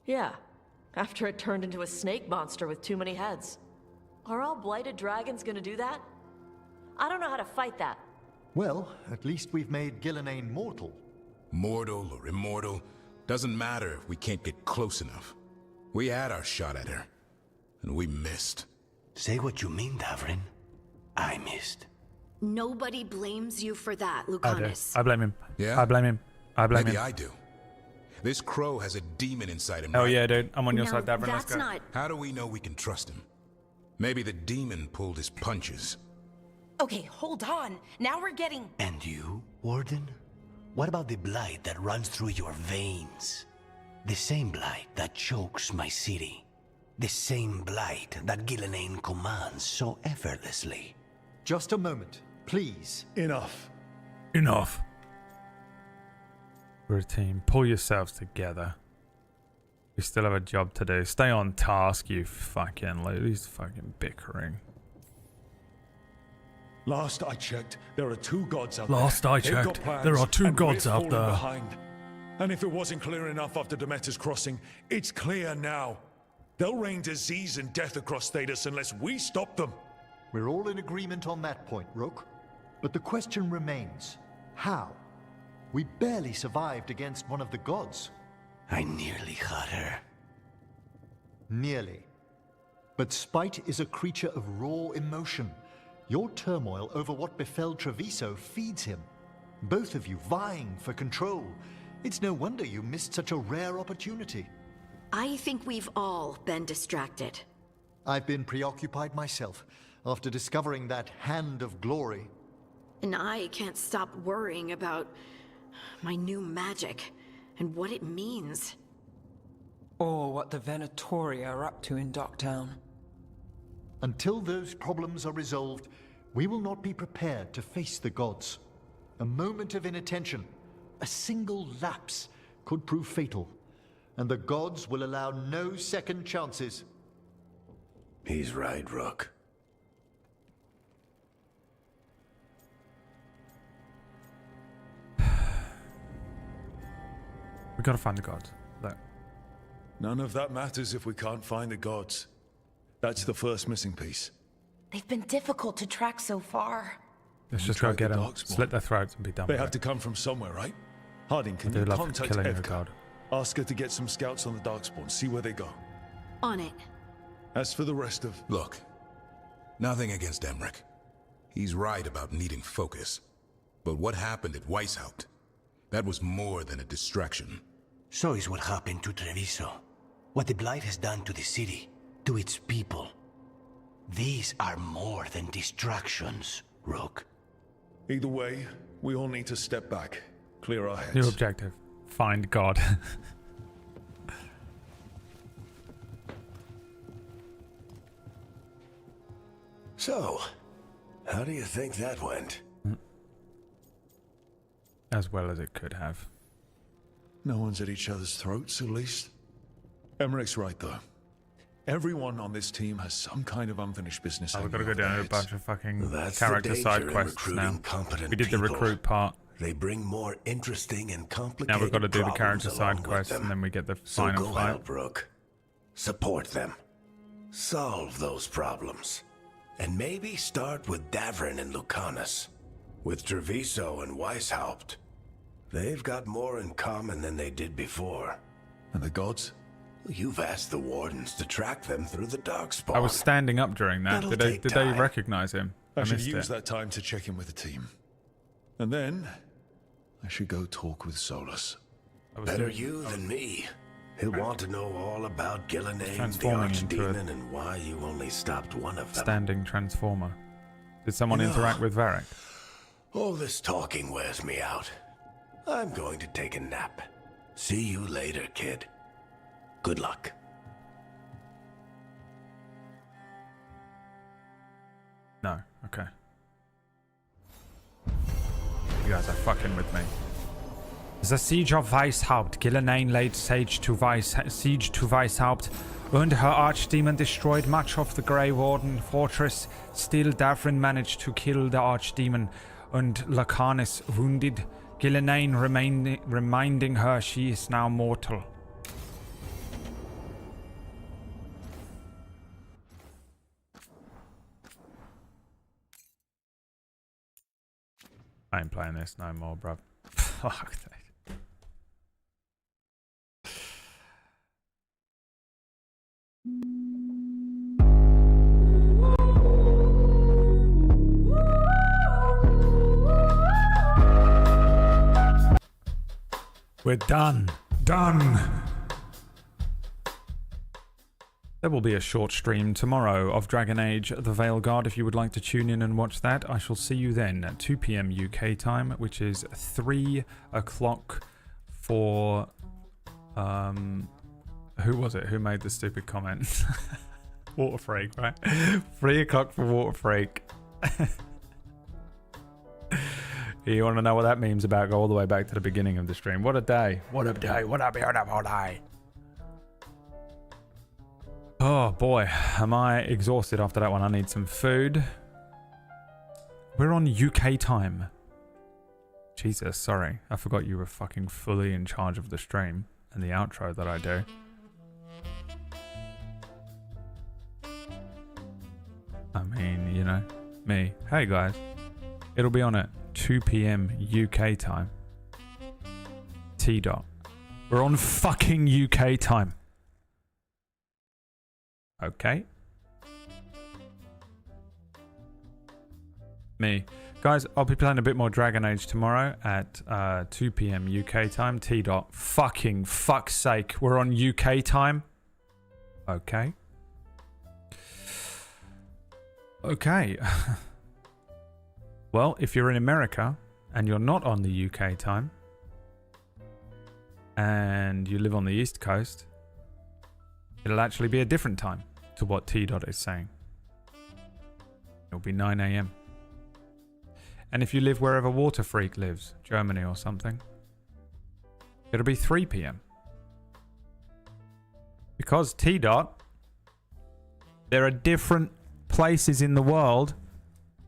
Yeah, after it turned into a snake monster with too many heads. Are all blighted dragons gonna do that? I don't know how to fight that. Well, at least we've made Gillenane mortal. Mortal or immortal, doesn't matter if we can't get close enough. We had our shot at her, and we missed. Say what you mean, Davrin. I missed. Nobody blames you for that, I do. Lucanus. I blame him. Yeah? I blame him. I blame Maybe him. I do. This crow has a demon inside him. Hell right? yeah, dude. I'm on your No, side, Davrin. Let's that's go. not... How do we know we can trust him? Maybe the demon pulled his punches. Okay, hold on. Now we're getting... And you, Warden? What about the blight that runs through your veins? The same blight that chokes my city. The same blight that Gillenane commands so effortlessly. Just a moment, please. Enough. Enough. We're a team. Pull yourselves together. We still have a job to do. Stay on task, you fucking ladies. Fucking bickering. Last I checked, there are two gods out Last there. I They've got checked, plans, there are two and gods we're out falling there. behind. And if it wasn't clear enough after Demeter's crossing, it's clear now. They'll rain disease and death across Thedas unless we stop them. We're all in agreement on that point, Rook. But the question remains, how? We barely survived against one of the gods. I nearly got her. Nearly. But spite is a creature of raw emotion. Your turmoil over what befell Treviso feeds him. Both of you vying for control. It's no wonder you missed such a rare opportunity. I think we've all been distracted. I've been preoccupied myself after discovering that hand of glory. And I can't stop worrying about my new magic and what it means. Or what the Venatori are up to in Docktown. Until those problems are resolved, we will not be prepared to face the gods. A moment of inattention, a single lapse, could prove fatal, and the gods will allow no second chances. He's right, Rook. We gotta find the gods. Look. None of that matters if we can't find the gods. That's the first missing piece. They've been difficult to track so far. Let's just go get them, slit their throats, and be done They with have it. to come from somewhere, right? Harding, I can do you love contact killing a Evka? god. Ask her to get some scouts on the Darkspawn, see where they go. On it. As for the rest of... Look, nothing against Emmerich. He's right about needing focus. But what happened at Weishaupt? That was more than a distraction. So is what happened to Treviso. What the Blight has done to the city, to its people. These are more than distractions, Rook. Either way, we all need to step back, clear our heads. New objective. Find God. So, how do you think that went? As well as it could have. No one's at each other's throats, at least. Emmerich's right, though. Everyone on this team has some kind of unfinished business. Oh, we've got to go down a bunch of fucking That's the character side danger in quests recruiting now. competent We did the people. recruit part. They bring more interesting and complicated Now we've got to do the problems character along side with quests, them. and then we get the So final go fight. help, Rook. Support them. Solve those problems. And maybe start with Davrin and Lucanus. With Treviso and Weishaupt. They've got more in common than they did before. And the gods? You've asked the Wardens to track them through the Darkspawn. I was standing up during that. That'll Did they take did they time. recognize him? I should missed use it. that time to check in with the team. And then, I should go talk with Solus. Better you than me. He'll want to know all about Gillenane, the Transforming into a Archdemon, and why you only stopped one of them. Standing transformer. Did someone You know- interact with Varric? All this talking wears me out. I'm going to take a nap. See you later, kid. Good luck. No. Okay. You guys are fucking with me. The siege of Weishaupt. Gillenane laid siege to Weishaupt, and her archdemon destroyed much of the Grey Warden fortress. Still, Davrin managed to kill the archdemon, and Lucanus wounded. Gillenane reminding her she is now mortal. I ain't playing this no more, bruv. Fuck that. We're done. There will be a short stream tomorrow of Dragon Age the Veilguard. If you would like to tune in and watch that, I shall see you then at 2 p.m. UK time, which is 3 o'clock for... who was it? Who made the stupid comment? Water Freak, right? 3 o'clock for Water Freak. You want to know what that meme's about? Go all the way back to the beginning of the stream. What a day. What a day. What a beautiful day. Oh boy, am I exhausted after that one. I need some food. We're on UK time. Jesus, sorry. I forgot you were fucking fully in charge of the stream and the outro that I do. I mean, you know, me. Hey guys, it'll be on at 2 p.m. UK time. T-dot. We're on fucking UK time. Okay. Me. Guys, I'll be playing a bit more Dragon Age tomorrow at 2 p.m. UK time. T-dot. Fucking fuck's sake. We're on UK time. Okay. Okay. Well, if you're in America and you're not on the UK time and you live on the East Coast, it'll actually be a different time to what T-dot is saying. It'll be 9 a.m. And if you live wherever Water Freak lives, Germany or something, it'll be 3 p.m. Because T-dot, there are different places in the world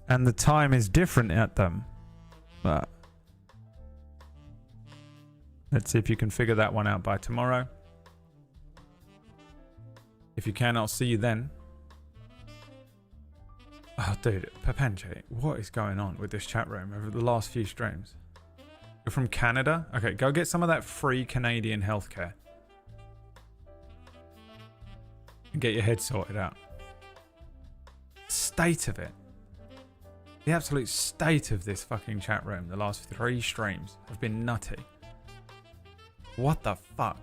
and the time is different at them. But let's see if you can figure that one out by tomorrow. If you can, I'll see you then. Oh, dude, Papanche, what is going on with this chat room over the last few streams? You're from Canada? Okay, go get some of that free Canadian healthcare. And get your head sorted out. State of it. The absolute state of this fucking chat room the last 3 streams have been nutty. What the fuck?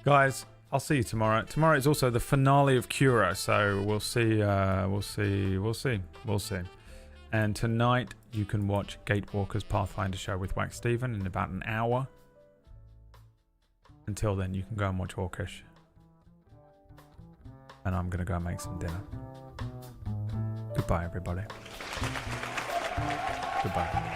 Guys, I'll see you tomorrow. Tomorrow is also the finale of Cura, so we'll see. We'll see. And tonight you can watch Gatewalker's Pathfinder show with Wax Steven in about an hour. Until then, you can go and watch Orcish. And I'm gonna go make some dinner. Goodbye, everybody. Goodbye.